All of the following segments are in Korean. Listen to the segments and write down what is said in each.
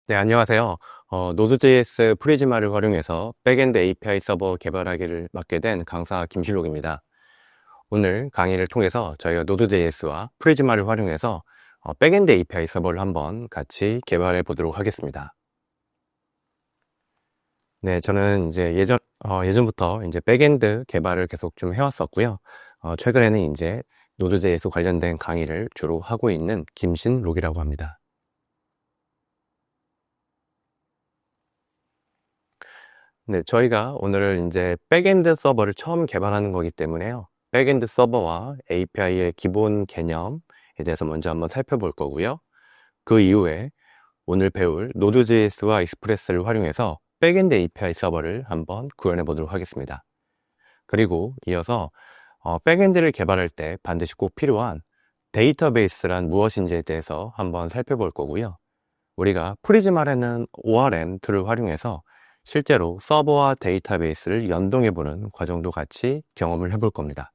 네, 안녕하세요. Node.js 프리즈마를 활용해서 백엔드 API 서버 개발하기를 맡게 된 강사 김실록입니다. 오늘 강의를 통해서 저희가 Node.js와 프리즈마를 활용해서 백엔드 API 서버를 한번 같이 개발해 보도록 하겠습니다. 네, 저는 이제 예전부터 이제 백엔드 개발을 계속 좀 해왔었고요. 최근에는 이제 Node.js 관련된 강의를 주로 하고 있는 김신록이라고 합니다. 네, 저희가 오늘은 이제 백엔드 서버를 처음 개발하는 거기 때문에요. 백엔드 서버와 API의 기본 개념에 대해서 먼저 한번 살펴볼 거고요. 그 이후에 오늘 배울 Node.js와 익스프레스를 활용해서 백엔드 API 서버를 한번 구현해 보도록 하겠습니다. 그리고 이어서 백엔드를 개발할 때 반드시 꼭 필요한 데이터베이스란 무엇인지에 대해서 한번 살펴볼 거고요. 우리가 프리즈마라는 ORM 툴을 활용해서 실제로 서버와 데이터베이스를 연동해보는 과정도 같이 경험을 해볼 겁니다.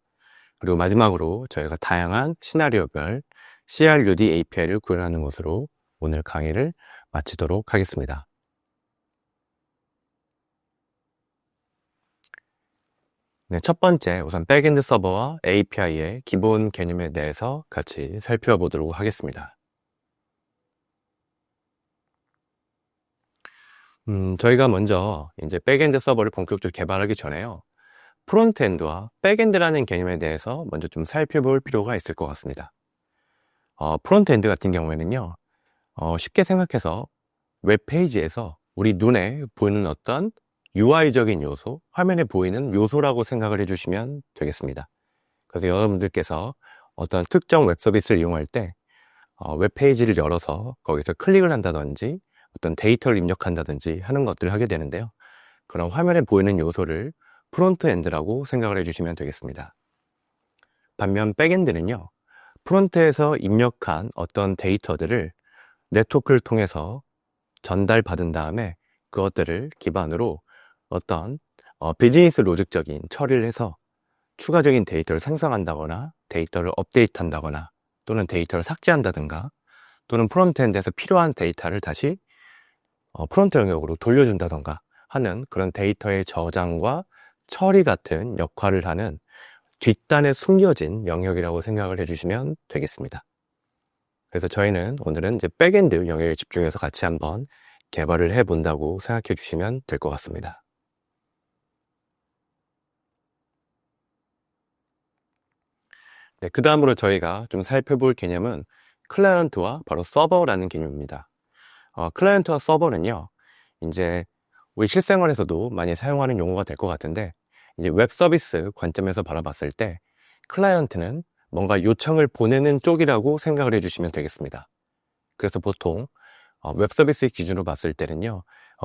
그리고 마지막으로 저희가 다양한 시나리오별 CRUD API를 구현하는 것으로 오늘 강의를 마치도록 하겠습니다. 네, 첫 번째 우선 백엔드 서버와 API의 기본 개념에 대해서 같이 살펴보도록 하겠습니다. 저희가 먼저 이제 백엔드 서버를 본격적으로 개발하기 전에요. 프론트엔드와 백엔드라는 개념에 대해서 먼저 좀 살펴볼 필요가 있을 것 같습니다. 프론트엔드 같은 경우에는요, 쉽게 생각해서 웹페이지에서 우리 눈에 보이는 어떤 UI적인 요소, 화면에 보이는 요소라고 생각을 해주시면 되겠습니다. 그래서 여러분들께서 어떤 특정 웹 서비스를 이용할 때 웹페이지를 열어서 거기서 클릭을 한다든지 어떤 데이터를 입력한다든지 하는 것들을 하게 되는데요. 그런 화면에 보이는 요소를 프론트엔드라고 생각을 해주시면 되겠습니다. 반면 백엔드는요, 프론트에서 입력한 어떤 데이터들을 네트워크를 통해서 전달받은 다음에 그것들을 기반으로 어떤 비즈니스 로직적인 처리를 해서 추가적인 데이터를 생성한다거나 데이터를 업데이트한다거나 또는 데이터를 삭제한다든가 또는 프론트엔드에서 필요한 데이터를 다시 프론트 영역으로 돌려준다던가 하는 그런 데이터의 저장과 처리 같은 역할을 하는 뒷단에 숨겨진 영역이라고 생각을 해주시면 되겠습니다. 그래서 저희는 오늘은 이제 백엔드 영역에 집중해서 같이 한번 개발을 해본다고 생각해 주시면 될 것 같습니다. 네, 그 다음으로 저희가 좀 살펴볼 개념은 클라이언트와 바로 서버라는 개념입니다. 클라이언트와 서버는요, 이제 우리 실생활에서도 많이 사용하는 용어가 될 것 같은데, 이제 웹 서비스 관점에서 바라봤을 때 클라이언트는 뭔가 요청을 보내는 쪽이라고 생각을 해주시면 되겠습니다. 그래서 보통 웹 서비스 기준으로 봤을 때는요,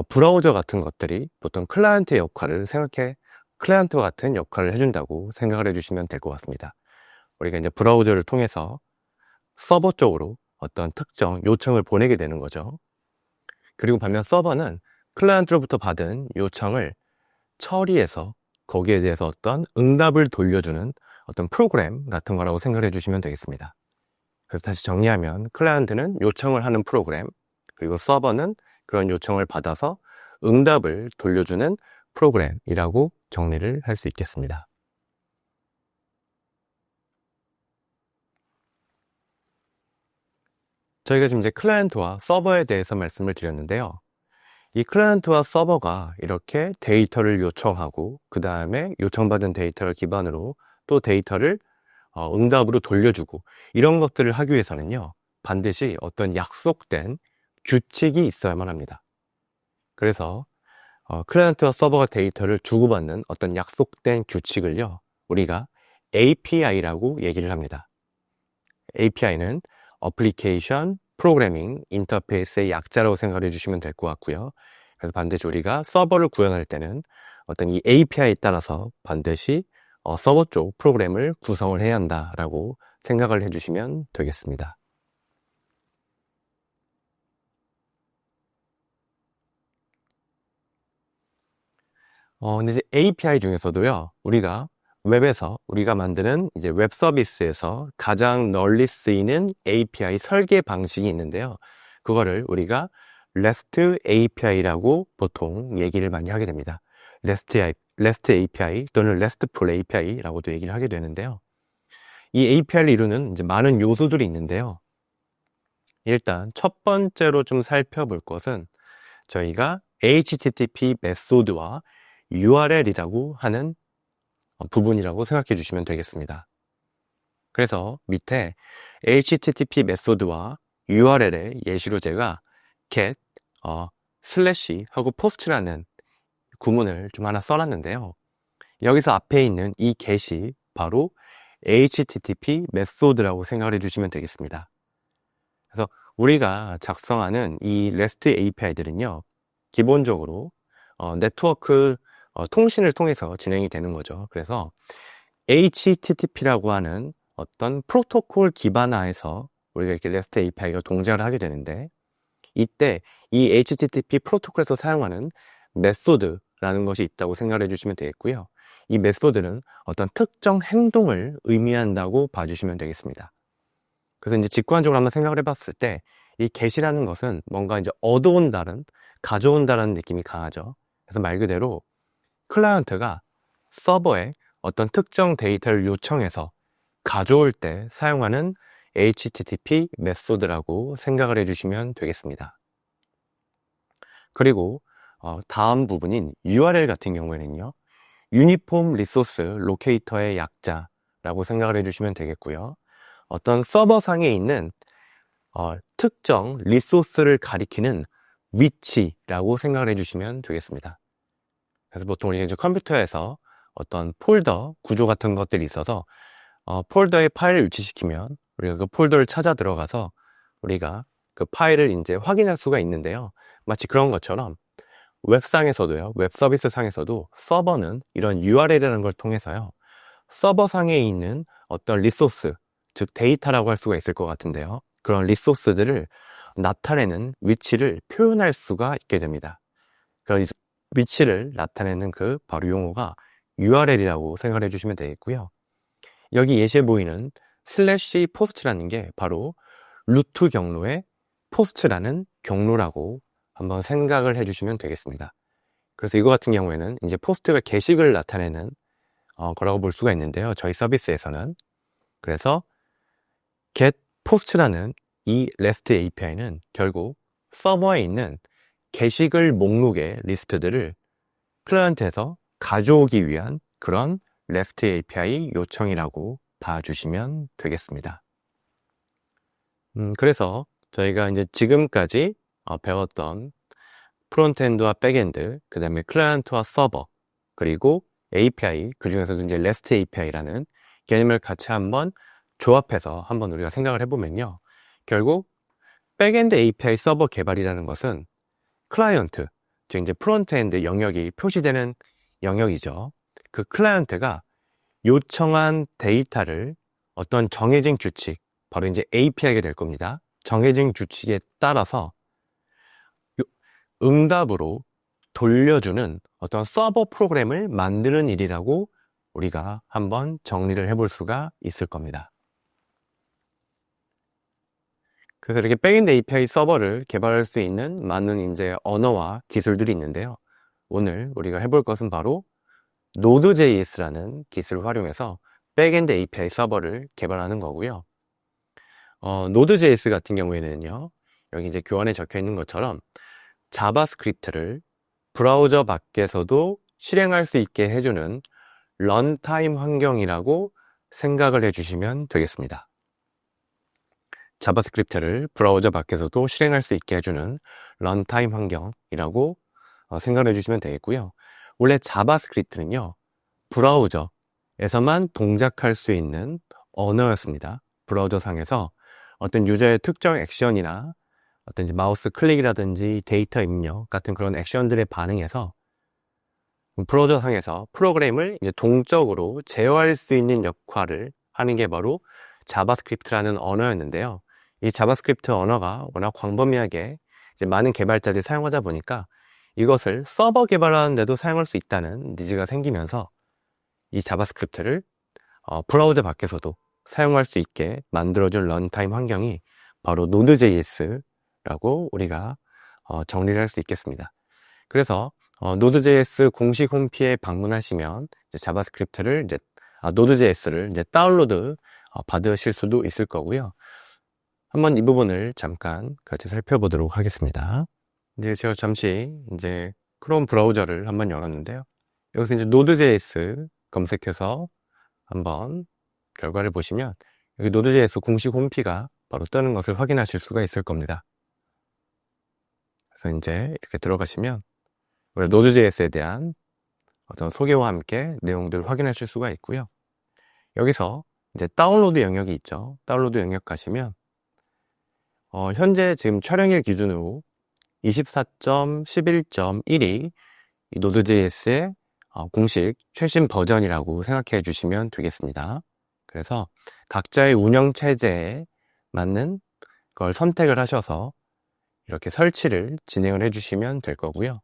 브라우저 같은 것들이 보통 클라이언트의 역할을 클라이언트와 같은 역할을 해준다고 생각을 해주시면 될 것 같습니다. 우리가 이제 브라우저를 통해서 서버 쪽으로 어떤 특정 요청을 보내게 되는 거죠. 그리고 반면 서버는 클라이언트로부터 받은 요청을 처리해서 거기에 대해서 어떤 응답을 돌려주는 어떤 프로그램 같은 거라고 생각을 해주시면 되겠습니다. 그래서 다시 정리하면 클라이언트는 요청을 하는 프로그램, 그리고 서버는 그런 요청을 받아서 응답을 돌려주는 프로그램이라고 정리를 할 수 있겠습니다. 저희가 지금 이제 클라이언트와 서버에 대해서 말씀을 드렸는데요. 이 클라이언트와 서버가 이렇게 데이터를 요청하고 그 다음에 요청받은 데이터를 기반으로 또 데이터를 응답으로 돌려주고 이런 것들을 하기 위해서는요, 반드시 어떤 약속된 규칙이 있어야만 합니다. 그래서 클라이언트와 서버가 데이터를 주고받는 어떤 약속된 규칙을요, 우리가 API라고 얘기를 합니다. API는 Application Programming Interface의 약자라고 생각해 주시면 될 것 같고요. 그래서 반드시 우리가 서버를 구현할 때는 어떤 이 API에 따라서 반드시 서버 쪽 프로그램을 구성을 해야 한다라고 생각을 해주시면 되겠습니다. 근데 이제 API 중에서도요, 우리가 웹에서 우리가 만드는 이제 웹 서비스에서 가장 널리 쓰이는 API 설계 방식이 있는데요. 그거를 우리가 REST API라고 보통 얘기를 많이 하게 됩니다. REST API 또는 RESTful API라고도 얘기를 하게 되는데요. 이 API를 이루는 이제 많은 요소들이 있는데요. 일단 첫 번째로 좀 살펴볼 것은 저희가 HTTP 메소드와 URL이라고 하는 부분이라고 생각해 주시면 되겠습니다. 그래서 밑에 HTTP 메소드와 URL의 예시로 제가 get, 슬래시 하고 post라는 구문을 좀 하나 써놨는데요. 여기서 앞에 있는 이 get이 바로 HTTP 메소드라고 생각을 해주시면 되겠습니다. 그래서 우리가 작성하는 이 REST API들은요, 기본적으로 네트워크 통신을 통해서 진행이 되는 거죠. 그래서 HTTP라고 하는 어떤 프로토콜 기반화에서 우리가 이렇게 REST API가 동작을 하게 되는데, 이때 이 HTTP 프로토콜에서 사용하는 메소드라는 것이 있다고 생각을 해주시면 되겠고요. 이 메소드는 어떤 특정 행동을 의미한다고 봐주시면 되겠습니다. 그래서 이제 직관적으로 한번 생각을 해봤을 때 이 get이라는 것은 뭔가 이제 얻어온다는, 가져온다는 느낌이 강하죠. 그래서 말 그대로 클라이언트가 서버에 어떤 특정 데이터를 요청해서 가져올 때 사용하는 HTTP 메소드라고 생각을 해주시면 되겠습니다. 그리고 다음 부분인 URL 같은 경우에는요, 유니폼 리소스 로케이터의 약자라고 생각을 해주시면 되겠고요. 어떤 서버상에 있는 특정 리소스를 가리키는 위치라고 생각을 해주시면 되겠습니다. 그래서 보통 우리가 이제 컴퓨터에서 어떤 폴더 구조 같은 것들이 있어서 폴더에 파일을 위치시키면 우리가 그 폴더를 찾아 들어가서 우리가 그 파일을 이제 확인할 수가 있는데요. 마치 그런 것처럼 웹상에서도요, 웹 서비스 상에서도 서버는 이런 URL이라는 걸 통해서요, 서버상에 있는 어떤 리소스, 즉 데이터라고 할 수가 있을 것 같은데요, 그런 리소스들을 나타내는 위치를 표현할 수가 있게 됩니다. 그런 위치를 나타내는 그 바로 용어가 URL이라고 생각을 해주시면 되겠고요. 여기 예시에 보이는 슬래시 포스트라는 게 바로 루트 경로의 포스트라는 경로라고 한번 생각을 해주시면 되겠습니다. 그래서 이거 같은 경우에는 이제 포스트가 게시글을 나타내는 거라고 볼 수가 있는데요, 저희 서비스에서는. 그래서 get post라는 이 REST API는 결국 서버에 있는 게시글 목록의 리스트들을 클라이언트에서 가져오기 위한 그런 REST API 요청이라고 봐주시면 되겠습니다. 그래서 저희가 이제 지금까지 배웠던 프론트엔드와 백엔드, 그 다음에 클라이언트와 서버, 그리고 API, 그 중에서도 이제 REST API라는 개념을 같이 한번 조합해서 한번 우리가 생각을 해보면요, 결국 백엔드 API 서버 개발이라는 것은 클라이언트, 즉 이제 프론트엔드 영역이 표시되는 영역이죠. 그 클라이언트가 요청한 데이터를 어떤 정해진 규칙, 바로 이제 API가 될 겁니다. 정해진 규칙에 따라서 응답으로 돌려주는 어떤 서버 프로그램을 만드는 일이라고 우리가 한번 정리를 해볼 수가 있을 겁니다. 그래서 이렇게 백엔드 API 서버를 개발할 수 있는 많은 이제 언어와 기술들이 있는데요, 오늘 우리가 해볼 것은 바로 Node.js라는 기술을 활용해서 백엔드 API 서버를 개발하는 거고요. Node.js 같은 경우에는요, 여기 이제 교환에 적혀 있는 것처럼 자바스크립트를 브라우저 밖에서도 실행할 수 있게 해주는 런타임 환경이라고 생각을 해주시면 되겠습니다. 자바스크립트를 브라우저 밖에서도 실행할 수 있게 해주는 런타임 환경이라고 생각을 해주시면 되겠고요. 원래 자바스크립트는요, 브라우저에서만 동작할 수 있는 언어였습니다. 브라우저 상에서 어떤 유저의 특정 액션이나 어떤 이제 마우스 클릭이라든지 데이터 입력 같은 그런 액션들에 반응해서 브라우저 상에서 프로그램을 이제 동적으로 제어할 수 있는 역할을 하는 게 바로 자바스크립트라는 언어였는데요. 이 자바스크립트 언어가 워낙 광범위하게 이제 많은 개발자들이 사용하다 보니까 이것을 서버 개발하는 데도 사용할 수 있다는 니즈가 생기면서 이 자바스크립트를 브라우저 밖에서도 사용할 수 있게 만들어준 런타임 환경이 바로 Node.js라고 우리가 정리를 할 수 있겠습니다. 그래서 Node.js 공식 홈피에 방문하시면 이제 자바스크립트를 Node.js를 이제 다운로드 받으실 수도 있을 거고요. 한번 이 부분을 잠깐 같이 살펴보도록 하겠습니다. 이제 제가 잠시 이제 크롬 브라우저를 한번 열었는데요. 여기서 이제 Node.js 검색해서 한번 결과를 보시면 여기 Node.js 공식 홈피가 바로 뜨는 것을 확인하실 수가 있을 겁니다. 그래서 이제 이렇게 들어가시면 우리 Node.js에 대한 어떤 소개와 함께 내용들을 확인하실 수가 있고요. 여기서 이제 다운로드 영역이 있죠. 다운로드 영역 가시면 현재 지금 촬영일 기준으로 24.11.1이 이 Node.js의 공식 최신 버전이라고 생각해 주시면 되겠습니다. 그래서 각자의 운영체제에 맞는 걸 선택을 하셔서 이렇게 설치를 진행을 해주시면 될 거고요.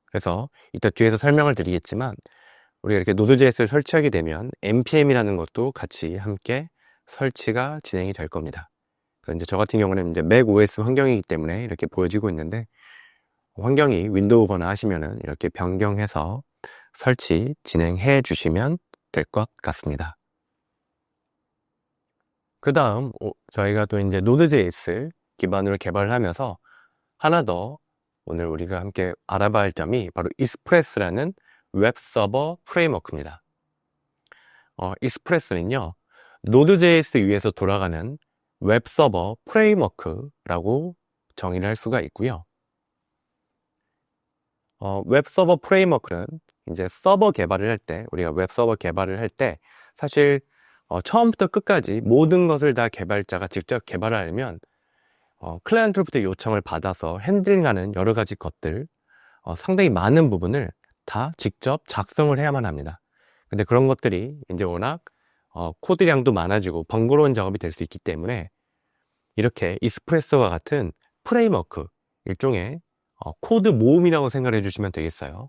그래서 이따 뒤에서 설명을 드리겠지만 우리가 이렇게 Node.js를 설치하게 되면 npm이라는 것도 같이 함께 설치가 진행이 될 겁니다. 그래서 이제 저 같은 경우는 이제 macOS 환경이기 때문에 이렇게 보여지고 있는데 환경이 윈도우거나 하시면은 이렇게 변경해서 설치 진행해 주시면 될 것 같습니다. 그 다음 저희가 또 이제 Node.js 기반으로 개발을 하면서 하나 더 오늘 우리가 함께 알아봐야 할 점이 바로 익스프레스라는 웹서버 프레임워크입니다. 익스프레스는요, Node.js 위에서 돌아가는 웹서버 프레임워크라고 정의를 할 수가 있고요. 웹서버 프레임워크는 이제 서버 개발을 할 때, 우리가 웹서버 개발을 할 때 사실 처음부터 끝까지 모든 것을 다 개발자가 직접 개발하려면 클라이언트로부터 요청을 받아서 핸들링하는 여러 가지 것들, 상당히 많은 부분을 다 직접 작성을 해야만 합니다. 근데 그런 것들이 이제 워낙 코드량도 많아지고 번거로운 작업이 될 수 있기 때문에 이렇게 익스프레스와 같은 프레임워크, 일종의 코드 모음이라고 생각해 주시면 되겠어요.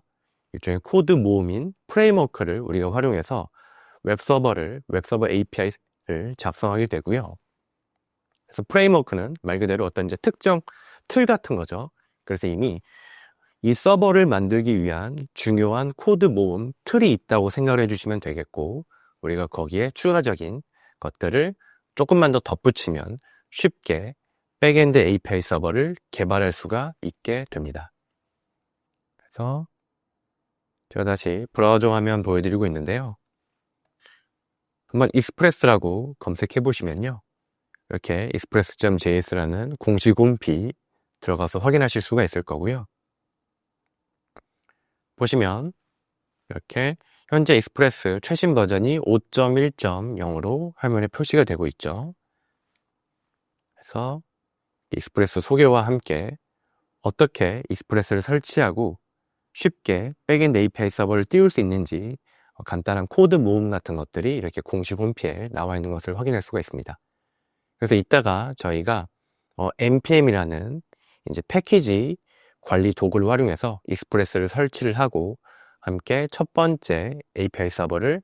일종의 코드 모음인 프레임워크를 우리가 활용해서 웹서버 API를 작성하게 되고요. 그래서 프레임워크는 말 그대로 어떤 이제 특정 틀 같은 거죠. 그래서 이미 이 서버를 만들기 위한 중요한 코드 모음 틀이 있다고 생각을 해주시면 되겠고, 우리가 거기에 추가적인 것들을 조금만 더 덧붙이면 쉽게 백엔드 API 서버를 개발할 수가 있게 됩니다. 그래서 제가 다시 브라우저 화면 보여드리고 있는데요. 한번 익스프레스라고 검색해 보시면요. 이렇게 express.js라는 공식 홈피 들어가서 확인하실 수가 있을 거고요. 보시면 이렇게 현재 익스프레스 최신 버전이 5.1.0으로 화면에 표시가 되고 있죠. 그래서 익스프레스 소개와 함께 어떻게 익스프레스를 설치하고 쉽게 백엔드 API 서버를 띄울 수 있는지 간단한 코드 모음 같은 것들이 이렇게 공식 홈피에 나와 있는 것을 확인할 수가 있습니다. 그래서 이따가 저희가 npm이라는 이제 패키지 관리 도구를 활용해서 익스프레스를 설치를 하고 함께 첫 번째 API 서버를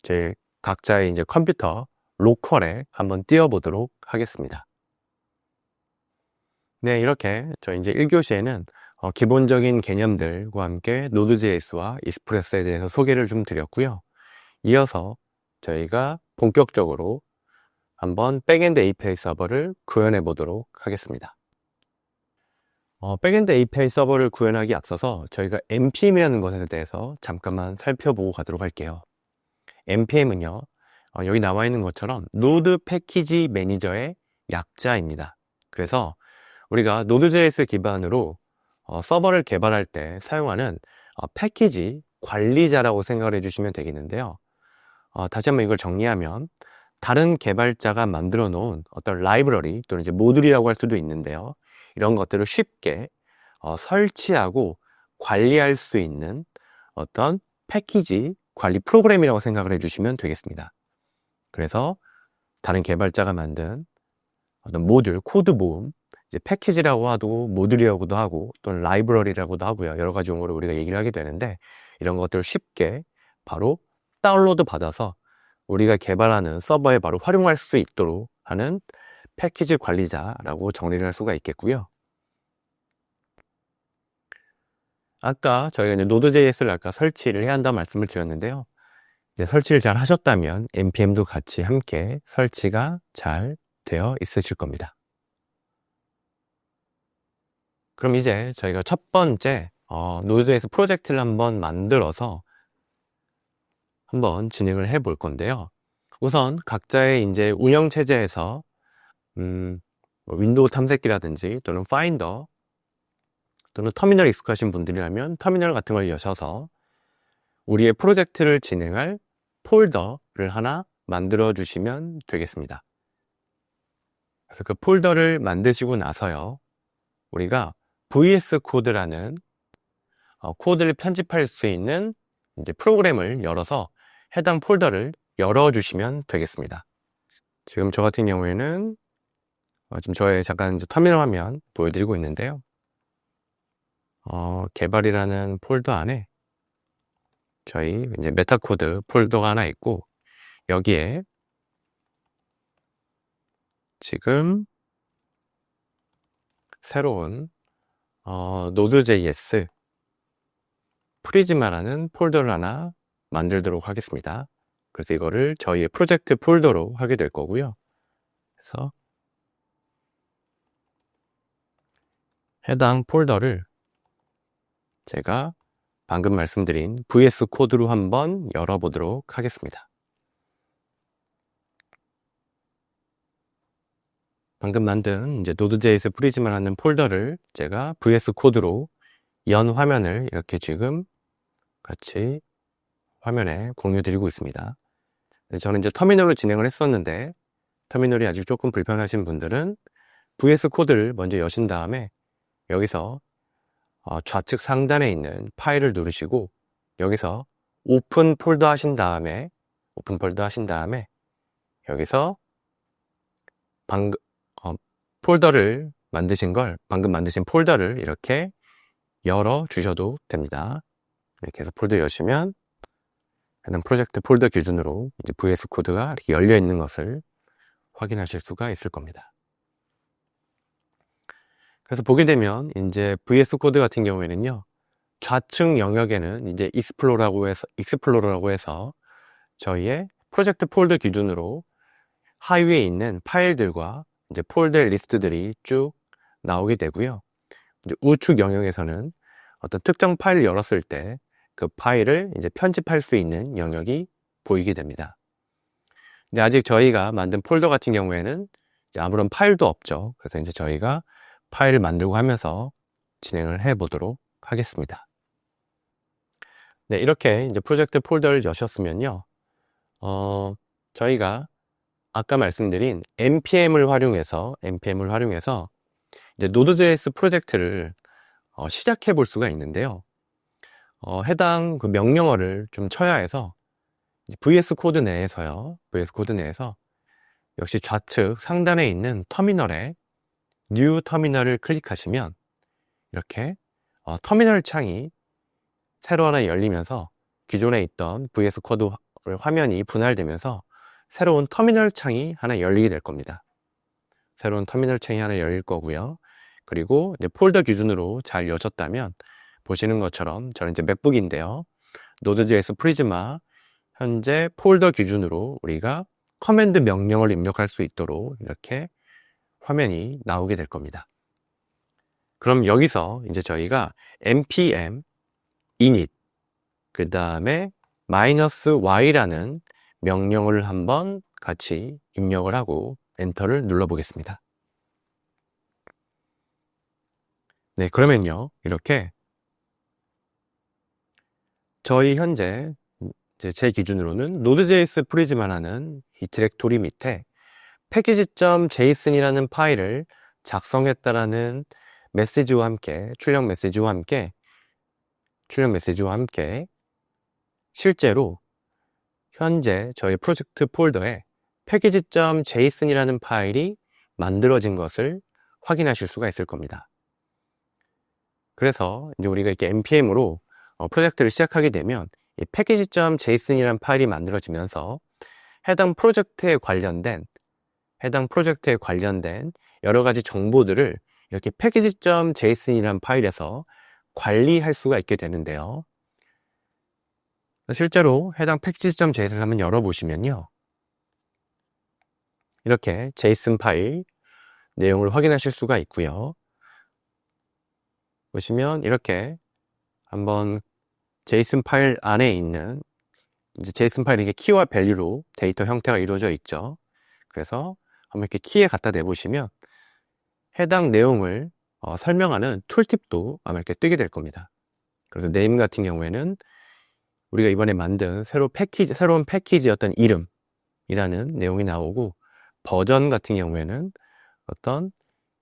제 각자의 이제 컴퓨터 로컬에 한번 띄워보도록 하겠습니다. 네, 이렇게 저 이제 1교시에는 기본적인 개념들과 함께 Node.js와 익스프레스에 대해서 소개를 좀 드렸고요. 이어서 저희가 본격적으로 한번 백엔드 API 서버를 구현해 보도록 하겠습니다. 백엔드 API 서버를 구현하기 앞서서 저희가 npm이라는 것에 대해서 잠깐만 살펴보고 가도록 할게요. npm은요, 여기 나와 있는 것처럼 노드 패키지 매니저의 약자입니다. 그래서 우리가 Node.js 기반으로 서버를 개발할 때 사용하는 패키지 관리자라고 생각을 해주시면 되겠는데요. 다시 한번 이걸 정리하면 다른 개발자가 만들어 놓은 어떤 라이브러리 또는 이제 모듈이라고 할 수도 있는데요. 이런 것들을 쉽게 설치하고 관리할 수 있는 어떤 패키지 관리 프로그램이라고 생각을 해주시면 되겠습니다. 그래서 다른 개발자가 만든 어떤 모듈, 코드 모음, 이제 패키지라고 하고 모듈이라고도 하고 또는 라이브러리라고도 하고요. 여러 가지 용어로 우리가 얘기를 하게 되는데 이런 것들을 쉽게 바로 다운로드 받아서 우리가 개발하는 서버에 바로 활용할 수 있도록 하는 패키지 관리자라고 정리를 할 수가 있겠고요. 아까 저희가 이제 Node.js를 아까 설치를 해야 한다는 말씀을 드렸는데요. 이제 설치를 잘 하셨다면 npm도 같이 함께 설치가 잘 되어 있으실 겁니다. 그럼 이제 저희가 첫 번째 Node.js 프로젝트를 한번 만들어서 한번 진행을 해 볼 건데요. 우선 각자의 이제 운영 체제에서 윈도우 탐색기라든지 또는 파인더 또는 터미널 익숙하신 분들이라면 터미널 같은 걸 여셔서 우리의 프로젝트를 진행할 폴더를 하나 만들어 주시면 되겠습니다. 그래서 그 폴더를 만드시고 나서요, 우리가 VS 코드라는 코드를 편집할 수 있는 이제 프로그램을 열어서 해당 폴더를 열어주시면 되겠습니다. 지금 저 같은 경우에는 지금 저의 잠깐 이제 터미널 화면 보여드리고 있는데요. 개발이라는 폴더 안에 저희 이제 메타코드 폴더가 하나 있고, 여기에 지금 새로운 Node.js 프리즈마라는 폴더를 하나 만들도록 하겠습니다. 그래서 이거를 저희의 프로젝트 폴더로 하게 될 거고요. 그래서 해당 폴더를 제가 방금 말씀드린 VS 코드로 한번 열어보도록 하겠습니다. 방금 만든 이제 Node.js 프리즈마라는 폴더를 제가 VS 코드로 연 화면을 이렇게 지금 같이 화면에 공유 드리고 있습니다. 저는 이제 터미널로 진행을 했었는데, 터미널이 아직 조금 불편하신 분들은 VS 코드를 먼저 여신 다음에 여기서 좌측 상단에 있는 파일을 누르시고 여기서 오픈 폴더 하신 다음에 여기서 폴더를 만드신 걸, 방금 만드신 폴더를 이렇게 열어 주셔도 됩니다. 이렇게 해서 폴더 여시면 해당 프로젝트 폴더 기준으로 이제 VS 코드가 이렇게 열려 있는 것을 확인하실 수가 있을 겁니다. 그래서 보게 되면 이제 VS 코드 같은 경우에는요, 좌측 영역에는 이제 익스플로러라고 해서 저희의 프로젝트 폴더 기준으로 하위에 있는 파일들과 이제 폴더 리스트들이 쭉 나오게 되고요. 이제 우측 영역에서는 어떤 특정 파일을 열었을 때 그 파일을 이제 편집할 수 있는 영역이 보이게 됩니다. 근데 아직 저희가 만든 폴더 같은 경우에는 이제 아무런 파일도 없죠. 그래서 이제 저희가 파일을 만들고 하면서 진행을 해 보도록 하겠습니다. 네, 이렇게 이제 프로젝트 폴더를 여셨으면요, 저희가 아까 말씀드린 npm을 활용해서 이제 Node.js 프로젝트를 시작해 볼 수가 있는데요. 해당 그 명령어를 좀 쳐야 해서 VS 코드 내에서 역시 좌측 상단에 있는 터미널에 New 터미널을 클릭하시면 이렇게 터미널 창이 새로 하나 열리면서 기존에 있던 VS 코드 화면이 분할되면서 새로운 터미널 창이 하나 열리게 될 겁니다. 새로운 터미널 창이 하나 열릴 거고요. 그리고 이제 폴더 기준으로 잘 여셨다면 보시는 것처럼 저는 이제 맥북인데요, Node.js 프리즈마 현재 폴더 기준으로 우리가 커맨드 명령을 입력할 수 있도록 이렇게 화면이 나오게 될 겁니다. 그럼 여기서 이제 저희가 npm init 그 다음에 -y라는 명령어를 한번 같이 입력을 하고 엔터를 눌러 보겠습니다. 네, 그러면요, 이렇게 저희 현재 제 기준으로는 Node.js 프리즈마라는 이 디렉토리 밑에 package.json이라는 파일을 작성했다라는 메시지와 함께, 출력 메시지와 함께 실제로 현재 저희 프로젝트 폴더에 package.json이라는 파일이 만들어진 것을 확인하실 수가 있을 겁니다. 그래서 이제 우리가 이렇게 npm으로 프로젝트를 시작하게 되면 이 package.json이라는 파일이 만들어지면서 해당 프로젝트에 관련된 여러 가지 정보들을 이렇게 package.json이라는 파일에서 관리할 수가 있게 되는데요. 실제로 해당 패키지.js를 한번 열어보시면요. 이렇게 JSON 파일 내용을 확인하실 수가 있고요. 보시면 이렇게 한번 JSON 파일 안에 있는 이제 JSON 파일이 이게 키와 밸류로 데이터 형태가 이루어져 있죠. 그래서 한번 이렇게 키에 갖다 대보시면 해당 내용을 설명하는 툴팁도 아마 이렇게 뜨게 될 겁니다. 그래서 네임 같은 경우에는 우리가 이번에 만든 새로운 패키지였던 이름이라는 내용이 나오고, 버전 같은 경우에는 어떤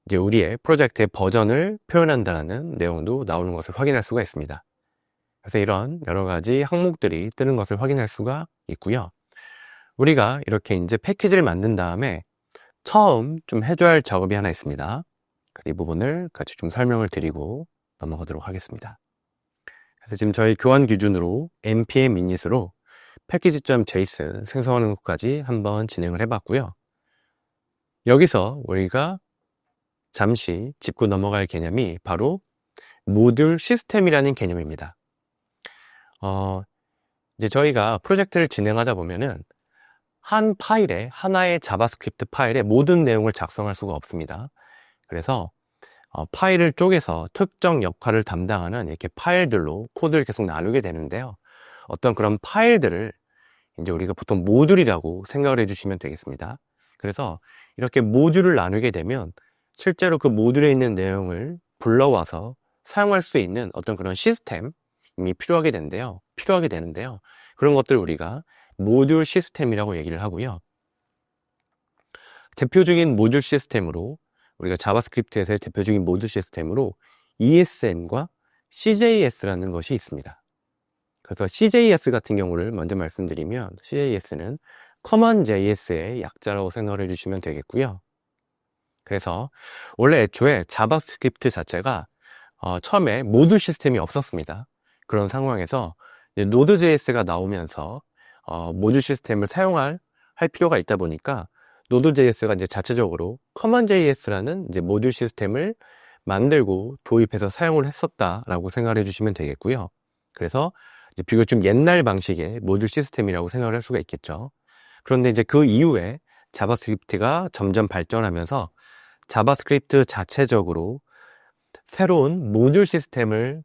이제 우리의 프로젝트의 버전을 표현한다는 내용도 나오는 것을 확인할 수가 있습니다. 그래서 이런 여러 가지 항목들이 뜨는 것을 확인할 수가 있고요. 우리가 이렇게 이제 패키지를 만든 다음에 처음 좀 해줘야 할 작업이 하나 있습니다. 이 부분을 같이 좀 설명을 드리고 넘어가도록 하겠습니다. 그래서 지금 저희 교환 기준으로 npm init으로 패키지.json 생성하는 것까지 한번 진행을 해봤고요. 여기서 우리가 잠시 짚고 넘어갈 개념이 바로 모듈 시스템이라는 개념입니다. 이제 저희가 프로젝트를 진행하다 보면은 하나의 자바스크립트 파일에 모든 내용을 작성할 수가 없습니다. 그래서 파일을 쪼개서 특정 역할을 담당하는 이렇게 파일들로 코드를 계속 나누게 되는데요. 어떤 그런 파일들을 이제 우리가 보통 모듈이라고 생각을 해주시면 되겠습니다. 그래서 이렇게 모듈을 나누게 되면 실제로 그 모듈에 있는 내용을 불러와서 사용할 수 있는 어떤 그런 시스템이 필요하게 되는데요. 그런 것들 우리가 모듈 시스템이라고 얘기를 하고요. 대표적인 모듈 시스템으로 우리가 자바스크립트에서의 대표적인 모듈 시스템으로 ESM과 CJS라는 것이 있습니다. 그래서 CJS 같은 경우를 먼저 말씀드리면 CJS는 CommonJS의 약자라고 생각을 해주시면 되겠고요. 그래서 원래 애초에 자바스크립트 자체가 처음에 모듈 시스템이 없었습니다. 그런 상황에서 노드.js가 나오면서 모듈 시스템을 할 필요가 있다 보니까 노드.js가 이제 자체적으로 CommonJS라는 이제 모듈 시스템을 만들고 도입해서 사용을 했었다라고 생각을 해주시면 되겠고요. 그래서 이제 비교적 좀 옛날 방식의 모듈 시스템이라고 생각을 할 수가 있겠죠. 그런데 이제 그 이후에 자바스크립트가 점점 발전하면서 자바스크립트 자체적으로 새로운 모듈 시스템을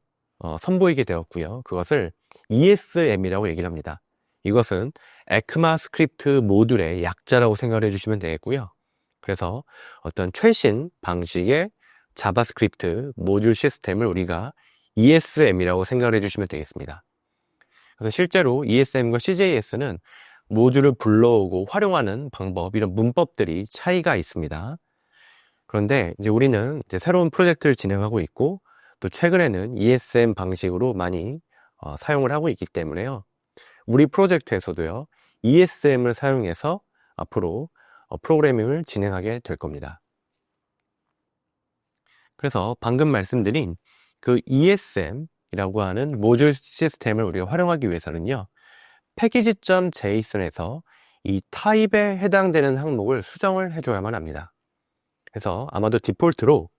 선보이게 되었고요. 그것을 ESM이라고 얘기를 합니다. 이것은 에크마스크립트 모듈의 약자라고 생각을 해주시면 되겠고요. 그래서 어떤 최신 방식의 자바스크립트 모듈 시스템을 우리가 ESM이라고 생각을 해주시면 되겠습니다. 그래서 실제로 ESM과 CJS는 모듈을 불러오고 활용하는 방법, 이런 문법들이 차이가 있습니다. 그런데 이제 우리는 이제 새로운 프로젝트를 진행하고 있고, 또 최근에는 ESM 방식으로 많이 사용을 하고 있기 때문에요. 우리 프로젝트에서도요, ESM을 사용해서 앞으로 프로그래밍을 진행하게 될 겁니다. 그래서 방금 말씀드린 그 ESM이라고 하는 모듈 시스템을 우리가 활용하기 위해서는요, 패키지.json에서 이 타입에 해당되는 항목을 수정을 해줘야만 합니다. 그래서 아마도 디폴트로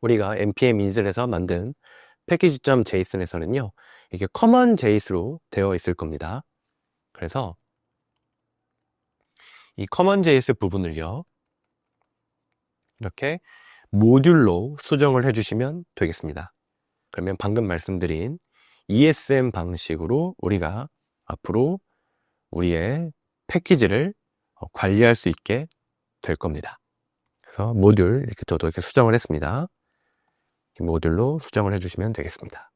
우리가 npm init에서 만든 패키지.json에서는요, 이게 CommonJS로 되어 있을 겁니다. 그래서 이 CommonJS 부분을요, 이렇게 모듈로 수정을 해주시면 되겠습니다. 그러면 방금 말씀드린 ESM 방식으로 우리가 앞으로 우리의 패키지를 관리할 수 있게 될 겁니다. 그래서 모듈 이렇게 저도 이렇게 수정을 했습니다. 이 모듈로 수정을 해주시면 되겠습니다.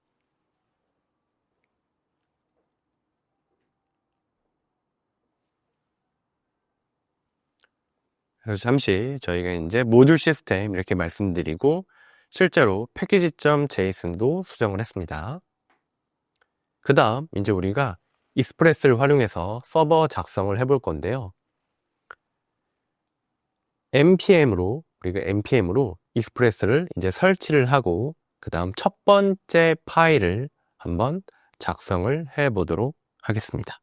그래서 잠시 저희가 이제 모듈 시스템 이렇게 말씀드리고 실제로 패키지.json도 수정을 했습니다. 그 다음 이제 우리가 익스프레스를 활용해서 서버 작성을 해볼 건데요. 우리가 npm으로 익스프레스를 이제 설치를 하고 그 다음 첫 번째 파일을 한번 작성을 해 보도록 하겠습니다.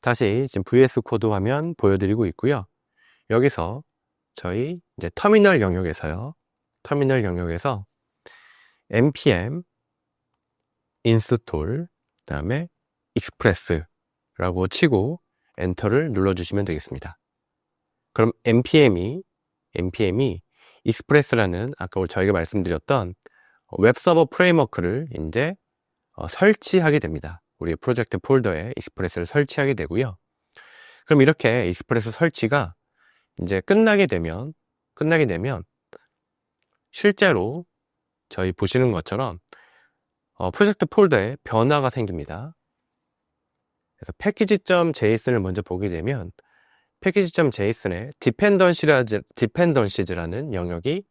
다시 지금 VS 코드 화면 보여드리고 있고요. 여기서 저희 이제 터미널 영역에서요. 터미널 영역에서 npm install 그다음에 express라고 치고 엔터를 눌러주시면 되겠습니다. 그럼 npm이 express라는 아까 저희가 말씀드렸던 웹서버 프레임워크를 이제 설치하게 됩니다. 우리 프로젝트 폴더에 익스프레스를 설치하게 되고요. 그럼 이렇게 익스프레스 설치가 이제 끝나게 되면 실제로 저희 보시는 것처럼 프로젝트 폴더에 변화가 생깁니다. 그래서 package.json을 먼저 보게 되면 package.json에 dependencies라는 영역이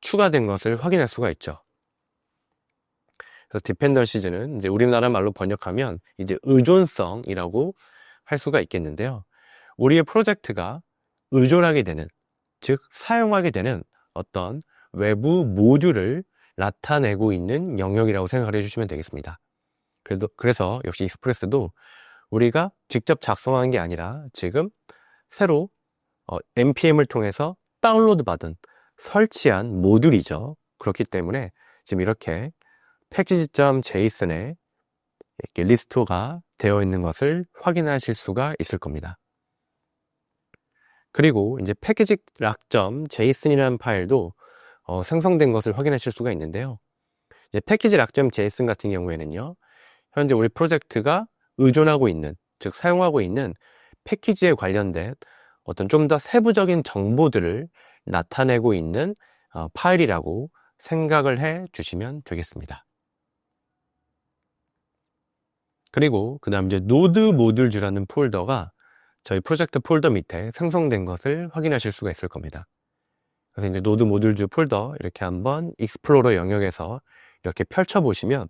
추가된 것을 확인할 수가 있죠. 그래서 dependencies는 이제 우리나라 말로 번역하면 이제 의존성이라고 할 수가 있겠는데요. 우리의 프로젝트가 의존하게 되는, 즉 사용하게 되는 어떤 외부 모듈을 나타내고 있는 영역이라고 생각을 해주시면 되겠습니다. 그래서 역시 익스프레스도 우리가 직접 작성한 게 아니라 지금 새로 npm을 통해서 다운로드 받은 설치한 모듈이죠. 그렇기 때문에 지금 이렇게 package.json에 이렇게 리스토가 되어 있는 것을 확인하실 수가 있을 겁니다. 그리고 이제 package.json이라는 파일도 생성된 것을 확인하실 수가 있는데요. 이제 package.json 같은 경우에는요, 현재 우리 프로젝트가 의존하고 있는, 즉 사용하고 있는 패키지에 관련된 어떤 좀 더 세부적인 정보들을 나타내고 있는 파일이라고 생각을 해 주시면 되겠습니다. 그리고 그 다음 이제 노드 모듈즈라는 폴더가 저희 프로젝트 폴더 밑에 생성된 것을 확인하실 수가 있을 겁니다. 그래서 이제 노드 모듈즈 폴더 이렇게 한번 익스플로러 영역에서 이렇게 펼쳐 보시면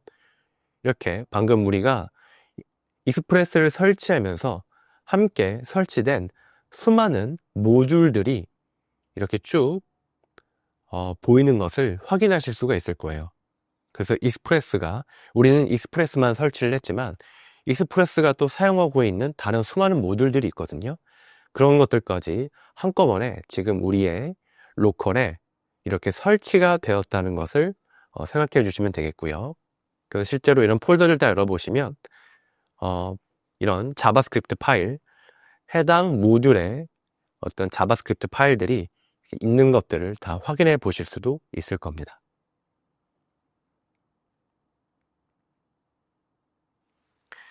이렇게 방금 우리가 익스프레스를 설치하면서 함께 설치된 수많은 모듈들이 이렇게 쭉 보이는 것을 확인하실 수가 있을 거예요. 그래서 우리는 익스프레스만 설치를 했지만 익스프레스가 또 사용하고 있는 다른 수많은 모듈들이 있거든요. 그런 것들까지 한꺼번에 지금 우리의 로컬에 이렇게 설치가 되었다는 것을 생각해 주시면 되겠고요. 그래서 실제로 이런 폴더를 다 열어보시면 이런 자바스크립트 파일, 해당 모듈의 어떤 자바스크립트 파일들이 있는 것들을 다 확인해 보실 수도 있을 겁니다.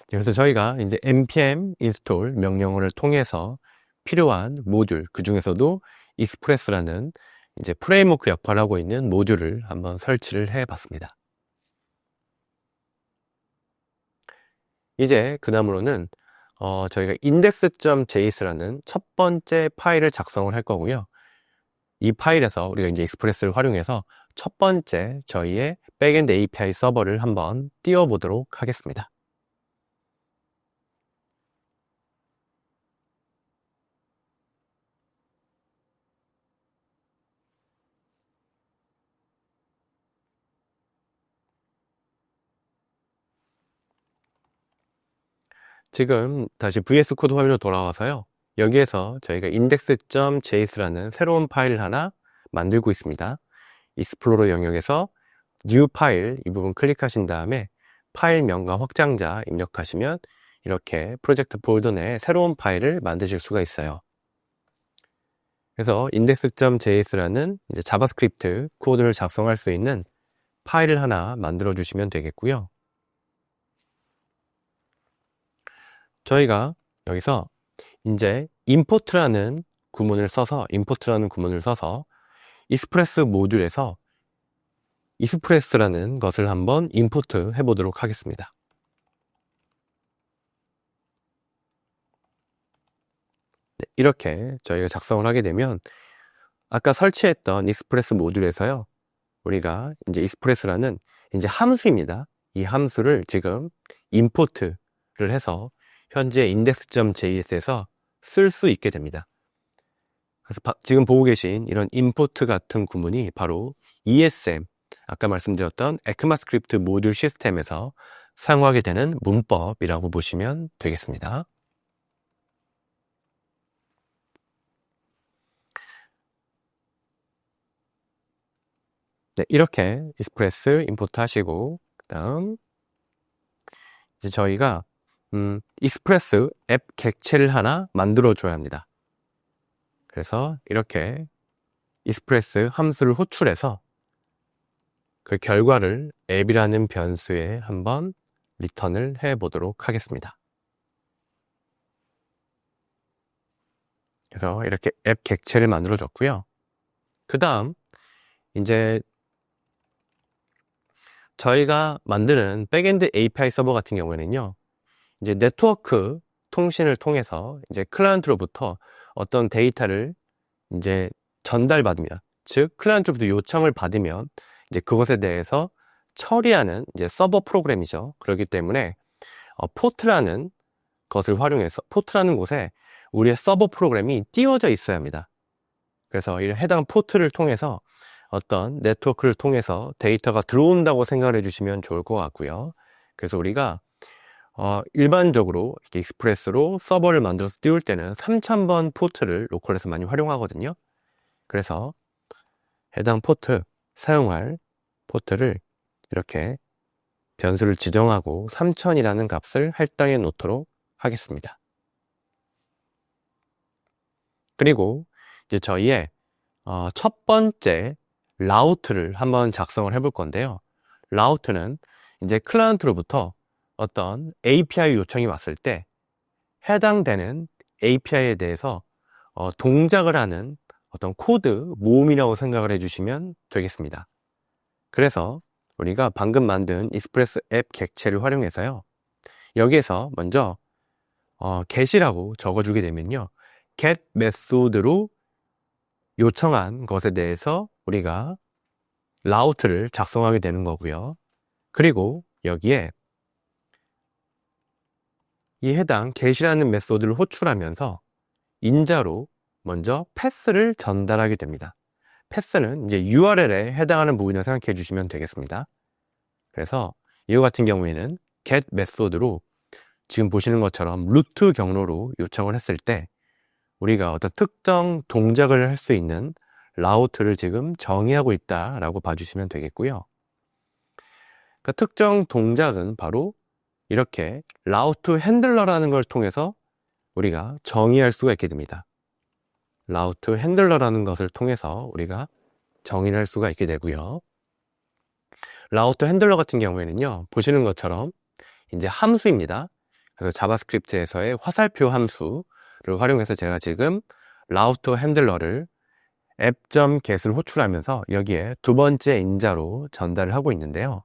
그래서 저희가 이제 npm install 명령어를 통해서 필요한 모듈, 그 중에서도 익스프레스라는 이제 프레임워크 역할을 하고 있는 모듈을 한번 설치를 해 봤습니다. 이제 그 다음으로는 저희가 index.js라는 첫 번째 파일을 작성을 할 거고요. 이 파일에서 우리가 이제 익스프레스를 활용해서 첫 번째 저희의 백엔드 API 서버를 한번 띄워보도록 하겠습니다. 지금 다시 VS 코드 화면으로 돌아와서요. 여기에서 저희가 index.js라는 새로운 파일을 하나 만들고 있습니다. 익스플로러 영역에서 new 파일 이 부분 클릭하신 다음에 파일명과 확장자 입력하시면 이렇게 프로젝트 폴더 내에 새로운 파일을 만드실 수가 있어요. 그래서 index.js라는 이제 자바스크립트 코드를 작성할 수 있는 파일을 하나 만들어 주시면 되겠고요. 저희가 여기서 이제 import라는 구문을 써서 익스프레스 모듈에서 익스프레스라는 것을 한번 임포트 해 보도록 하겠습니다. 네, 이렇게 저희가 작성을 하게 되면 아까 설치했던 익스프레스 모듈에서요, 우리가 이제 익스프레스라는 이제 함수입니다. 이 함수를 지금 임포트를 해서 현재 index.js에서 쓸 수 있게 됩니다. 그래서 지금 보고 계신 이런 import 같은 구문이 바로 ESM, 아까 말씀드렸던 ECMAScript 모듈 시스템에서 사용하게 되는 문법이라고 보시면 되겠습니다. 네, 이렇게 익스프레스 임포트 하시고, 그 다음, 이제 저희가, 익스프레스 앱 객체를 하나 만들어줘야 합니다. 그래서 이렇게 익스프레스 함수를 호출해서 그 결과를 앱이라는 변수에 한번 리턴을 해 보도록 하겠습니다. 그래서 이렇게 앱 객체를 만들어 줬고요. 그 다음 이제 저희가 만드는 백엔드 API 서버 같은 경우에는요, 이제 네트워크 통신을 통해서 이제 클라이언트로부터 어떤 데이터를 이제 전달받으면, 즉 클라이언트로부터 요청을 받으면 이제 그것에 대해서 처리하는 이제 서버 프로그램이죠. 그렇기 때문에 포트라는 것을 활용해서, 포트라는 곳에 우리의 서버 프로그램이 띄워져 있어야 합니다. 그래서 이 해당 포트를 통해서 어떤 네트워크를 통해서 데이터가 들어온다고 생각을 해주시면 좋을 것 같고요. 그래서 우리가 일반적으로 이렇게 익스프레스로 서버를 만들어서 띄울 때는 3000번 포트를 로컬에서 많이 활용하거든요. 그래서 해당 포트, 사용할 포트를 이렇게 변수를 지정하고 3000이라는 값을 할당해 놓도록 하겠습니다. 그리고 이제 저희의 첫 번째 라우트를 한번 작성을 해볼 건데요. 라우트는 이제 클라이언트로부터 어떤 API 요청이 왔을 때 해당되는 API에 대해서 동작을 하는 어떤 코드 모음이라고 생각을 해주시면 되겠습니다. 그래서 우리가 방금 만든 익스프레스 앱 객체를 활용해서요, 여기에서 먼저 get이라고 적어주게 되면요, get 메소드로 요청한 것에 대해서 우리가 라우트를 작성하게 되는 거고요. 그리고 여기에 이 해당 get이라는 메소드를 호출하면서 인자로 먼저 패스를 전달하게 됩니다. 패스는 이제 URL에 해당하는 부분이라고 생각해 주시면 되겠습니다. 그래서 이와 같은 경우에는 get 메소드로 지금 보시는 것처럼 루트 경로로 요청을 했을 때 우리가 어떤 특정 동작을 할 수 있는 라우트를 지금 정의하고 있다라고 봐주시면 되겠고요. 그 특정 동작은 바로 이렇게 라우트 핸들러라는 걸 통해서 우리가 정의할 수가 있게 됩니다. 라우트 핸들러라는 것을 통해서 우리가 정의를 할 수가 있게 되고요. 라우트 핸들러 같은 경우에는요, 보시는 것처럼 이제 함수입니다. 그래서 자바스크립트에서의 화살표 함수를 활용해서 제가 지금 라우트 핸들러를 app.get을 호출하면서 여기에 두 번째 인자로 전달을 하고 있는데요.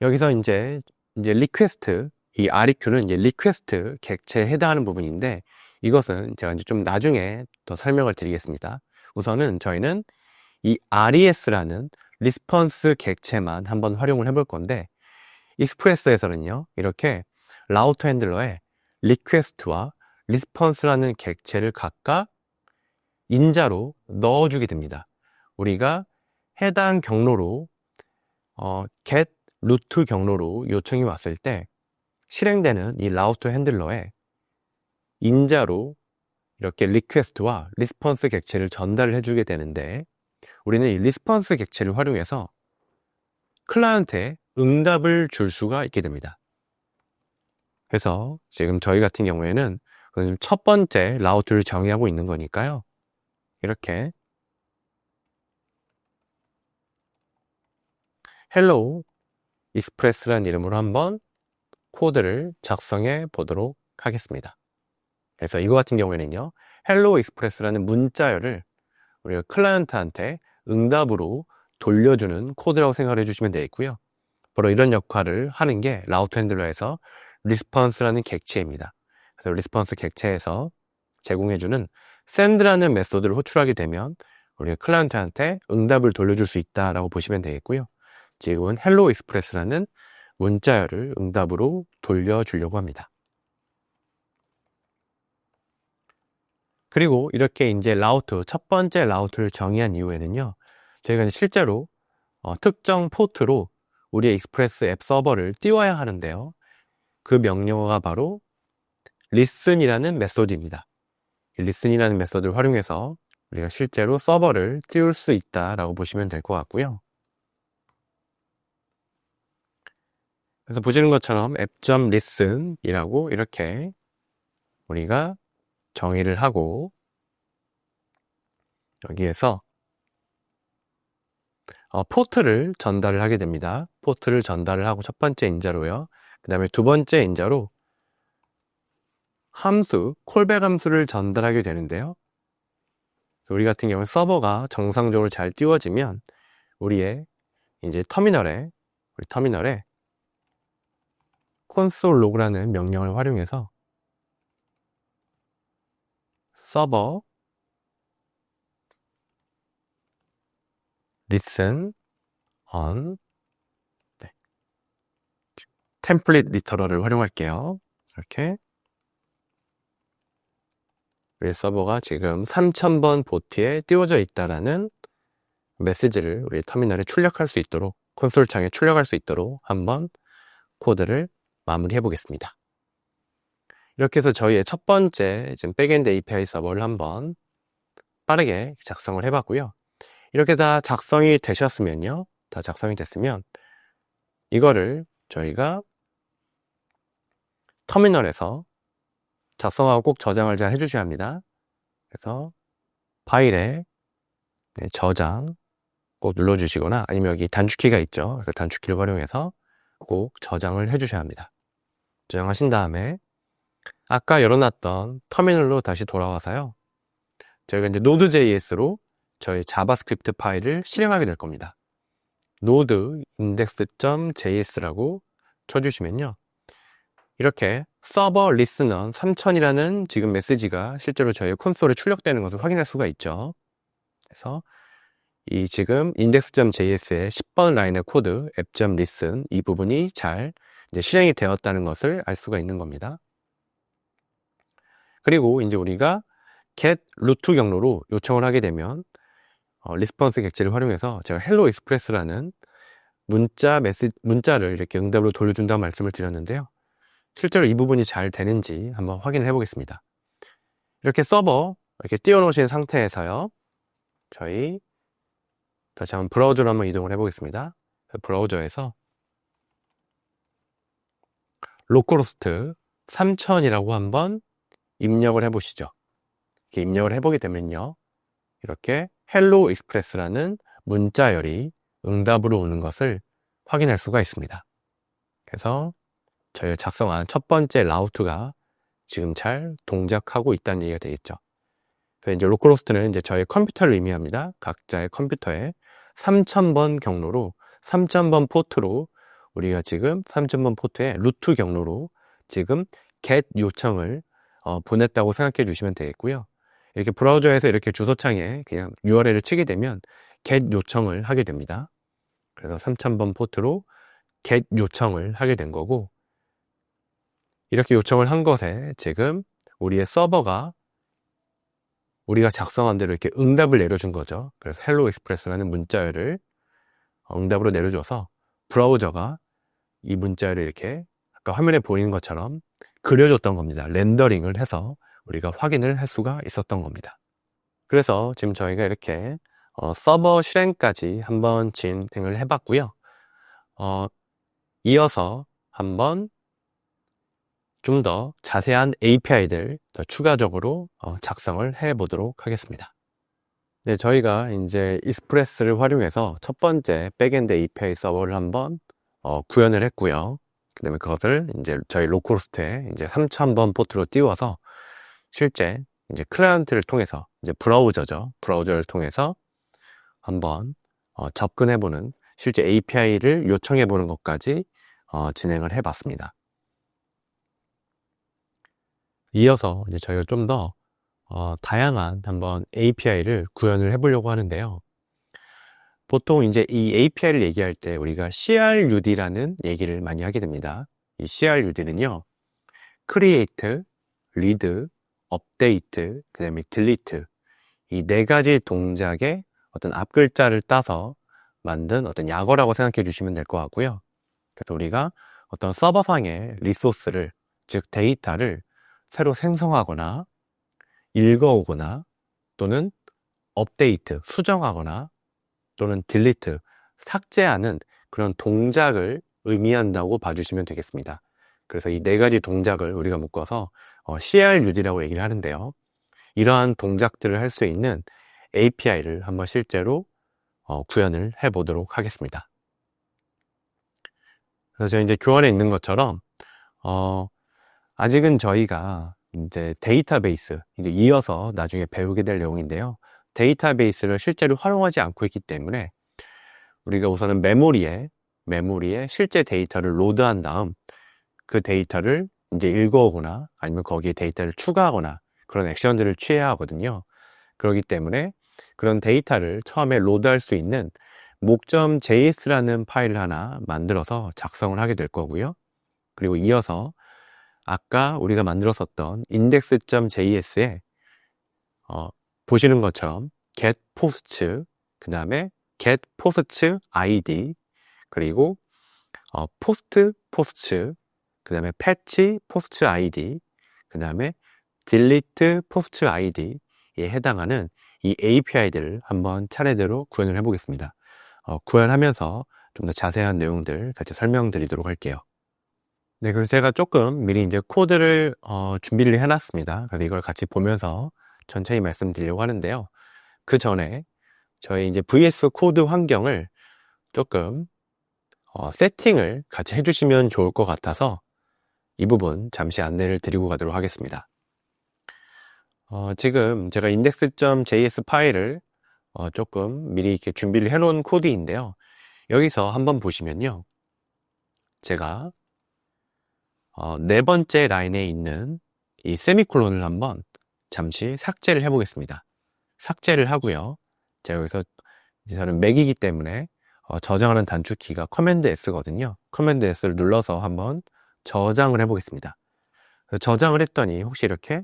여기서 이제 리퀘스트, 이 req는 이제 리퀘스트 객체에 해당하는 부분인데, 이것은 제가 이제 좀 나중에 더 설명을 드리겠습니다. 우선은 저희는 이 res라는 리스폰스 객체만 한번 활용을 해볼 건데, 익스프레스에서는요, 이렇게 라우터 핸들러에 리퀘스트와 리스폰스라는 객체를 각각 인자로 넣어주게 됩니다. 우리가 해당 경로로 get 루트 경로로 요청이 왔을 때 실행되는 이 라우터 핸들러에 인자로 이렇게 리퀘스트와 리스폰스 객체를 전달을 해주게 되는데, 우리는 이 리스폰스 객체를 활용해서 클라이언트에 응답을 줄 수가 있게 됩니다. 그래서 지금 저희 같은 경우에는 첫 번째 라우트를 정의하고 있는 거니까요, 이렇게 hello express라는 이름으로 한번 코드를 작성해 보도록 하겠습니다. 그래서 이거 같은 경우에는요, hello express라는 문자열을 우리가 클라이언트한테 응답으로 돌려주는 코드라고 생각을 해주시면 되겠고요. 바로 이런 역할을 하는 게 라우트 핸들러에서 리스폰스라는 객체입니다. 그래서 리스폰스 객체에서 제공해주는 send라는 메소드를 호출하게 되면 우리가 클라이언트한테 응답을 돌려줄 수 있다라고 보시면 되겠고요. 지금은 hello express라는 문자열을 응답으로 돌려주려고 합니다. 그리고 이렇게 이제 라우트, 첫 번째 라우트를 정의한 이후에는요, 저희가 이제 실제로 특정 포트로 우리의 익스프레스 앱 서버를 띄워야 하는데요, 그 명령어가 바로 listen이라는 메소드입니다. 이 listen이라는 메서드를 활용해서 우리가 실제로 서버를 띄울 수 있다라고 보시면 될 것 같고요. 그래서 보시는 것처럼 app.listen이라고 이렇게 우리가 정의를 하고 여기에서 포트를 전달을 하게 됩니다. 포트를 전달을 하고 첫 번째 인자로요. 그 다음에 두 번째 인자로 함수, 콜백 함수를 전달하게 되는데요. 그래서 우리 같은 경우는 서버가 정상적으로 잘 띄워지면 우리의 이제 터미널에 console log라는 명령을 활용해서 서버 listen on template literal을 활용할게요. 이렇게 우리 서버가 지금 3000번 보트에 띄워져 있다라는 메시지를 우리 터미널에 출력할 수 있도록, 콘솔 창에 출력할 수 있도록 한번 코드를 마무리해 보겠습니다. 이렇게 해서 저희의 첫 번째 지금 백엔드 API 서버를 한번 빠르게 작성을 해봤고요. 이렇게 다 작성이 되셨으면요. 다 작성이 됐으면 이거를 저희가 터미널에서 작성하고 꼭 저장을 잘 해주셔야 합니다. 그래서 파일에 저장 꼭 눌러주시거나 아니면 여기 단축키가 있죠. 그래서 단축키를 활용해서 꼭 저장을 해주셔야 합니다. 저장하신 다음에 아까 열어놨던 터미널로 다시 돌아와서요. 저희가 이제 node.js로 저희 자바스크립트 파일을 실행하게 될 겁니다. node index.js라고 쳐주시면요. 이렇게 서버 리스넌 3000이라는 지금 메시지가 실제로 저희 콘솔에 출력되는 것을 확인할 수가 있죠. 그래서 이 지금 index.js의 10번 라인의 코드 app.listen 이 부분이 잘 이제 실행이 되었다는 것을 알 수가 있는 겁니다. 그리고 이제 우리가 get 루트 경로로 요청을 하게 되면 리스폰스 객체를 활용해서 제가 hello express라는 문자를 이렇게 응답으로 돌려준다는 말씀을 드렸는데요. 실제로 이 부분이 잘 되는지 한번 확인을 해 보겠습니다. 이렇게 서버 이렇게 띄워놓으신 상태에서요. 저희 다시 한번 브라우저로 한번 이동을 해 보겠습니다. 브라우저에서 localhost 3000이라고 한번 입력을 해 보시죠. 이렇게 입력을 해 보게 되면요. 이렇게 hello express라는 문자열이 응답으로 오는 것을 확인할 수가 있습니다. 그래서 저희가 작성한 첫 번째 라우트가 지금 잘 동작하고 있다는 얘기가 되겠죠. 그래서 이제 로컬호스트는 이제 저희 컴퓨터를 의미합니다. 각자의 컴퓨터에 3000번 경로로 3000번 포트로 우리가 지금 3000번 포트에 루트 경로로 지금 get 요청을 보냈다고 생각해 주시면 되겠고요. 이렇게 브라우저에서 이렇게 주소창에 그냥 URL을 치게 되면 get 요청을 하게 됩니다. 그래서 3000번 포트로 get 요청을 하게 된 거고, 이렇게 요청을 한 것에 지금 우리의 서버가 우리가 작성한 대로 이렇게 응답을 내려준 거죠. 그래서 hello express라는 문자열을 응답으로 내려줘서 브라우저가 이 문자열을 이렇게 아까 화면에 보이는 것처럼 그려줬던 겁니다. 렌더링을 해서 우리가 확인을 할 수가 있었던 겁니다. 그래서 지금 저희가 이렇게 서버 실행까지 한번 진행을 해봤고요. 이어서 한번 좀 더 자세한 API들 더 추가적으로 작성을 해 보도록 하겠습니다. 네, 저희가 이제 익스프레스를 활용해서 첫 번째 백엔드 API 서버를 한번 구현을 했고요. 그 다음에 그것을 이제 저희 로컬호스트에 이제 3000번 포트로 띄워서 실제 이제 클라이언트를 통해서 이제 브라우저죠. 브라우저를 통해서 한번 접근해보는 실제 API를 요청해보는 것까지 진행을 해봤습니다. 이어서 이제 저희가 좀 더 다양한 한번 API를 구현을 해보려고 하는데요. 보통 이제 이 API를 얘기할 때 우리가 CRUD라는 얘기를 많이 하게 됩니다. 이 CRUD는요, Create, Read, Update, 그 다음에 Delete 이 네 가지 동작의 어떤 앞글자를 따서 만든 어떤 약어라고 생각해 주시면 될 것 같고요. 그래서 우리가 어떤 서버상의 리소스를, 즉 데이터를 새로 생성하거나 읽어오거나 또는 업데이트, 수정하거나 또는 딜리트, 삭제하는 그런 동작을 의미한다고 봐주시면 되겠습니다. 그래서 이 네 가지 동작을 우리가 묶어서 CRUD라고 얘기를 하는데요. 이러한 동작들을 할 수 있는 API를 한번 실제로 구현을 해 보도록 하겠습니다. 그래서 저희 이제 교환에 있는 것처럼 아직은 저희가 이제 데이터베이스, 이제 이어서 나중에 배우게 될 내용인데요. 데이터베이스를 실제로 활용하지 않고 있기 때문에 우리가 우선은 메모리에 실제 데이터를 로드한 다음 그 데이터를 이제 읽어오거나 아니면 거기에 데이터를 추가하거나 그런 액션들을 취해야 하거든요. 그렇기 때문에 그런 데이터를 처음에 로드할 수 있는 목점.js라는 파일을 하나 만들어서 작성을 하게 될 거고요. 그리고 이어서 아까 우리가 만들었었던 index.js에 보시는 것처럼 get post, 그 다음에 get post id, 그리고 post, 그 다음에 patch post id, 그 다음에 delete post id에 해당하는 이 API들을 한번 차례대로 구현을 해 보겠습니다. 구현하면서 좀 더 자세한 내용들 같이 설명드리도록 할게요. 네, 그래서 제가 조금 미리 이제 코드를 준비를 해놨습니다. 그래서 이걸 같이 보면서 천천히 말씀드리려고 하는데요. 그 전에 저희 이제 VS 코드 환경을 조금 세팅을 같이 해주시면 좋을 것 같아서 이 부분 잠시 안내를 드리고 가도록 하겠습니다. 지금 제가 index.js 파일을 조금 미리 이렇게 준비를 해 놓은 코드인데요. 여기서 한번 보시면요. 제가 네 번째 라인에 있는 이 세미콜론을 한번 잠시 삭제를 해 보겠습니다. 삭제를 하고요. 제가 여기서 이제 저는 맥이기 때문에 저장하는 단축키가 커맨드 S거든요. 커맨드 S를 눌러서 한번 저장을 해 보겠습니다. 저장을 했더니 혹시 이렇게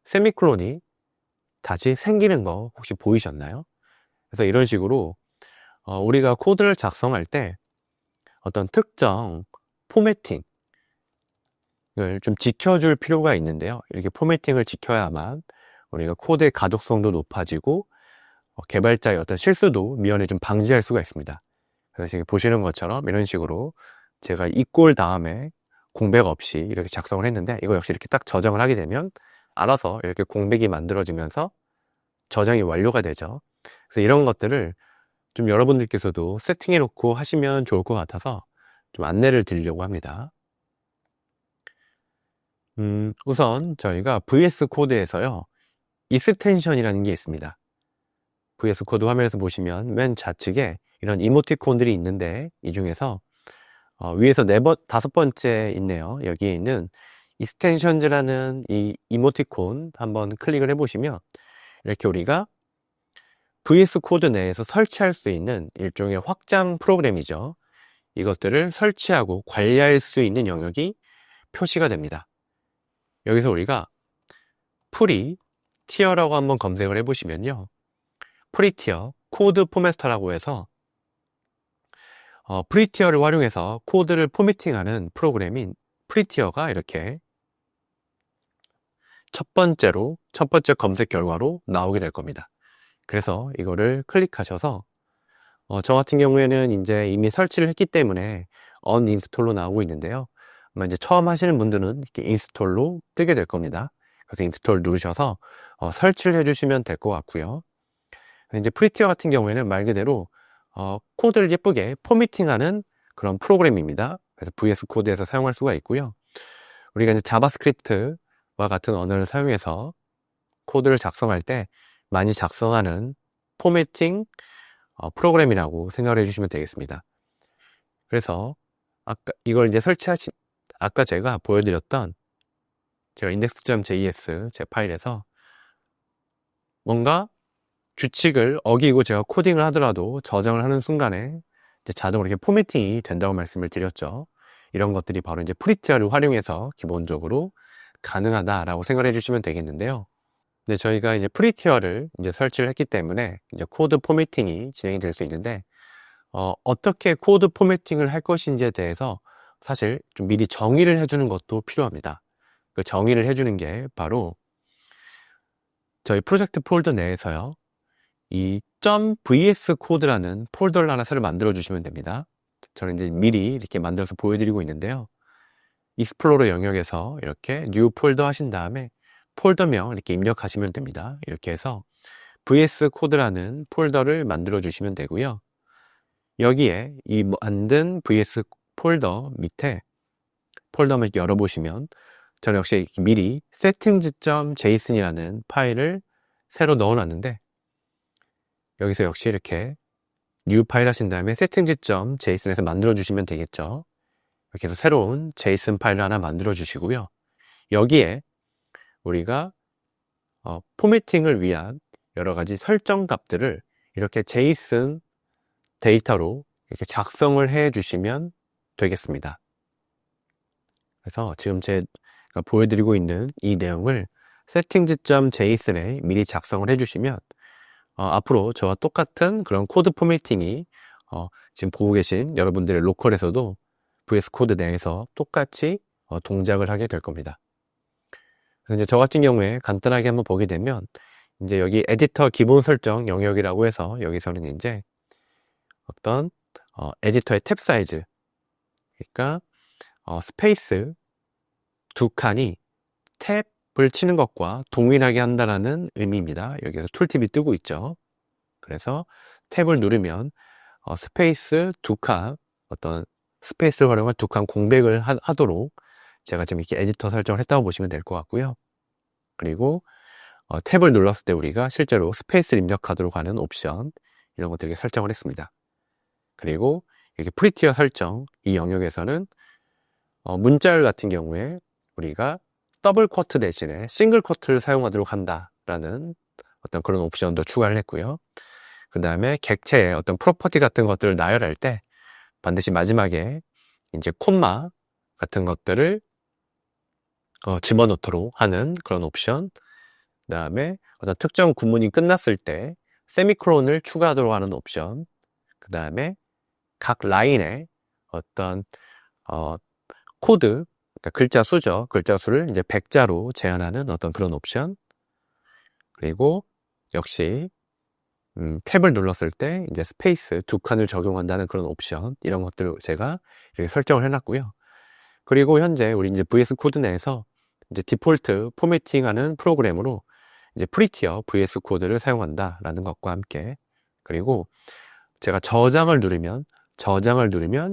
세미콜론이 다시 생기는 거 혹시 보이셨나요? 그래서 이런 식으로 우리가 코드를 작성할 때 어떤 특정 포매팅을 좀 지켜줄 필요가 있는데요. 이렇게 포매팅을 지켜야만 우리가 코드의 가독성도 높아지고 개발자의 어떤 실수도 미연에 좀 방지할 수가 있습니다. 그래서 지금 보시는 것처럼 이런 식으로 제가 이꼴 다음에 공백 없이 이렇게 작성을 했는데 이거 역시 이렇게 딱 저장을 하게 되면 알아서 이렇게 공백이 만들어지면서 저장이 완료가 되죠. 그래서 이런 것들을 좀 여러분들께서도 세팅해 놓고 하시면 좋을 것 같아서 좀 안내를 드리려고 합니다. 우선 저희가 VS 코드에서요, 익스텐션이라는 게 있습니다. VS 코드 화면에서 보시면 맨 좌측에 이런 이모티콘들이 있는데 이 중에서 위에서 다섯 번째 있네요. 여기에 있는 익스텐션즈라는 이 이모티콘 한번 클릭을 해보시면 이렇게 우리가 VS 코드 내에서 설치할 수 있는 일종의 확장 프로그램이죠. 이것들을 설치하고 관리할 수 있는 영역이 표시가 됩니다. 여기서 우리가 프리티어라고 한번 검색을 해보시면요. 프리티어 코드 포매스터라고 해서 프리티어를 활용해서 코드를 포매팅하는 프로그램인 프리티어가 이렇게 첫 번째 검색 결과로 나오게 될 겁니다. 그래서 이거를 클릭하셔서 저 같은 경우에는 이제 이미 설치를 했기 때문에 언인스톨로 나오고 있는데요. 아마 이제 처음 하시는 분들은 이렇게 인스톨로 뜨게 될 겁니다. 그래서 인스톨 누르셔서 설치를 해주시면 될 것 같고요. 이제 프리티어 같은 경우에는 말 그대로 코드를 예쁘게 포매팅하는 그런 프로그램입니다. 그래서 VS 코드에서 사용할 수가 있고요. 우리가 이제 자바스크립트와 같은 언어를 사용해서 코드를 작성할 때 많이 작성하는 포매팅 프로그램이라고 생각을 해주시면 되겠습니다. 그래서 아까 이걸 이제 아까 제가 보여드렸던 제가 index.js 제 파일에서 뭔가 규칙을 어기고 제가 코딩을 하더라도 저장을 하는 순간에 이제 자동으로 이렇게 포매팅이 된다고 말씀을 드렸죠. 이런 것들이 바로 이제 프리티어를 활용해서 기본적으로 가능하다라고 생각을 해주시면 되겠는데요. 근데 저희가 이제 프리티어를 이제 설치를 했기 때문에 이제 코드 포매팅이 진행이 될 수 있는데 어떻게 코드 포매팅을 할 것인지에 대해서 사실 좀 미리 정의를 해주는 것도 필요합니다. 그 정의를 해주는 게 바로 저희 프로젝트 폴더 내에서요, 이 .vs 코드라는 폴더를 하나 새로 만들어 주시면 됩니다. 저는 이제 미리 이렇게 만들어서 보여드리고 있는데요. 익스플로러 영역에서 이렇게 뉴 폴더 하신 다음에 폴더명 이렇게 입력하시면 됩니다. 이렇게 해서 vs 코드라는 폴더를 만들어 주시면 되고요. 여기에 이 만든 vs 폴더 밑에 폴더를 열어보시면 저는 역시 미리 settings.json이라는 파일을 새로 넣어놨는데, 여기서 역시 이렇게 new 파일 하신 다음에 settings.json에서 만들어 주시면 되겠죠. 이렇게 해서 새로운 JSON 파일을 하나 만들어 주시고요. 여기에 우리가 포매팅을 위한 여러 가지 설정 값들을 이렇게 JSON 데이터로 이렇게 작성을 해 주시면 되겠습니다. 그래서 지금 제가 보여드리고 있는 이 내용을 settings.json에 미리 작성을 해주시면 앞으로 저와 똑같은 그런 코드 포매팅이 지금 보고 계신 여러분들의 로컬에서도 VS 코드 내에서 똑같이 동작을 하게 될 겁니다. 그래서 이제 저 같은 경우에 간단하게 한번 보게 되면 이제 여기 에디터 기본 설정 영역이라고 해서 여기서는 이제 어떤 에디터의 탭 사이즈, 그러니까 스페이스 두 칸이 탭을 치는 것과 동일하게 한다는 의미입니다. 여기서 툴팁이 뜨고 있죠. 그래서 탭을 누르면 스페이스 두 칸, 어떤 스페이스를 활용한 두 칸 공백을 하도록 제가 지금 이렇게 에디터 설정을 했다고 보시면 될 것 같고요. 그리고 탭을 눌렀을 때 우리가 실제로 스페이스를 입력하도록 하는 옵션, 이런 것들 이렇게 설정을 했습니다. 그리고 이렇게 프리티어 설정, 이 영역에서는 문자열 같은 경우에 우리가 더블 쿼트 대신에 싱글 쿼트를 사용하도록 한다라는 어떤 그런 옵션도 추가를 했고요. 그 다음에 객체의 어떤 프로퍼티 같은 것들을 나열할 때 반드시 마지막에 이제 콤마 같은 것들을 집어넣도록 하는 그런 옵션, 그 다음에 어떤 특정 구문이 끝났을 때 세미콜론을 추가하도록 하는 옵션, 그 다음에 각 라인에 어떤 코드, 그러니까 글자 수죠. 글자 수를 이제 100자로 제한하는 어떤 그런 옵션, 그리고 역시 탭을 눌렀을 때 이제 스페이스 두 칸을 적용한다는 그런 옵션, 이런 것들을 제가 이렇게 설정을 해놨고요. 그리고 현재 우리 이제 VS 코드 내에서 이제 디폴트 포매팅하는 프로그램으로 이제 프리티어 VS 코드를 사용한다라는 것과 함께, 그리고 제가 저장을 누르면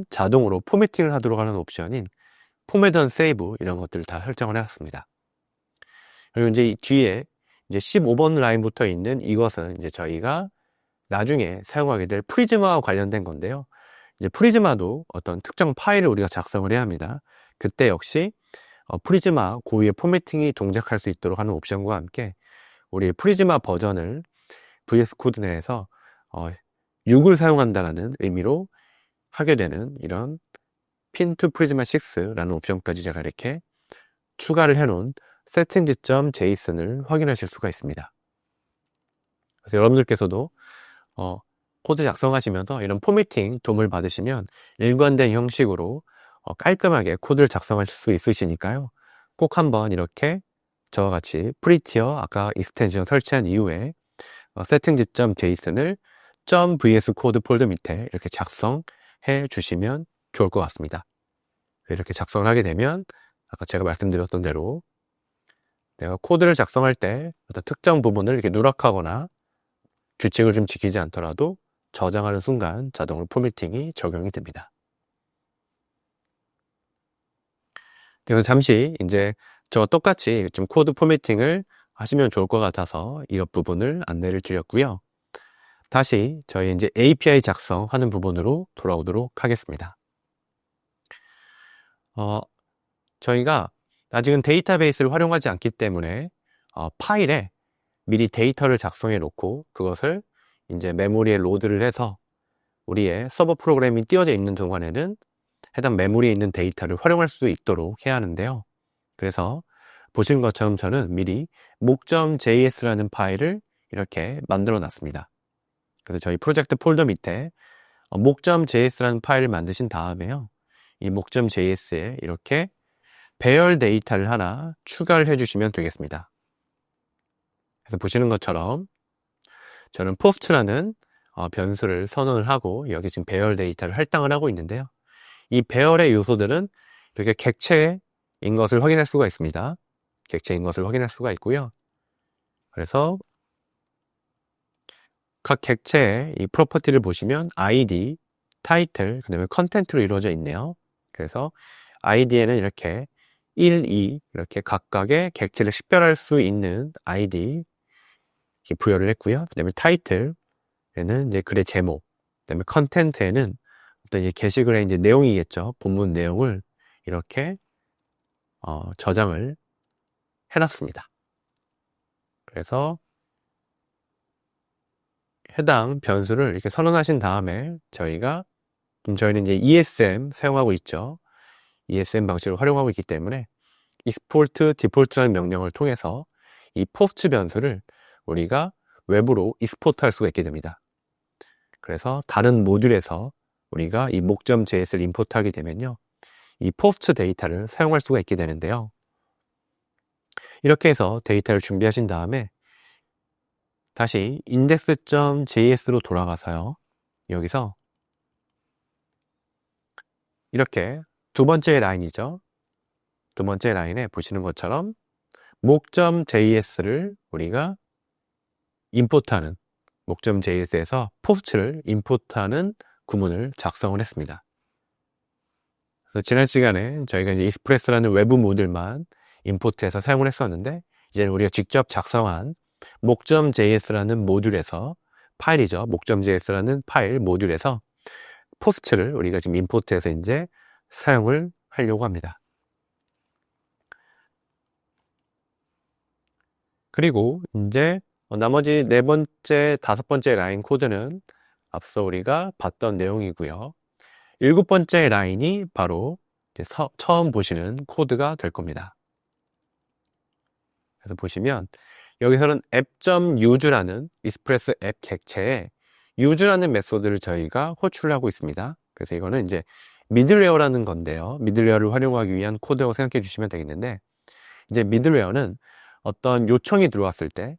자동으로 포매팅을 하도록 하는 옵션인 포맷 앤 세이브, 이런 것들을 다 설정을 해놨습니다. 그리고 이제 이 뒤에 이제 15번 라인부터 있는 이것은 이제 저희가 나중에 사용하게 될 프리즈마와 관련된 건데요. 이제 프리즈마도 어떤 특정 파일을 우리가 작성을 해야 합니다. 그때 역시 프리즈마 고유의 포매팅이 동작할 수 있도록 하는 옵션과 함께 우리 프리즈마 버전을 VS 코드 내에서 6을 사용한다는 의미로 하게 되는 이런 pin to prisma 6라는 옵션까지 제가 이렇게 추가를 해놓은 settings.json을 확인하실 수가 있습니다. 그래서 여러분들께서도 코드 작성하시면서 이런 포매팅 도움을 받으시면 일관된 형식으로 깔끔하게 코드를 작성하실 수 있으시니까요. 꼭 한번 이렇게 저와 같이 프리티어 아까 익스텐션 설치한 이후에 settings.json을 .vs 코드 폴더 밑에 이렇게 작성해 주시면 좋을 것 같습니다. 이렇게 작성을 하게 되면 아까 제가 말씀드렸던 대로 내가 코드를 작성할 때 어떤 특정 부분을 이렇게 누락하거나 규칙을 좀 지키지 않더라도 저장하는 순간 자동으로 포매팅이 적용이 됩니다. 그래서 잠시 이제 저와 똑같이 좀 코드 포매팅을 하시면 좋을 것 같아서 이 부분을 안내를 드렸고요. 다시 저희 이제 API 작성하는 부분으로 돌아오도록 하겠습니다. 저희가 아직은 데이터베이스를 활용하지 않기 때문에 파일에 미리 데이터를 작성해 놓고 그것을 이제 메모리에 로드를 해서 우리의 서버 프로그램이 띄워져 있는 동안에는 해당 메모리에 있는 데이터를 활용할 수 있도록 해야 하는데요. 그래서 보신 것처럼 저는 미리 목점.js라는 파일을 이렇게 만들어 놨습니다. 그래서 저희 프로젝트 폴더 밑에 목점.js라는 파일을 만드신 다음에요, 이 목점.js에 이렇게 배열 데이터를 하나 추가를 해주시면 되겠습니다. 그래서 보시는 것처럼 저는 post라는 변수를 선언을 하고 여기 지금 배열 데이터를 할당을 하고 있는데요. 이 배열의 요소들은 이렇게 객체인 것을 확인할 수가 있습니다. 객체인 것을 확인할 수가 있고요. 그래서 각 객체의 이 프로퍼티를 보시면 ID, 타이틀, 그 다음에 컨텐트로 이루어져 있네요. 그래서 ID에는 이렇게 1, 2 이렇게 각각의 객체를 식별할 수 있는 ID 이렇게 부여를 했고요. 그 다음에 타이틀에는 이제 글의 제목, 그 다음에 컨텐트에는 어떤 이제 게시글의 이제 내용이겠죠. 본문 내용을 이렇게 저장을 해놨습니다. 그래서 해당 변수를 이렇게 선언하신 다음에 저희는 이제 ESM 사용하고 있죠. ESM 방식을 활용하고 있기 때문에 export default라는 명령을 통해서 이 post 변수를 우리가 외부로 export 할 수가 있게 됩니다. 그래서 다른 모듈에서 우리가 이 목점.js를 임포트하게 되면요. 이 post 데이터를 사용할 수가 있게 되는데요. 이렇게 해서 데이터를 준비하신 다음에 다시 index.js로 돌아가서요. 여기서 이렇게 두 번째 라인이죠. 두 번째 라인에 보시는 것처럼 목점.js를 우리가 임포트하는 목점.js에서 post를 임포트하는 구문을 작성을 했습니다. 그래서 지난 시간에 저희가 이제 익스프레스라는 외부 모듈만 임포트해서 사용을 했었는데 이제는 우리가 직접 작성한 목점.js라는 모듈에서 파일이죠. 목점.js라는 파일 모듈에서 post를 우리가 지금 임포트해서 이제 사용을 하려고 합니다. 그리고 이제 나머지 네 번째, 다섯 번째 라인 코드는 앞서 우리가 봤던 내용이고요. 일곱 번째 라인이 바로 처음 보시는 코드가 될 겁니다. 그래서 보시면 여기서는 app.use라는 익스프레스 앱 객체에 use라는 메소드를 저희가 호출하고 있습니다. 그래서 이거는 이제 미들웨어라는 건데요. 미들웨어를 활용하기 위한 코드라고 생각해 주시면 되겠는데 이제 미들웨어는 어떤 요청이 들어왔을 때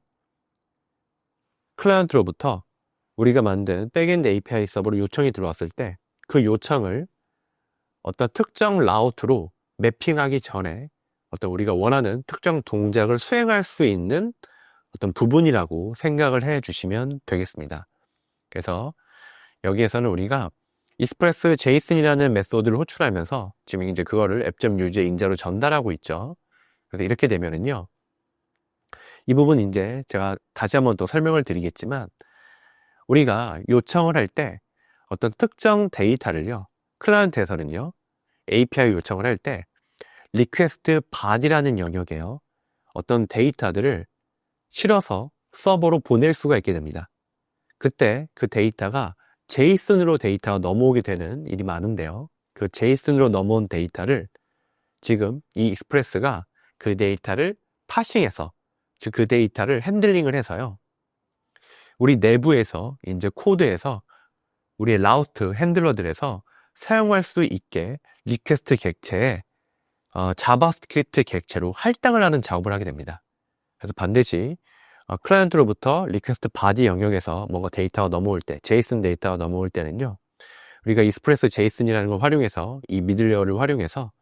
클라이언트로부터 우리가 만든 백엔드 API 서버로 요청이 들어왔을 때 그 요청을 어떤 특정 라우트로 매핑하기 전에 어떤 우리가 원하는 특정 동작을 수행할 수 있는 어떤 부분이라고 생각을 해 주시면 되겠습니다. 그래서 여기에서는 우리가 express JSON이라는 메소드를 호출하면서 지금 이제 그거를 app.use의 인자로 전달하고 있죠. 그래서 이렇게 되면은요. 이 부분 이제 제가 다시 한번 또 설명을 드리겠지만 우리가 요청을 할 때 어떤 특정 데이터를요. 클라이언트에서는요. API 요청을 할 때 request body라는 영역에요. 어떤 데이터들을 실어서 서버로 보낼 수가 있게 됩니다. 그때 그 데이터가 JSON으로 데이터가 넘어오게 되는 일이 많은데요. 그 JSON으로 넘어온 데이터를 지금 이 익스프레스가 그 데이터를 파싱해서 즉 그 데이터를 핸들링을 해서요. 우리 내부에서 이제 코드에서 우리의 라우트 핸들러들에서 사용할 수 있게 리퀘스트 객체에 자바스크립트 객체로 할당을 하는 작업을 하게 됩니다. 그래서 반드시 클라이언트로부터 리퀘스트 바디 영역에서 뭔가 데이터가 넘어올 때, JSON 데이터가 넘어올 때는요. 우리가 익스프레스 JSON이라는 걸 활용해서 이 미들레어를 활용해서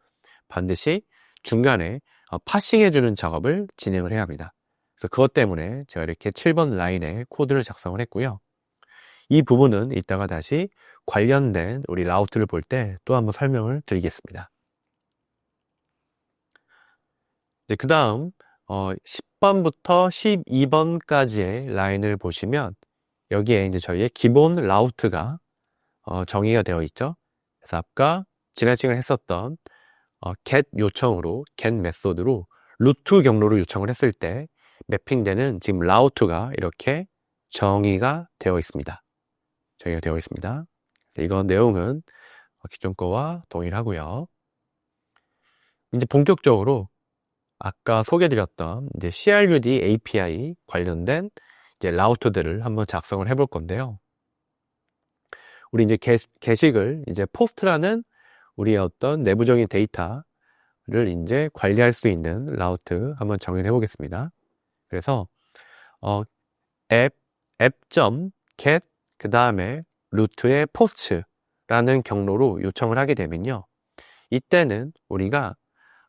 반드시 중간에 파싱해주는 작업을 진행을 해야 합니다. 그래서 그것 때문에 제가 이렇게 7번 라인에 코드를 작성을 했고요. 이 부분은 이따가 다시 관련된 우리 라우트를 볼 때 또 한번 설명을 드리겠습니다. 그 다음 10번부터 12번까지의 라인을 보시면 여기에 이제 저희의 기본 라우트가 정의가 되어 있죠. 그래서 아까 지난 시간에 했었던 get 요청으로 get 메소드로 루트 경로로 요청을 했을 때 매핑되는 지금 라우트가 이렇게 정의가 되어 있습니다. 이건 내용은 기존 거와 동일하고요. 이제 본격적으로 아까 소개드렸던 이제 CRUD API 관련된 이제 라우트들을 한번 작성을 해볼 건데요. 우리 이제 게시글 이제 post라는 우리의 어떤 내부적인 데이터를 이제 관리할 수 있는 라우트 한번 정의를 해보겠습니다. 그래서 app, app.get 그 다음에 루트의 post라는 경로로 요청을 하게 되면요. 이때는 우리가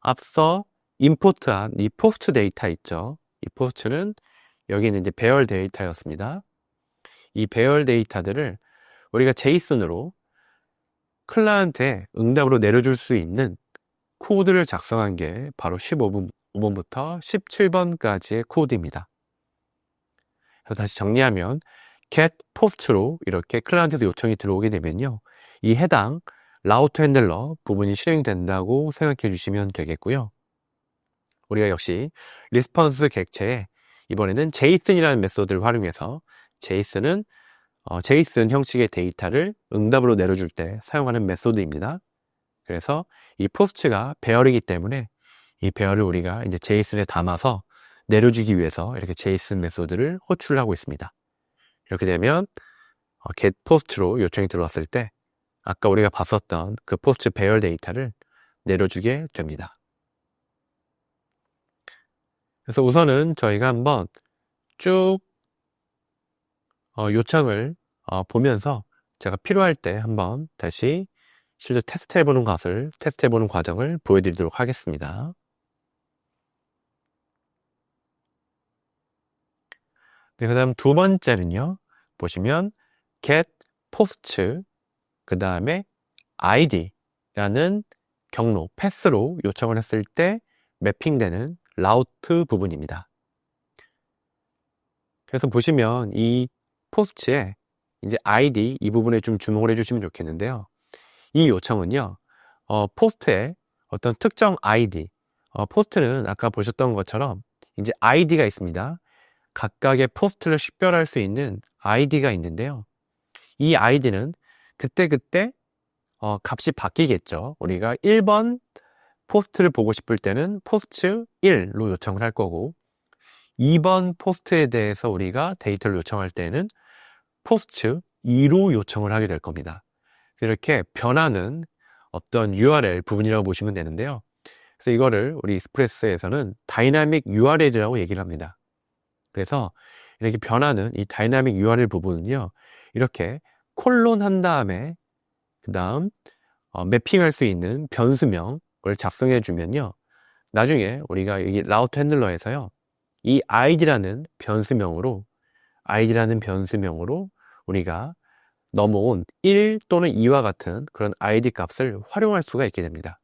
앞서 임포트한 이 포스트 데이터 있죠. 이 포스트는 여기는 이제 배열 데이터였습니다. 이 배열 데이터들을 우리가 제이슨으로 클라이언트에 응답으로 내려줄 수 있는 코드를 작성한 게 바로 15번부터 17번까지의 코드입니다. 그래서 다시 정리하면 get post로 이렇게 클라이언트에서 요청이 들어오게 되면요. 이 해당 라우트 핸들러 부분이 실행된다고 생각해 주시면 되겠고요. 우리가 역시 리스폰스 객체에 이번에는 제이슨이라는 메소드를 활용해서 제이슨은 제이슨 형식의 데이터를 응답으로 내려줄 때 사용하는 메소드입니다. 그래서 이 포스트가 배열이기 때문에 이 배열을 우리가 이제 제이슨에 담아서 내려주기 위해서 이렇게 제이슨 메소드를 호출을 하고 있습니다. 이렇게 되면 get post로 요청이 들어왔을 때 아까 우리가 봤었던 그 포스트 배열 데이터를 내려주게 됩니다. 그래서 우선은 저희가 한번 쭉 요청을 보면서 제가 필요할 때 한번 다시 실제 테스트해보는 과정을 보여드리도록 하겠습니다. 네, 그 다음 두 번째는요. 보시면 get post 그 다음에 id라는 경로, 패스로 요청을 했을 때 매핑되는 라우트 부분입니다. 그래서 보시면 이 포스트에 이제 id 이 부분에 좀 주목을 해주시면 좋겠는데요. 이 요청은요, 포스트에 어떤 특정 id, 포스트는 아까 보셨던 것처럼 이제 id가 있습니다. 각각의 포스트를 식별할 수 있는 id가 있는데요. 이 id는 그때그때 값이 바뀌겠죠. 우리가 1번 포스트를 보고 싶을 때는 포스트 1로 요청을 할 거고 2번 포스트에 대해서 우리가 데이터를 요청할 때는 포스트 2로 요청을 하게 될 겁니다. 이렇게 변하는 어떤 URL 부분이라고 보시면 되는데요. 그래서 이거를 우리 익스프레스에서는 다이나믹 URL이라고 얘기를 합니다. 그래서 이렇게 변하는 이 다이나믹 URL 부분은요, 이렇게 콜론 한 다음에 그 다음 매핑할 수 있는 변수명을 작성해 주면요, 나중에 우리가 여기 라우트 핸들러에서요, 이 id라는 변수명으로 우리가 넘어온 1 또는 2와 같은 그런 id 값을 활용할 수가 있게 됩니다.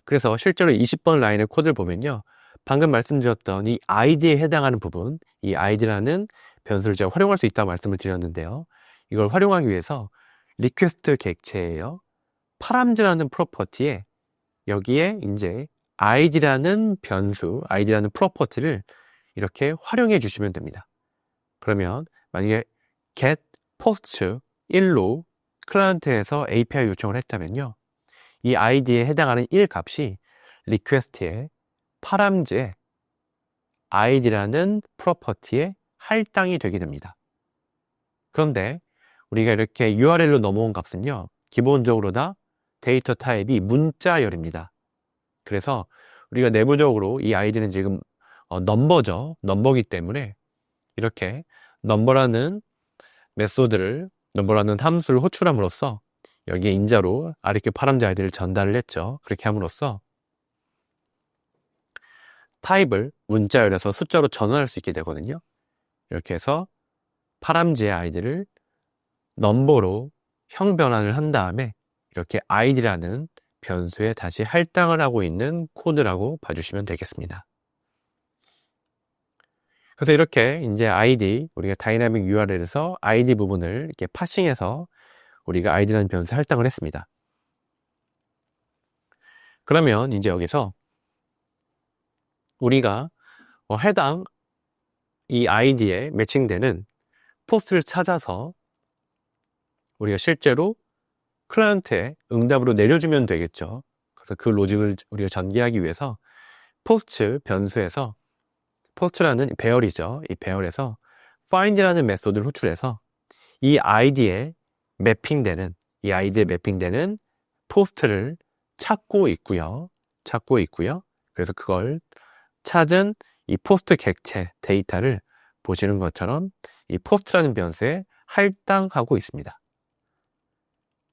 그래서 실제로 20번 라인의 코드를 보면요, 방금 말씀드렸던 이 id에 해당하는 부분, 이 id라는 변수를 제가 활용할 수 있다고 말씀을 드렸는데요. 이걸 활용하기 위해서 리퀘스트 객체예요. 파람즈라는 프로퍼티에 여기에 이제 id라는 변수, id라는 프로퍼티를 이렇게 활용해 주시면 됩니다. 그러면 만약에 get post 1로 클라이언트에서 API 요청을 했다면요, 이 id에 해당하는 1 값이 리퀘스트에 파람즈에 id라는 프로퍼티에 할당이 되게 됩니다. 그런데 우리가 이렇게 URL로 넘어온 값은요, 기본적으로 다 데이터 타입이 문자열입니다. 그래서 우리가 내부적으로 이 id는 지금 넘버이기 때문에 이렇게 넘버라는 함수를 호출함으로써 여기에 인자로 RQ 파람즈 아이디를 전달을 했죠. 그렇게 함으로써 타입을 문자열에서 숫자로 전환할 수 있게 되거든요. 이렇게 해서 파람즈의 아이디를 넘버로 형 변환을 한 다음에 이렇게 id라는 변수에 다시 할당을 하고 있는 코드라고 봐주시면 되겠습니다. 그래서 이렇게 이제 id, 우리가 다이나믹 URL에서 id 부분을 이렇게 파싱해서 우리가 id라는 변수에 할당을 했습니다. 그러면 이제 여기서 우리가 해당 이 id에 매칭되는 포스트를 찾아서 우리가 실제로 클라이언트에 응답으로 내려주면 되겠죠. 그래서 그 로직을 우리가 전개하기 위해서 포스트 변수에서 포스트라는 배열이죠. 이 배열에서 find라는 메소드를 호출해서 이 id에 매핑되는 포스트를 찾고 있고요. 그래서 그걸 찾은 이 포스트 객체 데이터를 보시는 것처럼 이 post라는 변수에 할당하고 있습니다.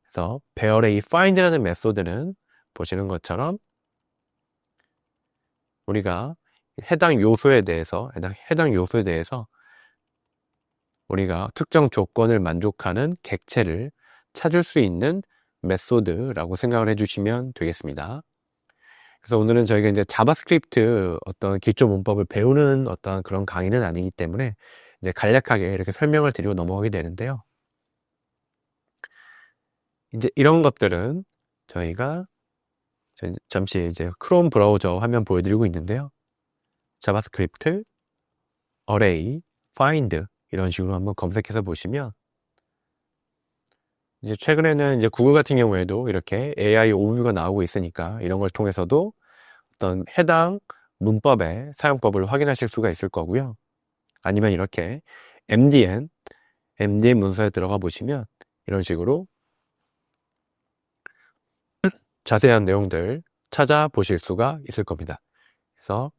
그래서 배열의 이 find라는 메소드는 보시는 것처럼 우리가 해당 요소에 대해서 우리가 특정 조건을 만족하는 객체를 찾을 수 있는 메소드라고 생각을 해주시면 되겠습니다. 그래서 오늘은 저희가 이제 자바스크립트 어떤 기초 문법을 배우는 어떤 그런 강의는 아니기 때문에 이제 간략하게 이렇게 설명을 드리고 넘어가게 되는데요. 이제 이런 것들은 저희가 잠시 이제 크롬 브라우저 화면 보여드리고 있는데요. 자바스크립트, array, find 이런 식으로 한번 검색해서 보시면 이제 최근에는 이제 구글 같은 경우에도 이렇게 AI 오브뷰가 나오고 있으니까 이런 걸 통해서도 어떤 해당 문법의 사용법을 확인하실 수가 있을 거고요. 아니면 이렇게 MDN 문서에 들어가 보시면 이런 식으로 자세한 내용들 찾아보실 수가 있을 겁니다. 그래서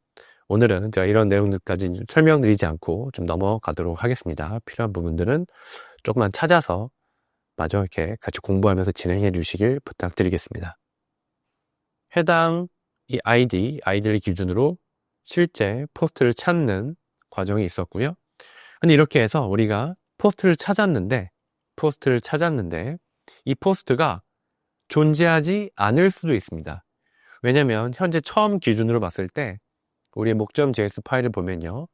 오늘은 제가 이런 내용들까지 설명드리지 않고 좀 넘어가도록 하겠습니다. 필요한 부분들은 조금만 찾아서 마저 이렇게 같이 공부하면서 진행해 주시길 부탁드리겠습니다. 해당 이 아이디를 기준으로 실제 포스트를 찾는 과정이 있었고요. 근데 이렇게 해서 우리가 포스트를 찾았는데 이 포스트가 존재하지 않을 수도 있습니다. 왜냐면 현재 처음 기준으로 봤을 때 우리의 목점.js 파일을 보면요,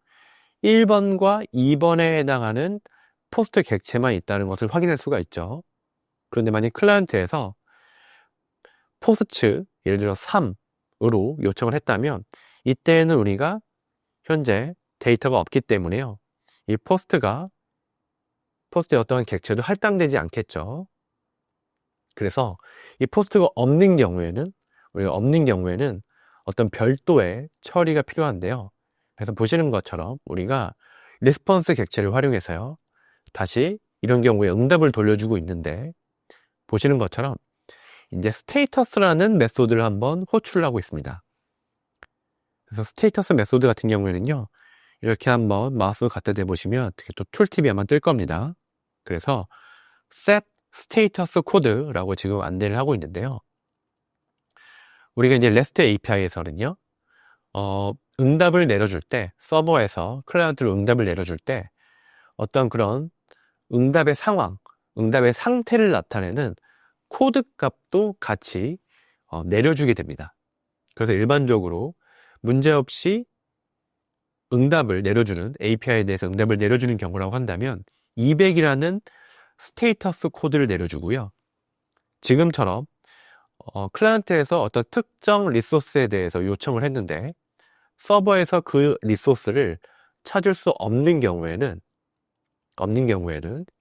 1번과 2번에 해당하는 포스트 객체만 있다는 것을 확인할 수가 있죠. 그런데 만약 클라이언트에서 포스트 예를 들어 3으로 요청을 했다면 이때에는 우리가 현재 데이터가 없기 때문에요, 이 포스트의 어떠한 객체도 할당되지 않겠죠. 그래서 이 포스트가 없는 경우에는 어떤 별도의 처리가 필요한데요. 그래서 보시는 것처럼 우리가 리스폰스 객체를 활용해서요, 다시 이런 경우에 응답을 돌려주고 있는데, 보시는 것처럼 이제 스테이터스라는 메소드를 한번 호출을 하고 있습니다. 그래서 스테이터스 메소드 같은 경우에는요, 이렇게 한번 마우스 갖다 대보시면 또 툴팁이 아마 뜰 겁니다. 그래서 set status code라고 지금 안내를 하고 있는데요. 우리가 이제 REST API에서는요, 응답을 내려줄 때, 서버에서 클라이언트로 응답을 내려줄 때 어떤 그런 응답의 상황, 응답의 상태를 나타내는 코드 값도 같이 내려주게 됩니다. 그래서 일반적으로 문제없이 응답을 내려주는, API에 대해서 응답을 내려주는 경우라고 한다면 200이라는 스테이터스 코드를 내려주고요. 지금처럼 클라이언트에서 어떤 특정 리소스에 대해서 요청을 했는데 서버에서 그 리소스를 찾을 수 없는 경우에는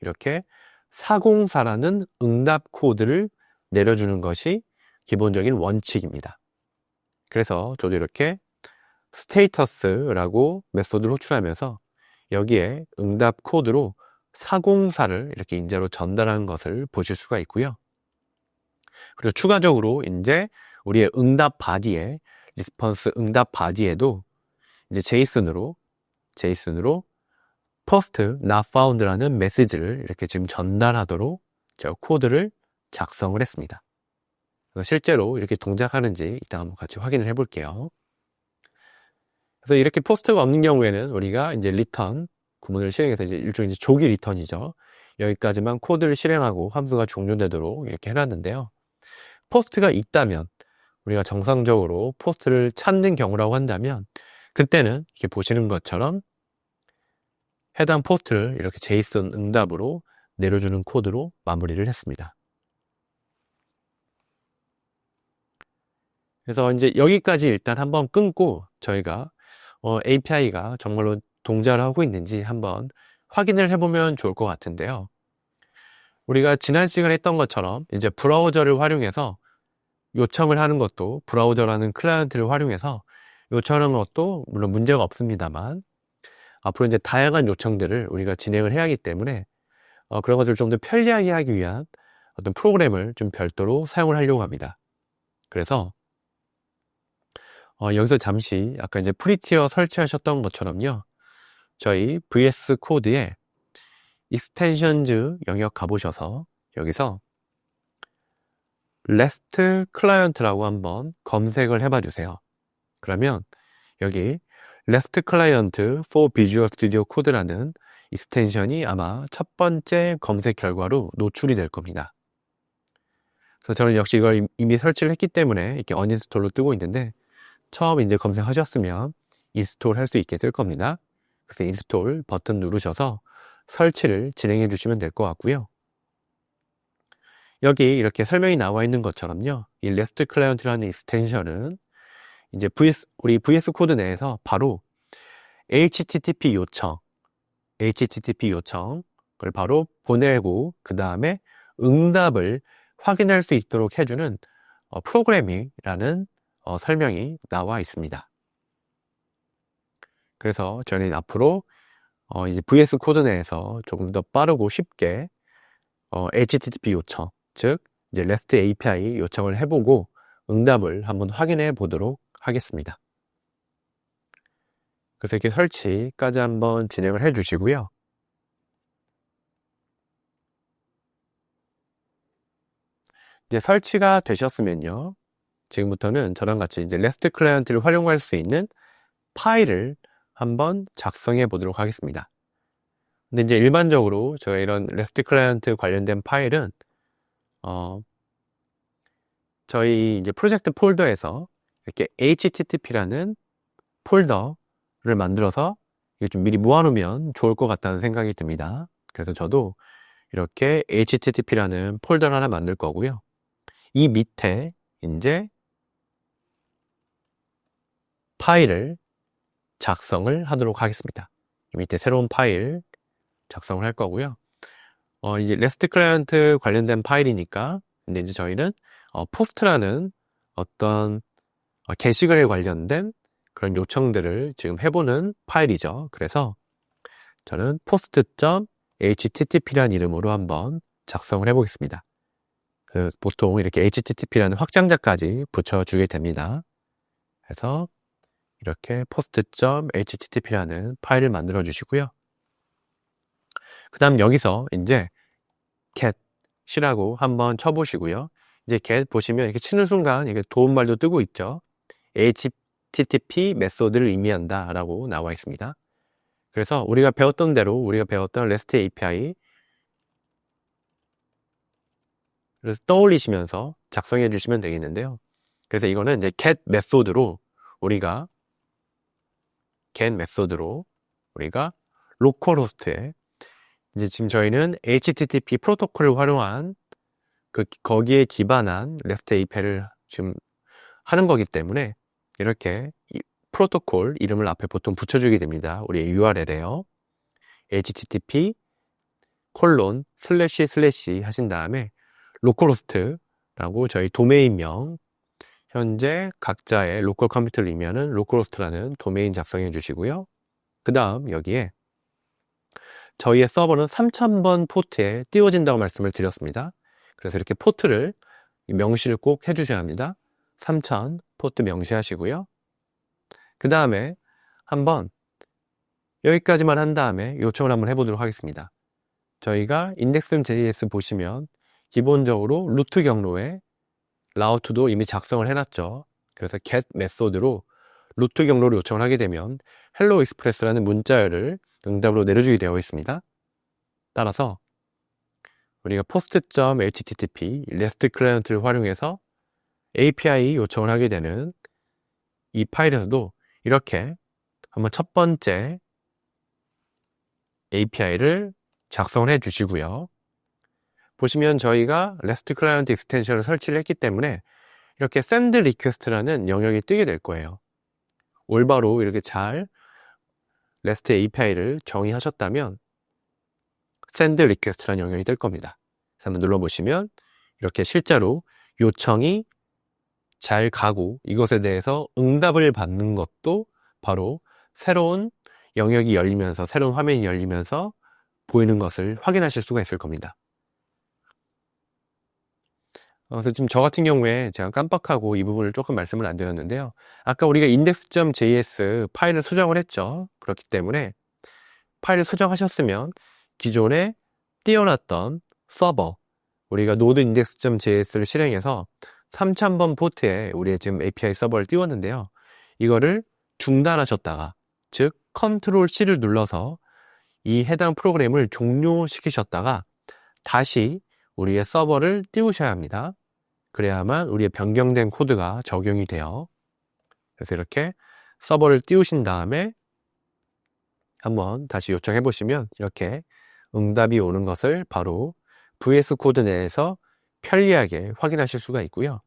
이렇게 404라는 응답 코드를 내려주는 것이 기본적인 원칙입니다. 그래서 저도 이렇게 스테이터스라고 메소드를 호출하면서 여기에 응답 코드로 404를 이렇게 인자로 전달하는 것을 보실 수가 있고요. 그리고 추가적으로 이제 우리의 응답 바디에, 리스폰스 응답 바디에도 이제 제이슨으로 first not found라는 메시지를 이렇게 지금 전달하도록 제가 코드를 작성을 했습니다. 실제로 이렇게 동작하는지 이따 한번 같이 확인을 해 볼게요. 그래서 이렇게 포스트가 없는 경우에는 우리가 이제 return 구문을 실행해서 이제 일종의 조기 리턴이죠. 여기까지만 코드를 실행하고 함수가 종료되도록 이렇게 해놨는데요. 포스트가 있다면, 우리가 정상적으로 포스트를 찾는 경우라고 한다면 그때는 이렇게 보시는 것처럼 해당 포스트를 이렇게 제이슨 응답으로 내려주는 코드로 마무리를 했습니다. 그래서 이제 여기까지 일단 한번 끊고 저희가 API가 정말로 동작을 하고 있는지 한번 확인을 해보면 좋을 것 같은데요. 우리가 지난 시간에 했던 것처럼 이제 브라우저를 활용해서 요청을 하는 것도, 브라우저라는 클라이언트를 활용해서 요청하는 것도 물론 문제가 없습니다만 앞으로 이제 다양한 요청들을 우리가 진행을 해야 하기 때문에 그런 것들을 좀 더 편리하게 하기 위한 어떤 프로그램을 좀 별도로 사용을 하려고 합니다. 그래서 여기서 잠시 아까 이제 프리티어 설치하셨던 것처럼요. 저희 VS 코드에 익스텐션즈 영역 가보셔서 여기서 REST 클라이언트라고 한번 검색을 해봐 주세요. 그러면 여기 REST 클라이언트 for Visual Studio Code라는 익스텐션이 아마 첫 번째 검색 결과로 노출이 될 겁니다. 그래서 저는 역시 이걸 이미 설치를 했기 때문에 이렇게 언인스톨로 뜨고 있는데, 처음 이제 검색하셨으면 인스톨 할 수 있게 뜰 겁니다. 그래서 인스톨 버튼 누르셔서 설치를 진행해 주시면 될 것 같고요. 여기 이렇게 설명이 나와 있는 것처럼요, 이 REST 클라이언트라는 익스텐션은 이제 우리 VS 코드 내에서 바로 HTTP 요청을 바로 보내고 그 다음에 응답을 확인할 수 있도록 해주는 프로그래밍이라는 설명이 나와 있습니다. 그래서 저는 앞으로 이제 VS 코드 내에서 조금 더 빠르고 쉽게 HTTP 요청, 즉 이제 REST API 요청을 해보고 응답을 한번 확인해 보도록 하겠습니다. 그래서 이렇게 설치까지 한번 진행을 해 주시고요. 이제 설치가 되셨으면요, 지금부터는 저랑 같이 이제 REST 클라이언트를 활용할 수 있는 파일을 한번 작성해 보도록 하겠습니다. 근데 이제 일반적으로 저희 이런 REST 클라이언트 관련된 파일은 저희 이제 프로젝트 폴더에서 이렇게 HTTP라는 폴더를 만들어서 이게 좀 미리 모아놓으면 좋을 것 같다는 생각이 듭니다. 그래서 저도 이렇게 HTTP라는 폴더를 하나 만들 거고요. 이 밑에 이제 파일을 작성을 하도록 하겠습니다. 이 밑에 새로운 파일 작성을 할 거고요. 이제 REST 클라이언트 관련된 파일이니까, 근데 이제 저희는 포스트라는 어떤 게시글에 관련된 그런 요청들을 지금 해보는 파일이죠. 그래서 저는 post.http라는 이름으로 한번 작성을 해보겠습니다. 보통 이렇게 http라는 확장자까지 붙여주게 됩니다. 그래서 이렇게 post.http라는 파일을 만들어 주시고요. 그 다음 여기서 이제 get이라고 한번 쳐보시고요. 이제 get 보시면 이렇게 치는 순간 이게 도움말도 뜨고 있죠. HTTP 메소드를 의미한다 라고 나와 있습니다. 그래서 우리가 배웠던 대로 우리가 배웠던 REST API 그래서 떠올리시면서 작성해 주시면 되겠는데요. 그래서 이거는 이제 get 메소드로 우리가 로컬호스트에 이제 지금 저희는 HTTP 프로토콜을 활용한 거기에 기반한 REST API를 지금 하는 거기 때문에 이렇게 프로토콜 이름을 앞에 보통 붙여주게 됩니다. 우리 URL에요. http // 하신 다음에 로컬호스트라고 저희 도메인명, 현재 각자의 로컬 컴퓨터를 의미하는 로컬호스트라는 도메인 작성해 주시고요. 그 다음 여기에 저희의 서버는 3000번 포트에 띄워진다고 말씀을 드렸습니다. 그래서 이렇게 포트를 명시를 꼭 해주셔야 합니다. 3000 포트 명시하시고요. 그 다음에 한번 여기까지만 한 다음에 요청을 한번 해보도록 하겠습니다. 저희가 index.js 보시면 기본적으로 루트 경로에 라우트도 이미 작성을 해놨죠. 그래서 get 메소드로 루트 경로를 요청을 하게 되면 hello express라는 문자열을 응답으로 내려주게 되어 있습니다. 따라서 우리가 post.http REST 클라이언트를 활용해서 API 요청을 하게 되는 이 파일에서도 이렇게 한번 첫 번째 API를 작성을 해 주시고요. 보시면 저희가 REST 클라이언트 익스텐션을 설치를 했기 때문에 이렇게 send request라는 영역이 뜨게 될 거예요. 올바로 이렇게 잘 REST API를 정의하셨다면 send request라는 영역이 뜰 겁니다. 그래서 한번 눌러보시면 이렇게 실제로 요청이 잘 가고 이것에 대해서 응답을 받는 것도 바로 새로운 영역이 열리면서 새로운 화면이 열리면서 보이는 것을 확인하실 수가 있을 겁니다. 그래서 지금 저 같은 경우에 제가 깜빡하고 이 부분을 조금 말씀을 안 드렸는데요. 아까 우리가 index.js 파일을 수정을 했죠. 그렇기 때문에 파일을 수정하셨으면 기존에 띄워놨던 서버, 우리가 node index.js를 실행해서 3000번 포트에 우리의 지금 API 서버를 띄웠는데요. 이거를 중단하셨다가, 즉 컨트롤 C를 눌러서 이 해당 프로그램을 종료시키셨다가 다시 우리의 서버를 띄우셔야 합니다. 그래야만 우리의 변경된 코드가 적용이 돼요. 그래서 이렇게 서버를 띄우신 다음에 한번 다시 요청해 보시면 이렇게 응답이 오는 것을 바로 VS 코드 내에서 편리하게 확인하실 수가 있고요.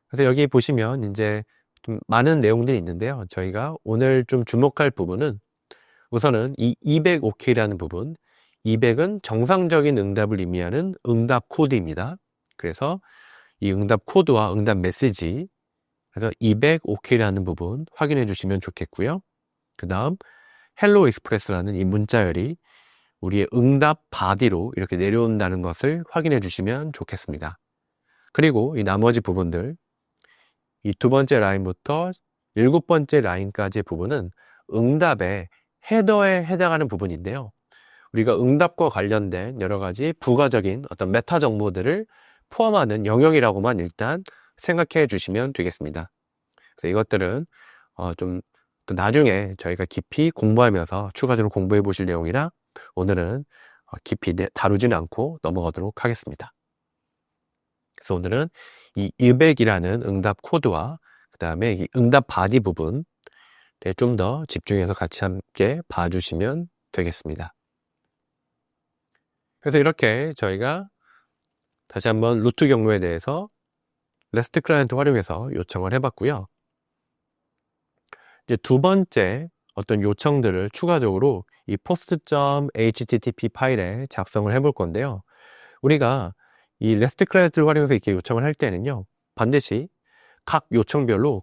그래서 여기 보시면 이제 좀 많은 내용들이 있는데요. 저희가 오늘 좀 주목할 부분은 우선은 이 200OK라는 부분, 200은 정상적인 응답을 의미하는 응답 코드입니다. 그래서 이 응답 코드와 응답 메시지, 그래서 200OK라는 부분 확인해 주시면 좋겠고요. 그 다음 헬로 익스프레스라는 이 문자열이 우리의 응답 바디로 이렇게 내려온다는 것을 확인해 주시면 좋겠습니다. 그리고 이 나머지 부분들, 이 두 번째 라인부터 7번째 라인까지의 부분은 응답의 헤더에 해당하는 부분인데요. 우리가 응답과 관련된 여러 가지 부가적인 어떤 메타 정보들을 포함하는 영역이라고만 일단 생각해 주시면 되겠습니다. 그래서 이것들은 좀 또 나중에 저희가 깊이 공부하면서 추가적으로 공부해 보실 내용이라 오늘은 깊이 다루지는 않고 넘어가도록 하겠습니다. 그래서 오늘은 이 200이라는 응답 코드와 그 다음에 이 응답 바디 부분에 좀 더 집중해서 같이 함께 봐주시면 되겠습니다. 그래서 이렇게 저희가 다시 한번 루트 경로에 대해서 REST 클라이언트 활용해서 요청을 해봤고요. 이제 두 번째 어떤 요청들을 추가적으로 이 post.http 파일에 작성을 해볼 건데요. 우리가 이 REST 클라이언트를 활용해서 이렇게 요청을 할 때는요, 반드시 각 요청별로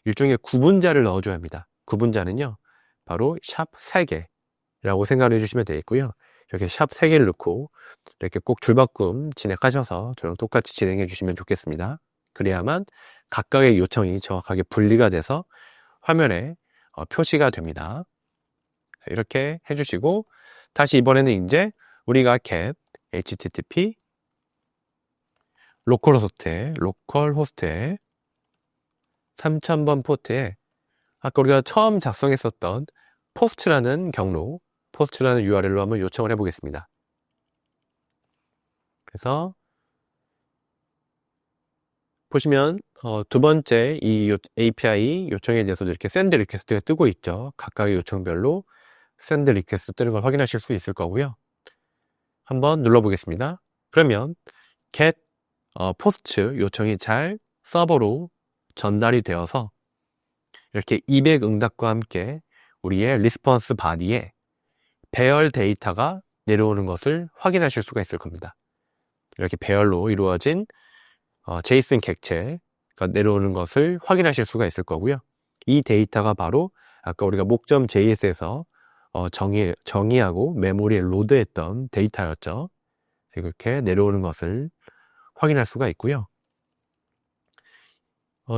일종의 구분자를 넣어줘야 합니다. 구분자는요, 바로 샵 3개라고 생각해 주시면 되겠고요. 이렇게 샵 3개를 넣고 이렇게 꼭 줄바꿈 진행하셔서 저랑 똑같이 진행해 주시면 좋겠습니다. 그래야만 각각의 요청이 정확하게 분리가 돼서 화면에 표시가 됩니다. 이렇게 해주시고 다시 이번에는 이제 우리가 get http 로컬호스트에 3000번 포트에 아까 우리가 처음 작성했었던 post라는 경로, post라는 URL로 한번 요청을 해보겠습니다. 그래서 보시면 두 번째 이 API 요청에 대해서도 이렇게 send 리퀘스트가 뜨고 있죠. 각각의 요청별로 send 리퀘스트 뜨는 걸 확인하실 수 있을 거고요. 한번 눌러보겠습니다. 그러면 get post 요청이 잘 서버로 전달이 되어서 이렇게 200 응답과 함께 우리의 response body에 배열 데이터가 내려오는 것을 확인하실 수가 있을 겁니다. 이렇게 배열로 이루어진 JSON 객체가 내려오는 것을 확인하실 수가 있을 거고요. 이 데이터가 바로 아까 우리가 목점.js에서 정의하고 메모리에 로드했던 데이터였죠. 이렇게 내려오는 것을 확인할 수가 있고요.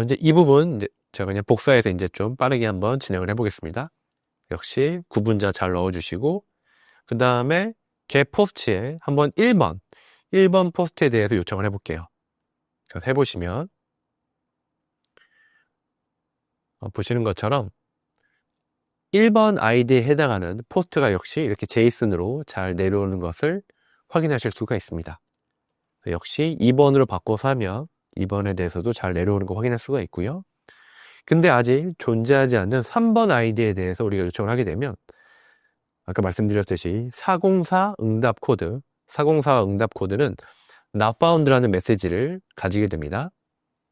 이제 이 부분 이제 제가 그냥 복사해서 이제 좀 빠르게 한번 진행을 해보겠습니다. 역시 구분자 잘 넣어주시고 그 다음에 get post에 한번 1번 포스트에 대해서 요청을 해볼게요. 그래서 해보시면 보시는 것처럼 1번 아이디에 해당하는 포스트가 역시 이렇게 JSON으로 잘 내려오는 것을 확인하실 수가 있습니다. 역시 2번으로 바꿔서 하면 2번에 대해서도 잘 내려오는 거 확인할 수가 있고요. 근데 아직 존재하지 않는 3번 아이디에 대해서 우리가 요청을 하게 되면 아까 말씀드렸듯이 404 응답 코드는 not found라는 메시지를 가지게 됩니다.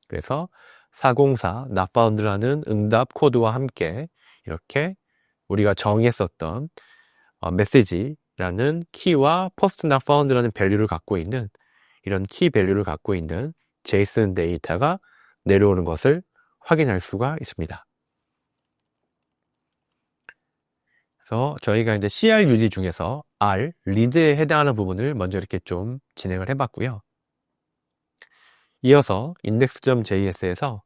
그래서 404 not found라는 응답 코드와 함께 이렇게 우리가 정의했었던 메시지라는 키와 post not found라는 밸류를 갖고 있는 이런 키 밸류를 갖고 있는 JSON 데이터가 내려오는 것을 확인할 수가 있습니다. 그래서 저희가 이제 CRUD 중에서 R, 리드에 해당하는 부분을 먼저 이렇게 좀 진행을 해봤고요. 이어서 index.js에서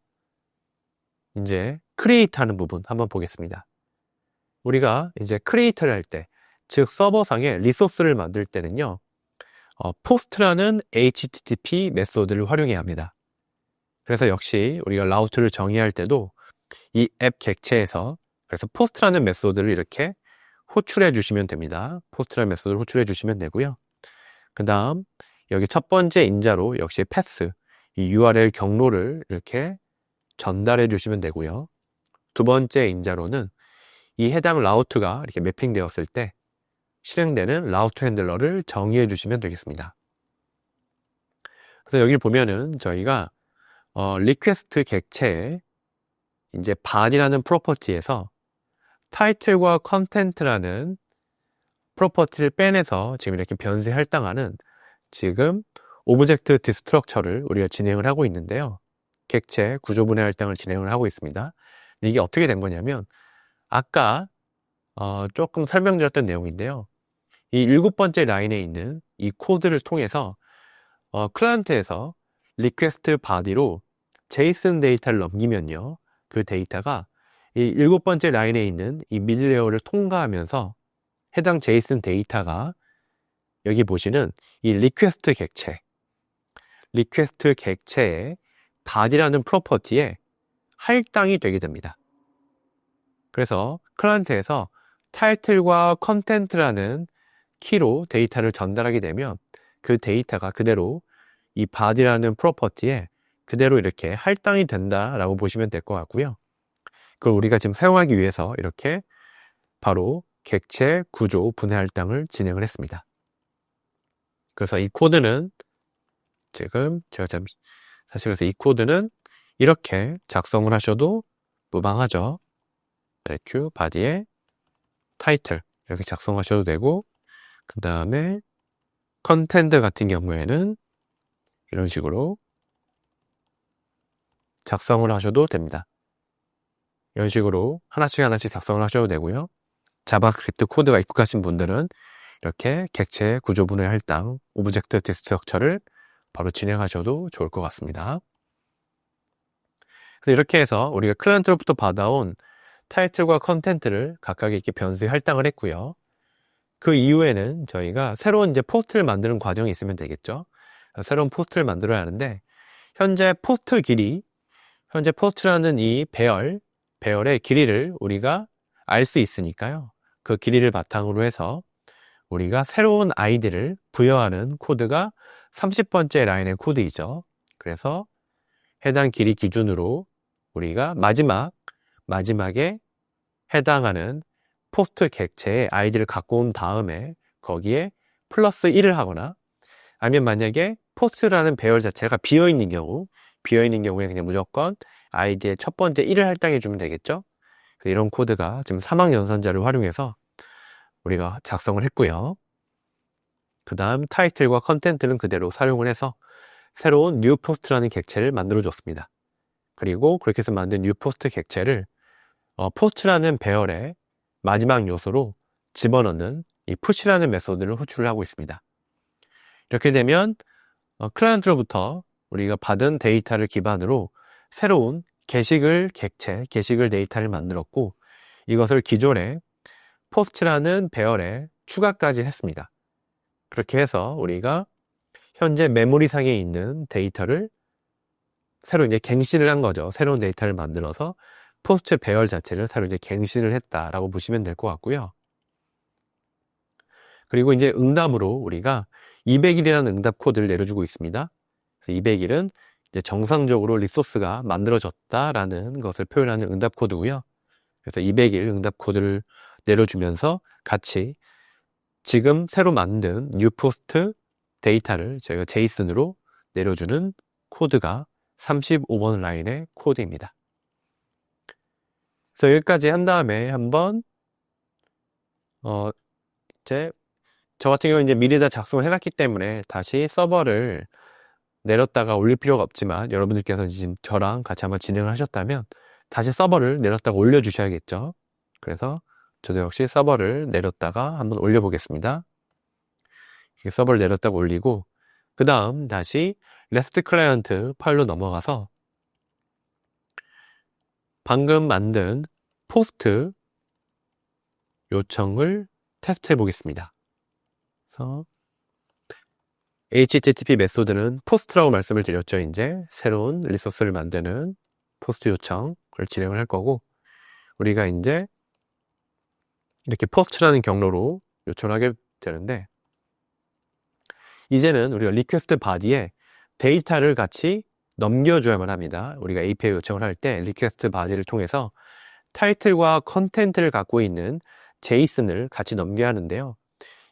이제 create 하는 부분 한번 보겠습니다. 우리가 이제 create를 할 때, 즉 서버상에 리소스를 만들 때는요, post라는 http 메소드를 활용해야 합니다. 그래서 역시 우리가 라우트를 정의할 때도 이 앱 객체에서 그래서 post라는 메소드를 이렇게 호출해 주시면 됩니다. post라는 메소드를 호출해 주시면 되고요. 그 다음 여기 첫 번째 인자로 역시 path, 이 URL 경로를 이렇게 전달해 주시면 되고요. 두 번째 인자로는 이 해당 라우트가 이렇게 매핑되었을 때 실행되는 라우트 핸들러를 정의해 주시면 되겠습니다. 그래서 여기 보면은 저희가 리퀘스트 객체에 이제 body라는 프로퍼티에서 타이틀과 컨텐트라는 프로퍼티를 빼내서 지금 이렇게 변수 할당하는 지금 오브젝트 디스트럭처를 우리가 진행을 하고 있는데요. 객체 구조분해 할당을 진행을 하고 있습니다. 이게 어떻게 된 거냐면 아까 조금 설명드렸던 내용인데요. 이 7번째 라인에 있는 이 코드를 통해서 클라이언트에서 리퀘스트 바디로 제이슨 데이터를 넘기면요. 그 데이터가 이 7번째 라인에 있는 이 미들레어를 통과하면서 해당 제이슨 데이터가 여기 보시는 이 리퀘스트 객체의 body라는 프로퍼티에 할당이 되게 됩니다. 그래서 클라이언트에서 타이틀과 컨텐트라는 키로 데이터를 전달하게 되면 그 데이터가 그대로 이 body라는 프로퍼티에 그대로 이렇게 할당이 된다라고 보시면 될 것 같고요. 그걸 우리가 지금 사용하기 위해서 이렇게 바로 객체 구조 분해 할당을 진행을 했습니다. 그래서 이 코드는 지금 제가 사실 그래서 이 코드는 이렇게 작성을 하셔도 무방하죠. q body에 타이틀 이렇게 작성하셔도 되고, 그 다음에 컨텐트 같은 경우에는 이런 식으로 작성을 하셔도 됩니다. 이런 식으로 하나씩 작성을 하셔도 되고요. 자바스크립트 코드가 익숙하신 분들은 이렇게 객체 구조분해 할당 오브젝트 디스트럭처를 바로 진행하셔도 좋을 것 같습니다. 그래서 이렇게 해서 우리가 클라이언트로부터 받아온 타이틀과 컨텐트를 각각 이렇게 변수에 할당을 했고요. 그 이후에는 저희가 새로운 이제 포스트를 만드는 과정이 있으면 되겠죠. 새로운 포스트를 만들어야 하는데 현재 포스트라는 이 배열의 길이를 우리가 알 수 있으니까요. 그 길이를 바탕으로 해서 우리가 새로운 아이디를 부여하는 코드가 30번째 라인의 코드이죠. 그래서 해당 길이 기준으로 우리가 마지막에 해당하는 포스트 객체의 아이디를 갖고 온 다음에 거기에 플러스 1을 하거나, 아니면 만약에 포스트라는 배열 자체가 비어있는 경우에 그냥 무조건 아이디의 첫 번째 1을 할당해 주면 되겠죠. 그래서 이런 코드가 지금 사막 연산자를 활용해서 우리가 작성을 했고요. 그 다음 타이틀과 컨텐트는 그대로 사용을 해서 새로운 뉴 포스트라는 객체를 만들어 줬습니다. 그리고 그렇게 해서 만든 뉴 포스트 객체를 포스트라는 배열의 마지막 요소로 집어넣는 이 푸시라는 메소드를 호출을 하고 있습니다. 이렇게 되면 클라이언트로부터 우리가 받은 데이터를 기반으로 새로운 게시글 데이터를 만들었고, 이것을 기존의 포스트라는 배열에 추가까지 했습니다. 그렇게 해서 우리가 현재 메모리상에 있는 데이터를 새로 이제 갱신을 한 거죠. 새로운 데이터를 만들어서 포스트 배열 자체를 새로 이제 갱신을 했다라고 보시면 될 것 같고요. 그리고 이제 응답으로 우리가 200일이라는 응답 코드를 내려주고 있습니다. 그래서 200일은 이제 정상적으로 리소스가 만들어졌다라는 것을 표현하는 응답 코드고요. 그래서 200일 응답 코드를 내려주면서 같이 지금 새로 만든 뉴포스트 데이터를 저희가 제이슨으로 내려주는 코드가 35번 라인의 코드입니다. 그래서 여기까지 한 다음에 한번 이제 저 같은 경우는 이제 미리 다 작성을 해놨기 때문에 다시 서버를 내렸다가 올릴 필요가 없지만, 여러분들께서 지금 저랑 같이 한번 진행을 하셨다면 다시 서버를 내렸다가 올려주셔야겠죠. 그래서 저도 역시 서버를 내렸다가 한번 올려보겠습니다. 서버를 내렸다가 올리고, 그 다음 다시 REST 클라이언트 파일로 넘어가서 방금 만든 포스트 요청을 테스트해 보겠습니다. 그래서 HTTP 메소드는 포스트라고 말씀을 드렸죠. 이제 새로운 리소스를 만드는 포스트 요청을 진행을 할 거고, 우리가 이제 이렇게 포스트라는 경로로 요청을 하게 되는데, 이제는 우리가 리퀘스트 바디에 데이터를 같이 넘겨줘야만 합니다. 우리가 API 요청을 할 때 리퀘스트 바디를 통해서 타이틀과 컨텐트를 갖고 있는 제이슨을 같이 넘겨야 하는데요.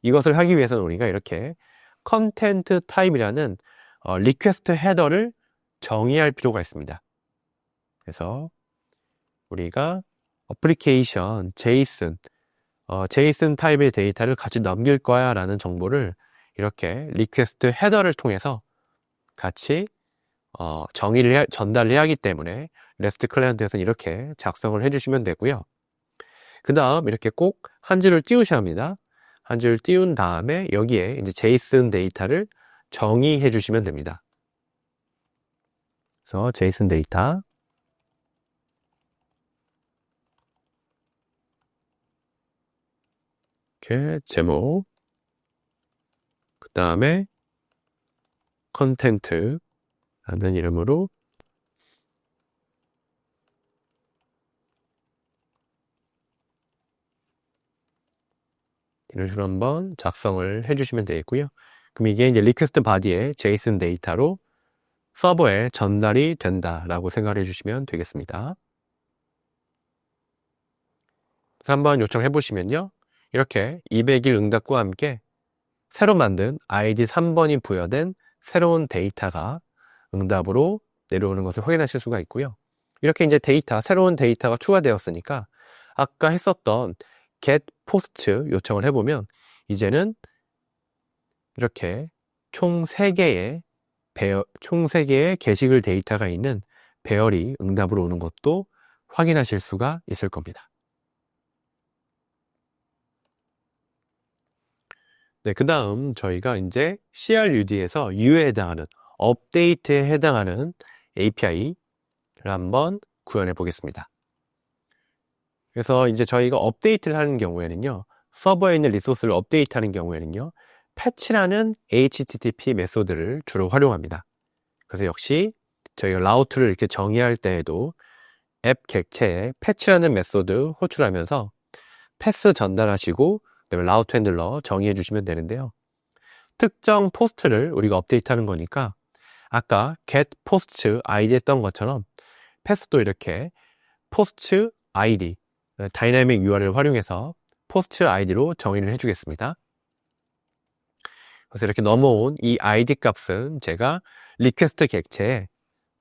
이것을 하기 위해서는 우리가 이렇게 컨텐트 타입이라는 리퀘스트 헤더를 정의할 필요가 있습니다. 그래서 우리가 어플리케이션 제이슨 제이슨 타입의 데이터를 같이 넘길 거야 라는 정보를 이렇게 리퀘스트 헤더를 통해서 같이 전달을 해야 하기 때문에 REST 클라이언트에서는 이렇게 작성을 해주시면 되고요. 그 다음 이렇게 꼭 한 줄을 띄우셔야 합니다. 한 줄 띄운 다음에 여기에 이제 제이슨 데이터를 정의해 주시면 됩니다. 그래서 제이슨 데이터 이렇게 제목, 그 다음에 컨텐트 라는 이름으로 이런 식으로 한번 작성을 해주시면 되겠고요. 그럼 이게 이제 리퀘스트 바디에 제이슨 데이터로 서버에 전달이 된다라고 생각을 해주시면 되겠습니다. 그래서 한번 요청해 보시면요, 이렇게 200일 응답과 함께 새로 만든 ID 3번이 부여된 새로운 데이터가 응답으로 내려오는 것을 확인하실 수가 있고요. 이렇게 이제 새로운 데이터가 추가되었으니까 아까 했었던 get post 요청을 해보면 이제는 이렇게 총 3개의 게시글 데이터가 있는 배열이 응답으로 오는 것도 확인하실 수가 있을 겁니다. 네, 그 다음 저희가 이제 CRUD에서 U에 해당하는 업데이트에 해당하는 API를 한번 구현해 보겠습니다. 그래서 이제 저희가 업데이트를 하는 경우에는요, 서버에 있는 리소스를 업데이트하는 경우에는요, 패치라는 HTTP 메소드를 주로 활용합니다. 그래서 역시 저희가 라우트를 이렇게 정의할 때에도 앱 객체에 패치라는 메소드 호출하면서 패스 전달하시고 그다음에 라우트 핸들러 정의해 주시면 되는데요. 특정 포스트를 우리가 업데이트하는 거니까 아까 get post id 했던 것처럼 패스도 이렇게 post id 다이나믹 URL을 활용해서 post id로 정의를 해주겠습니다. 그래서 이렇게 넘어온 이 id 값은 제가 리퀘스트 객체에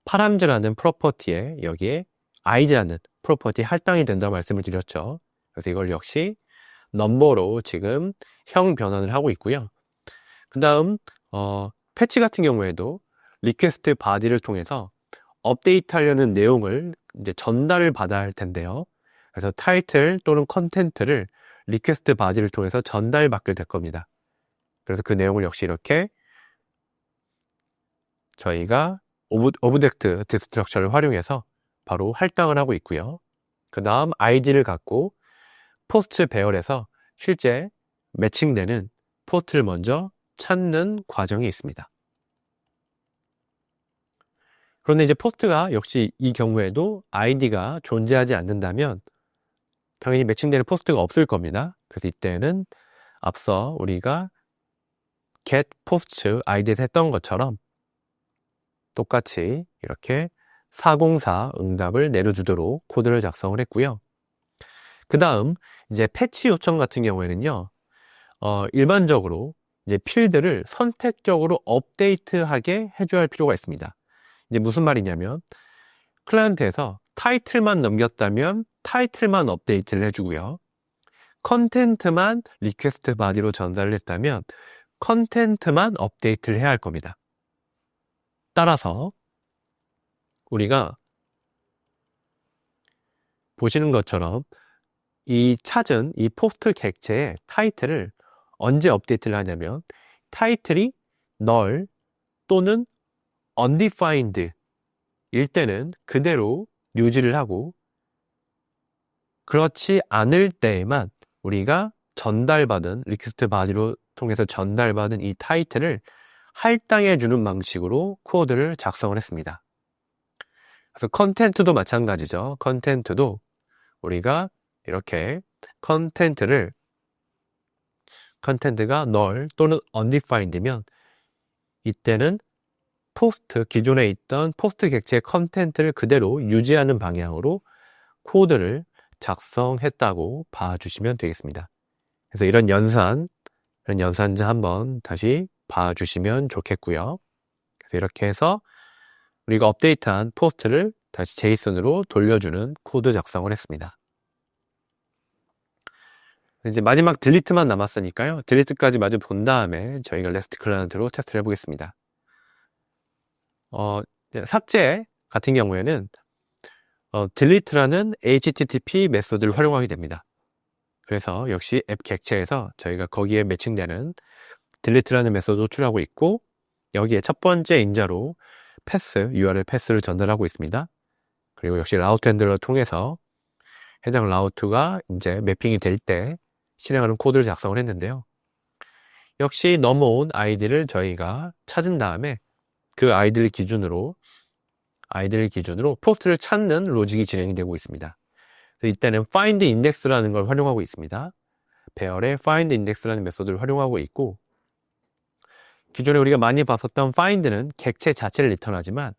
파람즈라는 프로퍼티에 여기에 id라는 프로퍼티 할당이 된다고 말씀을 드렸죠. 그래서 이걸 역시 넘버로 지금 형 변환을 하고 있고요. 그 다음 패치 같은 경우에도 리퀘스트 바디를 통해서 업데이트 하려는 내용을 이제 전달을 받아야 할 텐데요. 그래서 타이틀 또는 컨텐트를 리퀘스트 바디를 통해서 전달받게 될 겁니다. 그래서 그 내용을 역시 이렇게 저희가 오브젝트 디스트럭처를 활용해서 바로 할당을 하고 있고요. 그 다음 아이디를 갖고 포스트 배열에서 실제 매칭되는 포스트를 먼저 찾는 과정이 있습니다. 그런데 이제 포스트가 역시 이 경우에도 아이디가 존재하지 않는다면 당연히 매칭되는 포스트가 없을 겁니다. 그래서 이때는 앞서 우리가 get post id에서 했던 것처럼 똑같이 이렇게 404 응답을 내려주도록 코드를 작성을 했고요. 그 다음 이제 패치 요청 같은 경우에는요, 일반적으로 이제 필드를 선택적으로 업데이트하게 해줘야 할 필요가 있습니다. 이제 무슨 말이냐면 클라이언트에서 타이틀만 넘겼다면 타이틀만 업데이트를 해주고요. 컨텐트만 리퀘스트 바디로 전달을 했다면 컨텐트만 업데이트를 해야 할 겁니다. 따라서 우리가 보시는 것처럼 이 찾은 이 포스트 객체의 타이틀을 언제 업데이트를 하냐면 타이틀이 null 또는 undefined 일 때는 그대로 유지를 하고, 그렇지 않을 때에만 우리가 전달받은 리퀘스트 바디로 통해서 전달받은 이 타이틀을 할당해 주는 방식으로 코드를 작성을 했습니다. 그래서 컨텐트도 마찬가지죠. 컨텐트도 우리가 이렇게 컨텐트가 null 또는 undefined면 이때는 기존에 있던 포스트 객체의 컨텐트를 그대로 유지하는 방향으로 코드를 작성했다고 봐주시면 되겠습니다. 그래서 이런 연산자 한번 다시 봐주시면 좋겠고요. 그래서 이렇게 해서 우리가 업데이트한 포스트를 다시 제이슨으로 돌려주는 코드 작성을 했습니다. 이제 마지막 딜리트만 남았으니까요. 딜리트까지 마저 본 다음에 저희가 REST 클라이언트로 테스트를 해보겠습니다. 삭제 같은 경우에는 delete라는 HTTP 메소드를 활용하게 됩니다. 그래서 역시 앱 객체에서 저희가 거기에 매칭되는 delete라는 메소드 호출하고 있고, 여기에 첫 번째 인자로 URL 패스를 전달하고 있습니다. 그리고 역시 라우트 핸들러를 통해서 해당 라우트가 이제 매핑이 될 때 실행하는 코드를 작성을 했는데요. 역시 넘어온 아이디를 저희가 찾은 다음에 그 아이디를 기준으로 포스트를 찾는 로직이 진행이 되고 있습니다. 그래서 이때는 find index라는 걸 활용하고 있습니다. 배열의 find index라는 메소드를 활용하고 있고, 기존에 우리가 많이 봤었던 find는 객체 자체를 리턴하지만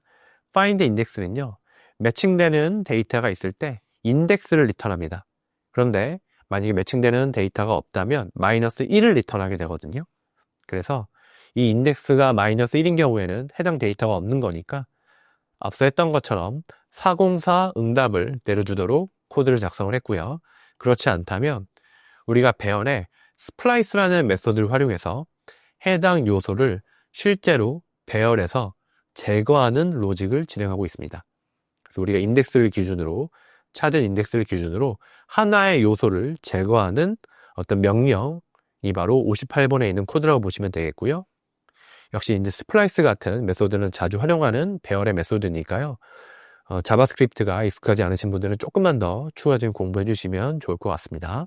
find index는요, 매칭되는 데이터가 있을 때 인덱스를 리턴합니다. 그런데 만약에 매칭되는 데이터가 없다면 -1을 리턴하게 되거든요. 그래서 이 인덱스가 -1인 경우에는 해당 데이터가 없는 거니까 앞서 했던 것처럼 404 응답을 내려주도록 코드를 작성을 했고요. 그렇지 않다면 우리가 배열에 splice라는 메소드를 활용해서 해당 요소를 실제로 배열에서 제거하는 로직을 진행하고 있습니다. 그래서 우리가 찾은 인덱스를 기준으로 하나의 요소를 제거하는 어떤 명령이 바로 58번에 있는 코드라고 보시면 되겠고요. 역시 이제 스플라이스 같은 메소드는 자주 활용하는 배열의 메소드니까요. 자바스크립트가 익숙하지 않으신 분들은 조금만 더 추가적인 공부해 주시면 좋을 것 같습니다.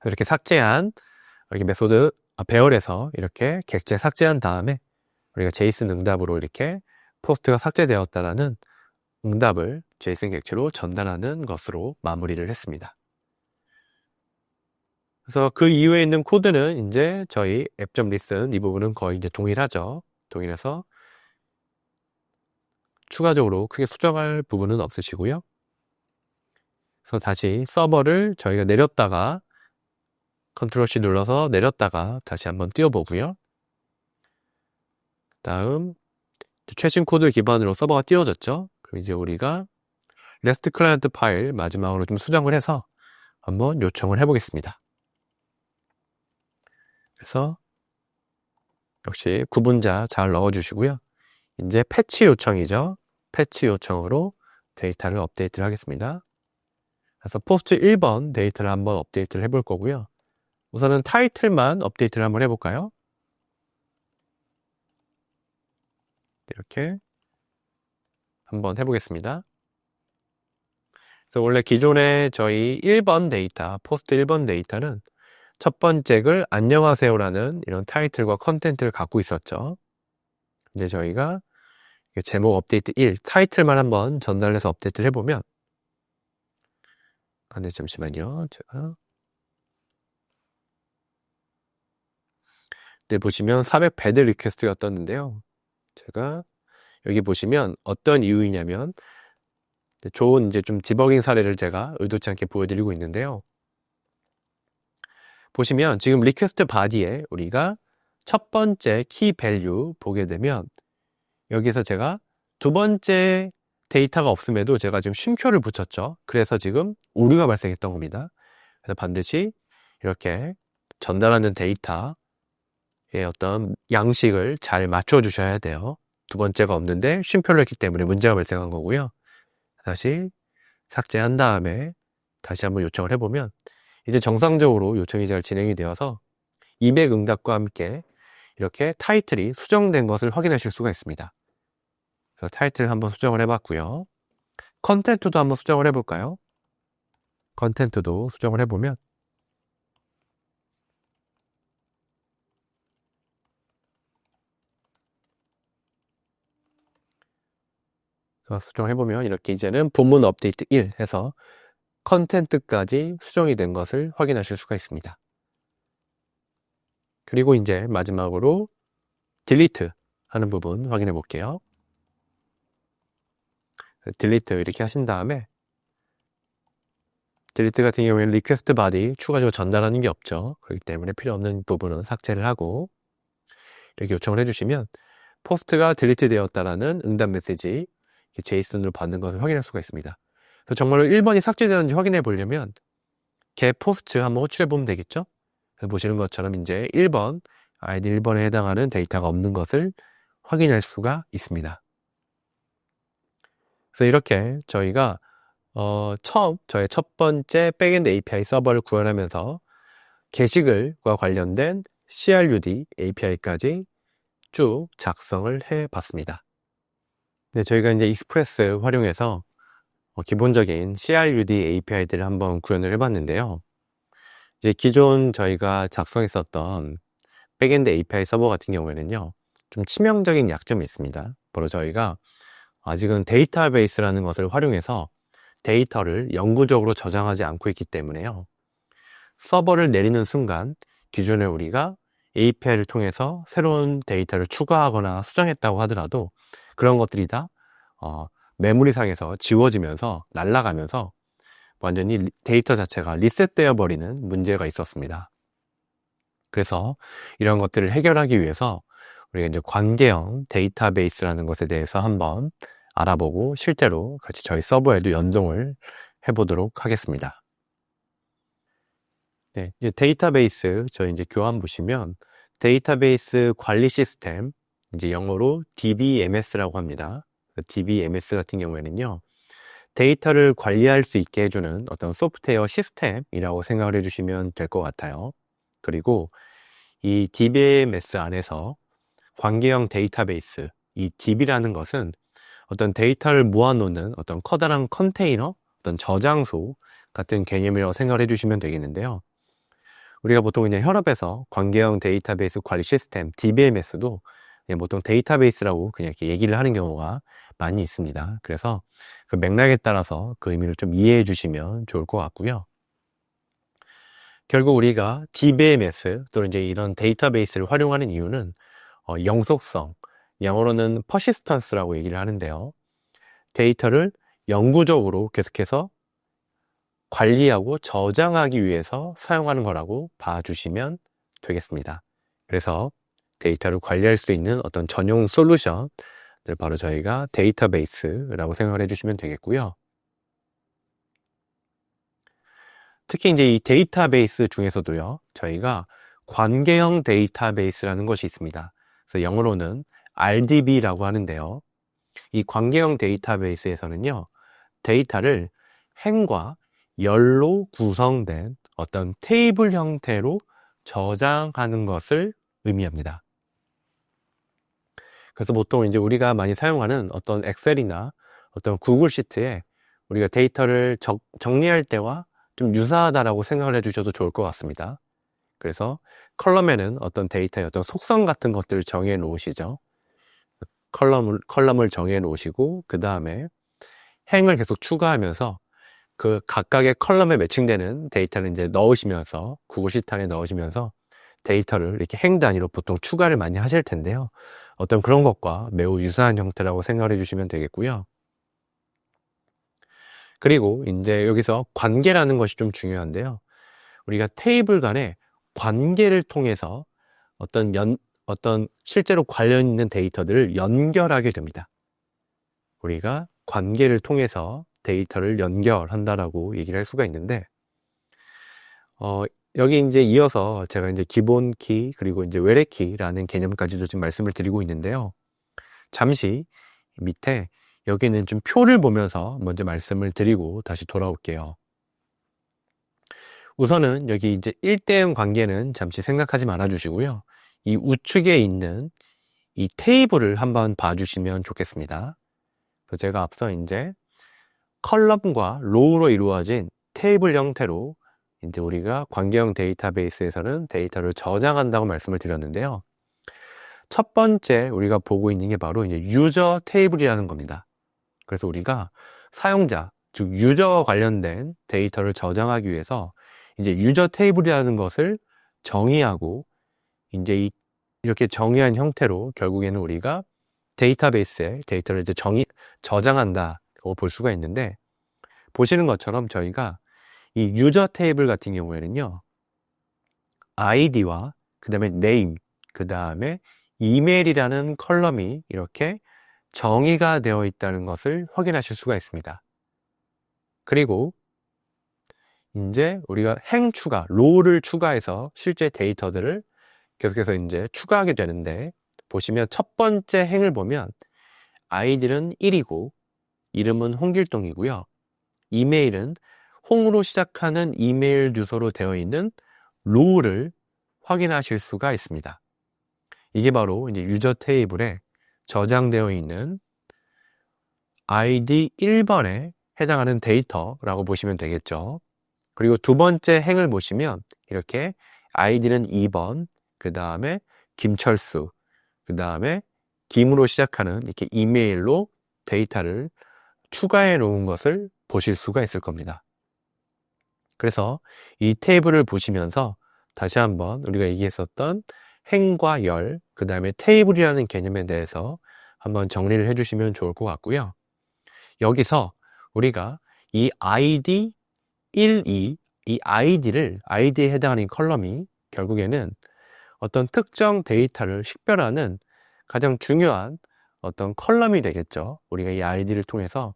이렇게 삭제한 메소드 배열에서 이렇게 객체 삭제한 다음에 우리가 제이슨 응답으로 이렇게 포스트가 삭제되었다라는 응답을 제이슨 객체로 전달하는 것으로 마무리를 했습니다. 그래서 그 이후에 있는 코드는 이제 저희 app.listen 이 부분은 거의 이제 동일하죠. 동일해서 추가적으로 크게 수정할 부분은 없으시고요. 그래서 다시 서버를 저희가 내렸다가 컨트롤 C 눌러서 내렸다가 다시 한번 띄워보고요. 다음 최신 코드를 기반으로 서버가 띄워졌죠. 그럼 이제 우리가 REST 클라이언트 파일 마지막으로 좀 수정을 해서 한번 요청을 해보겠습니다. 그래서 역시 구분자 잘 넣어주시고요. 이제 패치 요청이죠. 패치 요청으로 데이터를 업데이트를 하겠습니다. 그래서 포스트 1번 데이터를 한번 업데이트를 해볼 거고요. 우선은 타이틀만 업데이트를 한번 해볼까요? 이렇게 한번 해보겠습니다. 그래서 원래 기존에 저희 1번 데이터, 포스트 1번 데이터는 첫 번째 글 안녕하세요라는 이런 타이틀과 컨텐트를 갖고 있었죠. 이제 저희가 제목 업데이트 1, 타이틀만 한번 전달해서 업데이트를 해보면, 네, 잠시만요. 제가 네, 보시면 400 배드 리퀘스트가 떴는데요. 제가 여기 보시면 어떤 이유이냐면 좋은 이제 좀 디버깅 사례를 제가 의도치 않게 보여드리고 있는데요. 보시면 지금 리퀘스트 바디에 우리가 첫 번째 키 밸류 보게 되면 여기서 제가 두 번째 데이터가 없음에도 제가 지금 쉼표를 붙였죠. 그래서 지금 오류가 발생했던 겁니다. 그래서 반드시 이렇게 전달하는 데이터의 어떤 양식을 잘 맞춰 주셔야 돼요. 두 번째가 없는데 쉼표를 했기 때문에 문제가 발생한 거고요. 다시 삭제한 다음에 다시 한번 요청을 해보면 이제 정상적으로 요청이 잘 진행이 되어서 200 응답과 함께 이렇게 타이틀이 수정된 것을 확인하실 수가 있습니다. 그래서 타이틀 한번 수정을 해봤고요. 컨텐츠도 한번 수정을 해볼까요? 컨텐츠도 수정을 해보면 수정해보면 이렇게 이제는 본문 업데이트 1 해서 컨텐츠까지 수정이 된 것을 확인하실 수가 있습니다. 그리고 이제 마지막으로 딜리트 하는 부분 확인해 볼게요. 딜리트 이렇게 하신 다음에 딜리트 같은 경우에는 리퀘스트 바디 추가적으로 전달하는 게 없죠. 그렇기 때문에 필요 없는 부분은 삭제를 하고 이렇게 요청을 해주시면 포스트가 딜리트 되었다라는 응답 메시지 제이슨으로 받는 것을 확인할 수가 있습니다. 그래서 정말로 1번이 삭제되었는지 확인해 보려면 get 포스트 한번 호출해 보면 되겠죠. 그래서 보시는 것처럼 이제 1번 아이디 1번에 해당하는 데이터가 없는 것을 확인할 수가 있습니다. 그래서 이렇게 저희가 처음 저의 첫 번째 백엔드 API 서버를 구현하면서 게시글과 관련된 CRUD API까지 쭉 작성을 해 봤습니다. 네, 저희가 이제 익스프레스 활용해서 기본적인 CRUD API들을 한번 구현을 해 봤는데요. 이제 기존 저희가 작성했었던 백엔드 API 서버 같은 경우에는요, 좀 치명적인 약점이 있습니다. 바로 저희가 아직은 데이터베이스라는 것을 활용해서 데이터를 영구적으로 저장하지 않고 있기 때문에요. 서버를 내리는 순간 기존에 우리가 API를 통해서 새로운 데이터를 추가하거나 수정했다고 하더라도 그런 것들이 다 메모리상에서 지워지면서 날아가면서 완전히 데이터 자체가 리셋되어 버리는 문제가 있었습니다. 그래서 이런 것들을 해결하기 위해서 우리가 이제 관계형 데이터베이스라는 것에 대해서 한번 알아보고 실제로 같이 저희 서버에도 연동을 해보도록 하겠습니다. 네, 이제 데이터베이스 저희 이제 교환 보시면 데이터베이스 관리 시스템, 이제 영어로 DBMS라고 합니다. DBMS 같은 경우에는요, 데이터를 관리할 수 있게 해주는 어떤 소프트웨어 시스템이라고 생각을 해주시면 될 것 같아요. 그리고 이 DBMS 안에서 관계형 데이터베이스, 이 DB라는 것은 어떤 데이터를 모아놓는 어떤 커다란 컨테이너, 어떤 저장소 같은 개념이라고 생각을 해주시면 되겠는데요. 우리가 보통 그냥 혈압에서 관계형 데이터베이스 관리 시스템, DBMS도 그냥 보통 데이터베이스라고 그냥 이렇게 얘기를 하는 경우가 많이 있습니다. 그래서 그 맥락에 따라서 그 의미를 좀 이해해 주시면 좋을 것 같고요. 결국 우리가 DBMS 또는 이제 이런 데이터베이스를 활용하는 이유는 영속성, 영어로는 persistence라고 얘기를 하는데요. 데이터를 영구적으로 계속해서 관리하고 저장하기 위해서 사용하는 거라고 봐주시면 되겠습니다. 그래서 데이터를 관리할 수 있는 어떤 전용 솔루션을 바로 저희가 데이터베이스라고 생각을 해주시면 되겠고요. 특히 이제 이 데이터베이스 중에서도요, 저희가 관계형 데이터베이스라는 것이 있습니다. 그래서 영어로는 RDB라고 하는데요. 이 관계형 데이터베이스에서는요, 데이터를 행과 열로 구성된 어떤 테이블 형태로 저장하는 것을 의미합니다. 그래서 보통 이제 우리가 많이 사용하는 어떤 엑셀이나 어떤 구글 시트에 우리가 데이터를 정리할 때와 좀 유사하다라고 생각을 해주셔도 좋을 것 같습니다. 그래서 컬럼에는 어떤 데이터의 어떤 속성 같은 것들을 정해 놓으시죠. 컬럼을 정해 놓으시고 그 다음에 행을 계속 추가하면서 그 각각의 컬럼에 매칭되는 데이터를 이제 넣으시면서 구글 시트 안에 넣으시면서 데이터를 이렇게 행 단위로 보통 추가를 많이 하실 텐데요. 어떤 그런 것과 매우 유사한 형태라고 생각을 해주시면 되겠고요. 그리고 이제 여기서 관계라는 것이 좀 중요한데요. 우리가 테이블 간의 관계를 통해서 어떤 실제로 관련 있는 데이터들을 연결하게 됩니다. 우리가 관계를 통해서 데이터를 연결한다라고 얘기를 할 수가 있는데, 여기 이제 이어서 제가 이제 기본 키 그리고 이제 외래 키라는 개념까지도 지금 말씀을 드리고 있는데요. 잠시 밑에 여기는 좀 표를 보면서 먼저 말씀을 드리고 다시 돌아올게요. 우선은 여기 이제 1대1 관계는 잠시 생각하지 말아 주시고요. 이 우측에 있는 이 테이블을 한번 봐주시면 좋겠습니다. 제가 앞서 이제 컬럼과 로우로 이루어진 테이블 형태로 이제 우리가 관계형 데이터베이스에서는 데이터를 저장한다고 말씀을 드렸는데요. 첫 번째 우리가 보고 있는 게 바로 이제 유저 테이블이라는 겁니다. 그래서 우리가 사용자, 즉 유저와 관련된 데이터를 저장하기 위해서 이제 유저 테이블이라는 것을 정의하고 이제 이렇게 정의한 형태로 결국에는 우리가 데이터베이스에 데이터를 이제 저장한다고 볼 수가 있는데, 보시는 것처럼 저희가 이 유저 테이블 같은 경우에는요, 아이디와 그 다음에 네임, 그 다음에 이메일이라는 컬럼이 이렇게 정의가 되어 있다는 것을 확인하실 수가 있습니다. 그리고 이제 우리가 행 추가, 로우를 추가해서 실제 데이터들을 계속해서 이제 추가하게 되는데, 보시면 첫 번째 행을 보면 아이디는 1이고 이름은 홍길동이고요. 이메일은 홍으로 시작하는 이메일 주소로 되어 있는 로우를 확인하실 수가 있습니다. 이게 바로 이제 유저 테이블에 저장되어 있는 아이디 1번에 해당하는 데이터라고 보시면 되겠죠. 그리고 두 번째 행을 보시면 이렇게 아이디는 2번, 그 다음에 김철수, 그 다음에 김으로 시작하는 이렇게 이메일로 데이터를 추가해 놓은 것을 보실 수가 있을 겁니다. 그래서 이 테이블을 보시면서 다시 한번 우리가 얘기했었던 행과 열, 그 다음에 테이블이라는 개념에 대해서 한번 정리를 해주시면 좋을 것 같고요. 여기서 우리가 이 ID 1, 2, 이 아이디에 해당하는 컬럼이 결국에는 어떤 특정 데이터를 식별하는 가장 중요한 어떤 컬럼이 되겠죠. 우리가 이 아이디를 통해서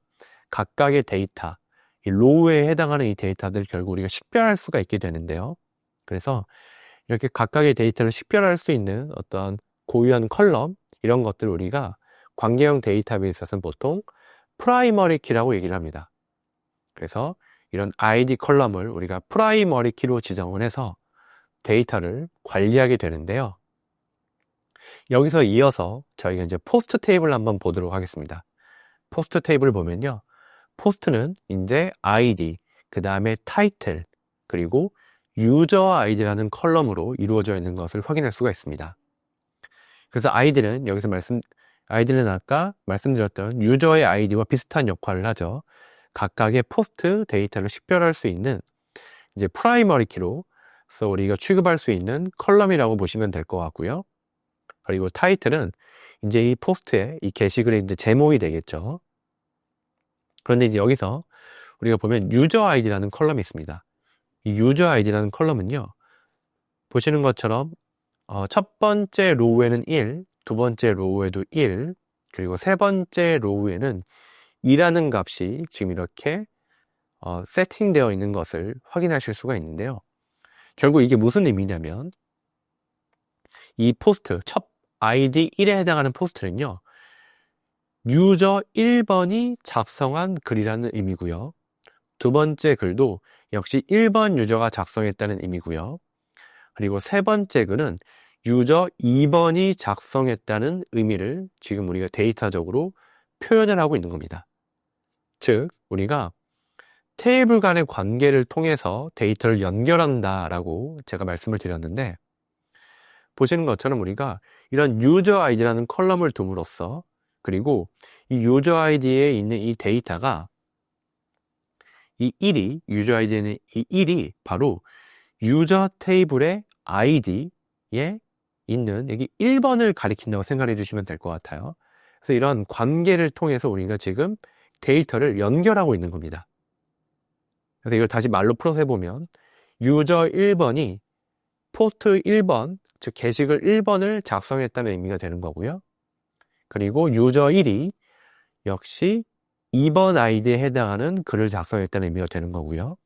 각각의 데이터, 이 로우에 해당하는 이 데이터들을 결국 우리가 식별할 수가 있게 되는데요. 그래서 이렇게 각각의 데이터를 식별할 수 있는 어떤 고유한 컬럼, 이런 것들을 우리가 관계형 데이터베이스에서는 보통 프라이머리 키라고 얘기를 합니다. 그래서 이런 아이디 컬럼을 우리가 프라이머리 키로 지정을 해서 데이터를 관리하게 되는데요. 여기서 이어서 저희가 이제 포스트 테이블을 한번 보도록 하겠습니다. 포스트 테이블을 보면요, 포스트는 이제 아이디, 그 다음에 타이틀, 그리고 유저 아이디라는 컬럼으로 이루어져 있는 것을 확인할 수가 있습니다. 그래서 아이디는 아까 말씀드렸던 유저의 아이디와 비슷한 역할을 하죠. 각각의 포스트 데이터를 식별할 수 있는 이제 프라이머리 키로 서 우리가 취급할 수 있는 컬럼이라고 보시면 될 것 같고요. 그리고 타이틀은 이제 이 포스트의 이 게시글의 이제 제목이 되겠죠. 그런데 이제 여기서 우리가 보면 유저 아이디라는 컬럼이 있습니다. 이 유저 아이디라는 컬럼은요, 보시는 것처럼 첫 번째 로우에는 1, 두 번째 로우에도 1, 그리고 세 번째 로우에는 2라는 값이 지금 이렇게 세팅되어 있는 것을 확인하실 수가 있는데요. 결국 이게 무슨 의미냐면, 이 포스트, 첫 아이디 1에 해당하는 포스트는요, 유저 1번이 작성한 글이라는 의미고요. 두 번째 글도 역시 1번 유저가 작성했다는 의미고요. 그리고 세 번째 글은 유저 2번이 작성했다는 의미를 지금 우리가 데이터적으로 표현을 하고 있는 겁니다. 즉, 우리가 테이블 간의 관계를 통해서 데이터를 연결한다라고 제가 말씀을 드렸는데, 보시는 것처럼 우리가 이런 유저 아이디라는 컬럼을 둠으로써, 그리고 이 유저 아이디에 있는 이 데이터가 유저 아이디에는 이 1이 바로 유저 테이블의 아이디에 있는 여기 1번을 가리킨다고 생각해 주시면 될 것 같아요. 그래서 이런 관계를 통해서 우리가 지금 데이터를 연결하고 있는 겁니다. 그래서 이걸 다시 말로 풀어서 해보면, 유저 1번이 포스트 1번, 즉 게시글 1번을 작성했다는 의미가 되는 거고요. 그리고 유저 1이 역시 2번 아이디에 해당하는 글을 작성했다는 의미가 되는 거고요.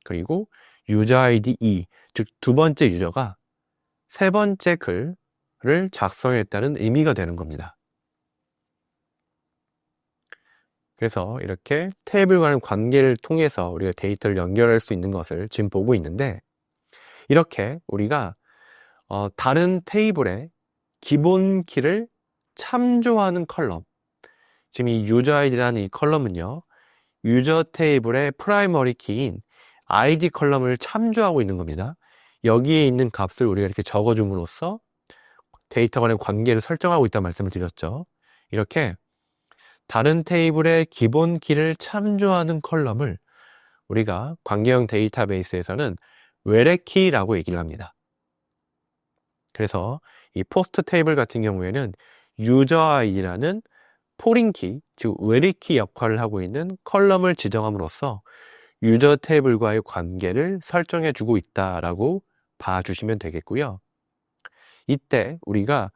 그리고 유저 아이디 2, 즉 두 번째 유저가 세 번째 글을 작성했다는 의미가 되는 겁니다. 그래서 이렇게 테이블 간의 관계를 통해서 우리가 데이터를 연결할 수 있는 것을 지금 보고 있는데, 이렇게 우리가 다른 테이블의 기본 키를 참조하는 컬럼. 지금 이 유저 아이디라는 이 컬럼은요, 유저 테이블의 프라이머리 키인 ID 컬럼을 참조하고 있는 겁니다. 여기에 있는 값을 우리가 이렇게 적어줌으로써 데이터 간의 관계를 설정하고 있다는 말씀을 드렸죠. 이렇게 다른 테이블의 기본 키를 참조하는 컬럼을 우리가 관계형 데이터베이스에서는 외래키라고 얘기를 합니다. 그래서 이 포스트 테이블 같은 경우에는 유저 아이디라는 포린키, 즉 외래키 역할을 하고 있는 컬럼을 지정함으로써 유저 테이블과의 관계를 설정해 주고 있다라고 봐주시면 되겠고요. 이때 우리가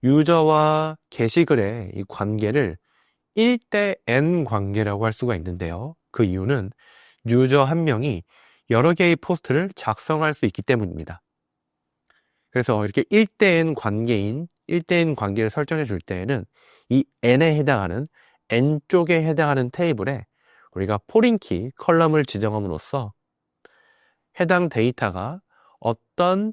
유저와 게시글의 이 관계를 1대 n 관계라고 할 수가 있는데요. 그 이유는 유저 한 명이 여러 개의 포스트를 작성할 수 있기 때문입니다. 그래서 이렇게 1대 n 관계인 1대 n 관계를 설정해 줄 때에는 이 n에 해당하는 n 쪽에 해당하는 테이블에 우리가 포린키 컬럼을 지정함으로써 해당 데이터가 어떤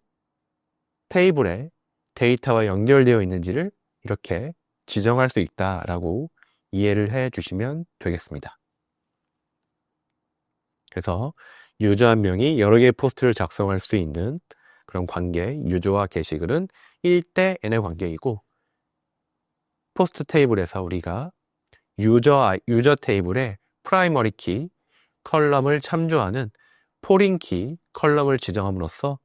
테이블에 데이터와 연결되어 있는지를 이렇게 지정할 수 있다라고 이해를 해 주시면 되겠습니다. 그래서 유저 한 명이 여러 개의 포스트를 작성할 수 있는 그런 관계, 유저와 게시글은 1대 n의 관계이고, 포스트 테이블에서 우리가 유저 테이블의 프라이머리 키 컬럼을 참조하는 포린 키 컬럼을 지정함으로써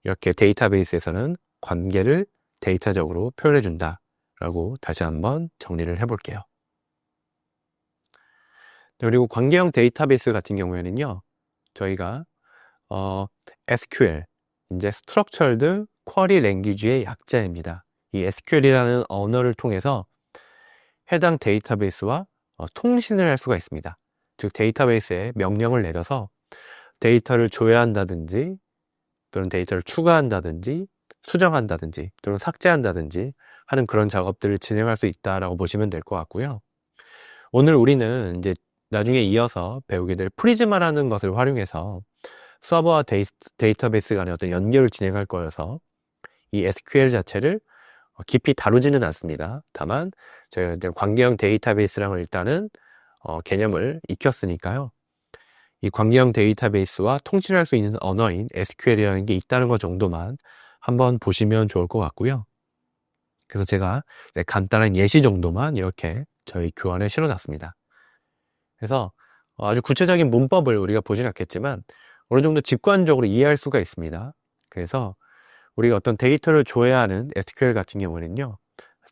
이렇게 데이터베이스에서는 관계를 데이터적으로 표현해 준다 라고 다시 한번 정리를 해 볼게요. 그리고 관계형 데이터베이스 같은 경우에는요, 저희가 SQL, 이제 Structured Query Language의 약자입니다. 이 SQL이라는 언어를 통해서 해당 데이터베이스와 통신을 할 수가 있습니다. 즉 데이터베이스에 명령을 내려서 데이터를 조회한다든지 또는 데이터를 추가한다든지 수정한다든지 또는 삭제한다든지 하는 그런 작업들을 진행할 수 있다라고 보시면 될 것 같고요. 오늘 우리는 이제 나중에 이어서 배우게 될 프리즈마라는 것을 활용해서 서버와 데이터베이스 간의 어떤 연결을 진행할 거여서 이 SQL 자체를 깊이 다루지는 않습니다. 다만 저희가 이제 관계형 데이터베이스랑은 일단은 개념을 익혔으니까요. 이 관계형 데이터베이스와 통신할 수 있는 언어인 SQL이라는 게 있다는 것 정도만 한번 보시면 좋을 것 같고요. 그래서 제가 간단한 예시 정도만 이렇게 저희 교환에 실어놨습니다. 그래서 아주 구체적인 문법을 우리가 보진 않겠지만 어느 정도 직관적으로 이해할 수가 있습니다. 그래서 우리가 어떤 데이터를 조회하는 SQL 같은 경우는요,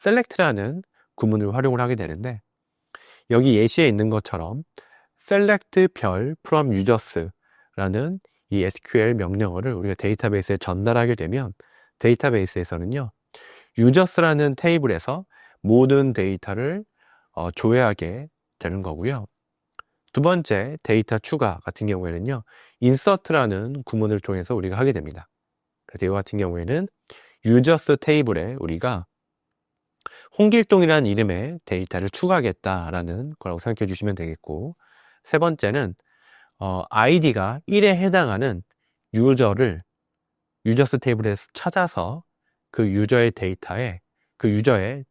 select라는 구문을 활용을 하게 되는데, 여기 예시에 있는 것처럼 select 별 from users라는 이 SQL 명령어를 우리가 데이터베이스에 전달하게 되면 데이터베이스에서는요, users라는 테이블에서 모든 데이터를 조회하게 되는 거고요. 두 번째 데이터 추가 같은 경우에는요, insert라는 구문을 통해서 우리가 하게 됩니다. 그래서 이와 같은 경우에는 users 테이블에 우리가 홍길동이라는 이름의 데이터를 추가하겠다라는 거라고 생각해 주시면 되겠고, 세 번째는 id가 1에 해당하는 유저를 users 테이블에서 찾아서 그 유저의 데이터에 그 유저의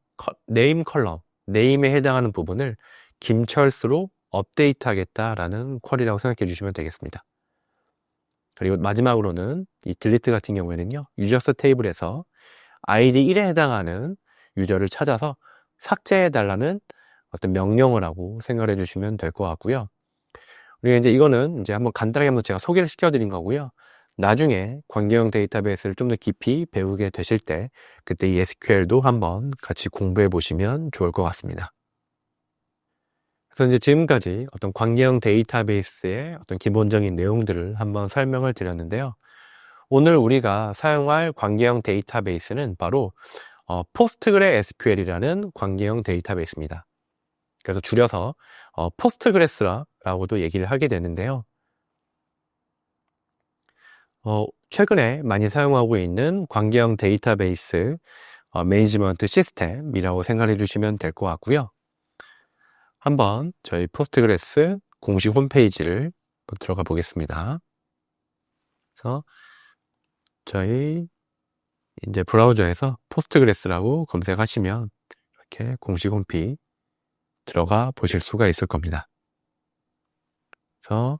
네임 컬럼, 네임에 해당하는 부분을 김철수로 업데이트하겠다라는 쿼리라고 생각해 주시면 되겠습니다. 그리고 마지막으로는 이 delete 같은 경우에는요, users 테이블에서 id 1에 해당하는 유저를 찾아서 삭제해 달라는 어떤 명령을 하고 생각해 주시면 될 것 같고요. 우리가 이제 이거는 이제 한번 간단하게 한번 제가 소개를 시켜드린 거고요. 나중에 관계형 데이터베이스를 좀 더 깊이 배우게 되실 때 그때 이 SQL도 한번 같이 공부해 보시면 좋을 것 같습니다. 그래서 이제 지금까지 어떤 관계형 데이터베이스의 어떤 기본적인 내용들을 한번 설명을 드렸는데요. 오늘 우리가 사용할 관계형 데이터베이스는 바로 PostgreSQL이라는 관계형 데이터베이스입니다. 그래서 줄여서 포스트그레스라고도 얘기를 하게 되는데요. 최근에 많이 사용하고 있는 관계형 데이터베이스 매니지먼트 시스템이라고 생각해 주시면 될 것 같고요. 한번 저희 포스트그레스 공식 홈페이지를 들어가 보겠습니다. 그래서 저희 이제 브라우저에서 포스트그레스라고 검색하시면 이렇게 공식 홈페이지 들어가 보실 수가 있을 겁니다. 그래서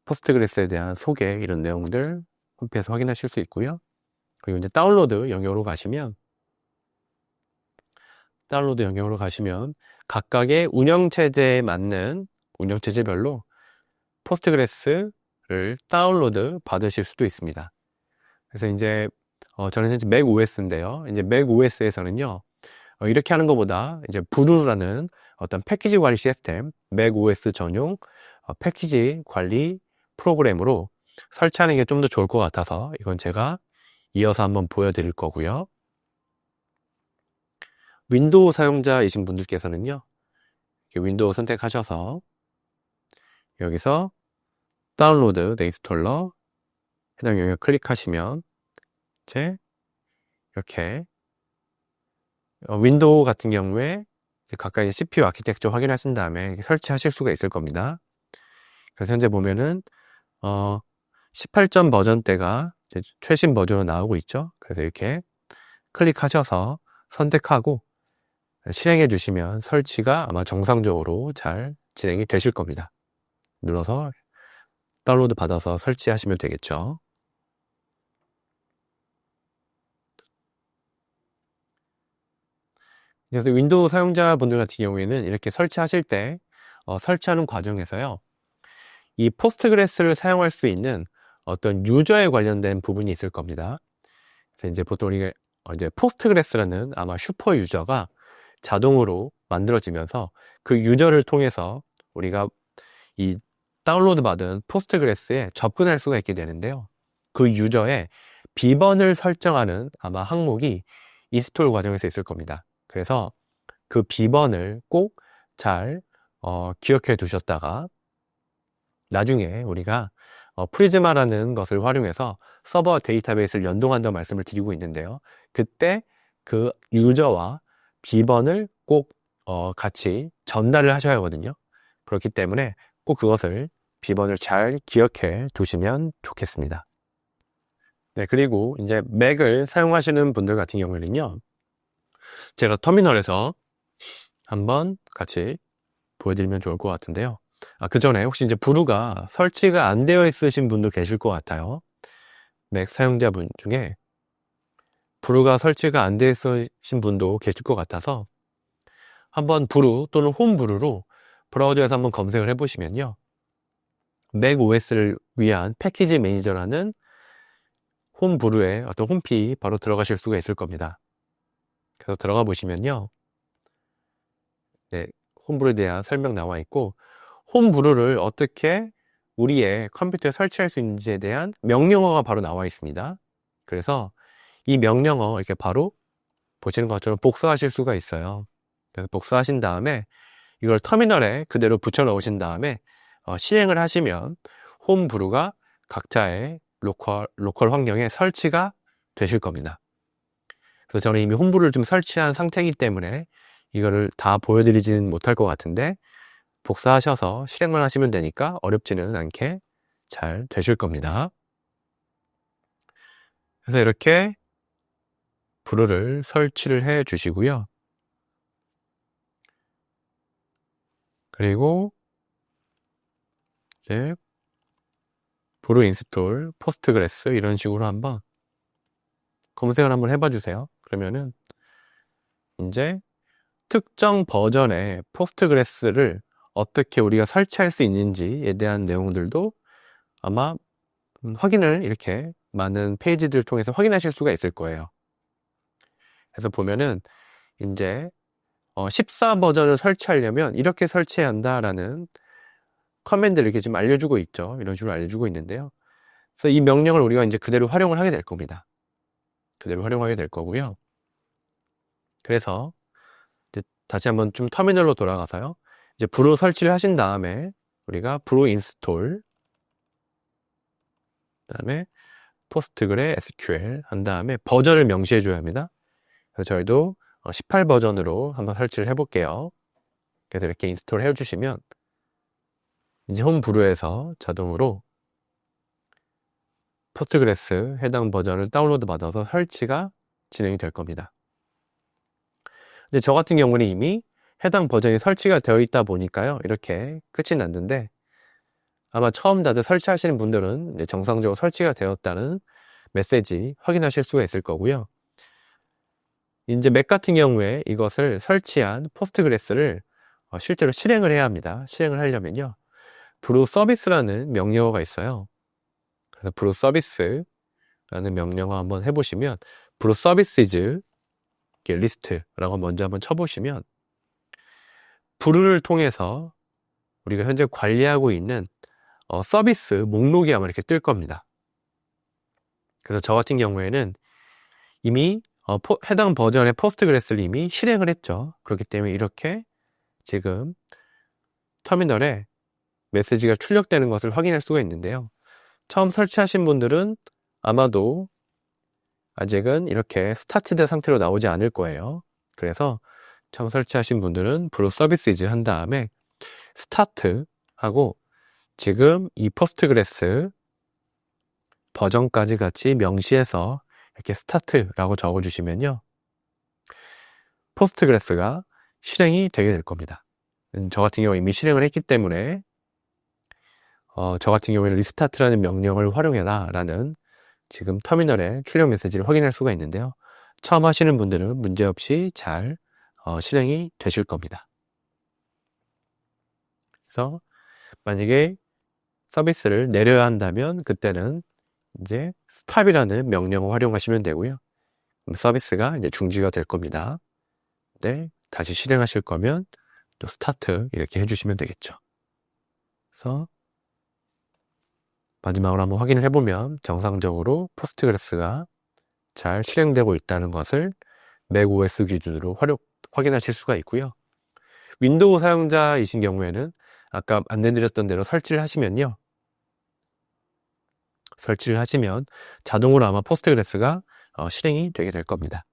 포스트그레스에 대한 소개 이런 내용들 홈페이지에서 확인하실 수 있고요. 그리고 이제 다운로드 영역으로 가시면 각각의 운영체제에 맞는 운영체제별로 포스트그레스를 다운로드 받으실 수도 있습니다. 그래서 이제 저는 현재 맥 OS인데요. 이제 맥 OS에서는요, 이렇게 하는 것보다 이제 브루라는 어떤 패키지 관리 시스템, 맥 OS 전용 패키지 관리 프로그램으로 설치하는 게 좀 더 좋을 것 같아서 이건 제가 이어서 한번 보여드릴 거고요. 윈도우 사용자이신 분들께서는요, 윈도우 선택하셔서 여기서 다운로드 네 인스톨러 해당 영역 클릭하시면 이제 이렇게 윈도우 같은 경우에 각각의 CPU 아키텍처 확인하신 다음에 설치하실 수가 있을 겁니다. 그래서 현재 보면은 18점 버전대가 이제 최신 버전으로 나오고 있죠. 그래서 이렇게 클릭하셔서 선택하고 실행해 주시면 설치가 아마 정상적으로 잘 진행이 되실 겁니다. 눌러서 다운로드 받아서 설치하시면 되겠죠. 그래서 윈도우 사용자분들 같은 경우에는 이렇게 설치하실 때 설치하는 과정에서요, 이 포스트그레스를 사용할 수 있는 어떤 유저에 관련된 부분이 있을 겁니다. 그래서 이제 보통 우리가 이제 포스트그레스라는 아마 슈퍼 유저가 자동으로 만들어지면서 그 유저를 통해서 우리가 이 다운로드 받은 포스트그레스에 접근할 수가 있게 되는데요. 그 유저의 비번을 설정하는 아마 항목이 인스톨 과정에서 있을 겁니다. 그래서 그 비번을 꼭 잘 기억해 두셨다가 나중에 우리가 프리즈마라는 것을 활용해서 서버 데이터베이스를 연동한다는 말씀을 드리고 있는데요. 그때 그 유저와 비번을 꼭 같이 전달을 하셔야 하거든요. 그렇기 때문에 꼭 그것을 비번을 잘 기억해 두시면 좋겠습니다. 네, 그리고 이제 맥을 사용하시는 분들 같은 경우에는요, 제가 터미널에서 한번 같이 보여드리면 좋을 것 같은데요. 그 전에 혹시 이제 브루가 설치가 안 되어 있으신 분도 계실 것 같아요. 맥 사용자분 중에 브루가 설치가 안 되어 있으신 분도 계실 것 같아서 한번 브루 또는 홈브루로 브라우저에서 한번 검색을 해보시면요, 맥 OS를 위한 패키지 매니저라는 홈브루의 어떤 홈페이지 바로 들어가실 수가 있을 겁니다. 그래서 들어가 보시면요, 네, 홈브루에 대한 설명 나와 있고, 홈브루를 어떻게 우리의 컴퓨터에 설치할 수 있는지에 대한 명령어가 바로 나와 있습니다. 그래서 이 명령어 이렇게 바로 보시는 것처럼 복사하실 수가 있어요. 그래서 복사하신 다음에 이걸 터미널에 그대로 붙여 넣으신 다음에 실행을 하시면 홈브루가 각자의 로컬 환경에 설치가 되실 겁니다. 그래서 저는 이미 홈브루를 좀 설치한 상태이기 때문에 이거를 다 보여드리지는 못할 것 같은데, 복사하셔서 실행만 하시면 되니까 어렵지는 않게 잘 되실 겁니다. 그래서 이렇게 브루를 설치를 해 주시고요. 그리고 이제 브루 인스톨 포스트그레스 이런 식으로 한번 검색을 한번 해봐 주세요. 그러면은 이제 특정 버전의 포스트그레스를 어떻게 우리가 설치할 수 있는지에 대한 내용들도 아마 확인을 이렇게 많은 페이지들을 통해서 확인하실 수가 있을 거예요. 그래서 보면은 이제 14 버전을 설치하려면 이렇게 설치해야 한다라는 커맨드를 이렇게 지금 알려주고 있죠. 이런 식으로 알려주고 있는데요. 그래서 이 명령을 우리가 이제 그대로 활용을 하게 될 겁니다. 그대로 활용하게 될 거고요. 그래서 이제 다시 한번 좀 터미널로 돌아가서요, 이제 브루 설치를 하신 다음에 우리가 브루 인스톨, 그다음에 포스트그레 SQL 한 다음에 버전을 명시해 줘야 합니다. 그래서 저희도 18 버전으로 한번 설치를 해볼게요. 그래서 이렇게 인스톨 해주시면 이제 홈브루에서 자동으로 포스트그레스 해당 버전을 다운로드 받아서 설치가 진행이 될 겁니다. 근데 저 같은 경우는 이미 해당 버전이 설치가 되어 있다 보니까요, 이렇게 끝이 났는데, 아마 처음 다들 설치하시는 분들은 이제 정상적으로 설치가 되었다는 메시지 확인하실 수가 있을 거고요. 이제 맥 같은 경우에 이것을 설치한 포스트그레스를 실제로 실행을 해야 합니다. 실행을 하려면요, 브루 서비스라는 명령어가 있어요. 그래서 브루 서비스라는 명령어 한번 해보시면, 브루 서비스즈 리스트라고 먼저 한번 쳐보시면, 브루를 통해서 우리가 현재 관리하고 있는 서비스 목록이 아마 이렇게 뜰 겁니다. 그래서 저 같은 경우에는 이미 해당 버전의 포스트그레스를 이미 실행을 했죠. 그렇기 때문에 이렇게 지금 터미널에 메시지가 출력되는 것을 확인할 수가 있는데요. 처음 설치하신 분들은 아마도 아직은 이렇게 스타트된 상태로 나오지 않을 거예요. 그래서 처음 설치하신 분들은 브루 서비스즈 한 다음에 스타트 하고, 지금 이 포스트그레스 버전까지 같이 명시해서 이렇게 스타트라고 적어주시면요, 포스트그레스가 실행이 되게 될 겁니다. 저 같은 경우 이미 실행을 했기 때문에 저 같은 경우에는 리스타트라는 명령을 활용해라 라는 지금 터미널에 출력 메시지를 확인할 수가 있는데요, 처음 하시는 분들은 문제없이 잘 실행이 되실 겁니다. 그래서 만약에 서비스를 내려야 한다면 그때는 이제 스탑이라는 명령을 활용하시면 되고요, 그럼 서비스가 이제 중지가 될 겁니다. 네, 다시 실행하실 거면 또 스타트 이렇게 해주시면 되겠죠. 그래서 마지막으로 한번 확인을 해보면 정상적으로 포스트그레스가 잘 실행되고 있다는 것을 맥OS 기준으로 확인하실 수가 있고요. 윈도우 사용자이신 경우에는 아까 안내드렸던 대로 설치를 하시면 자동으로 아마 포스트그레스가 실행이 되게 될 겁니다.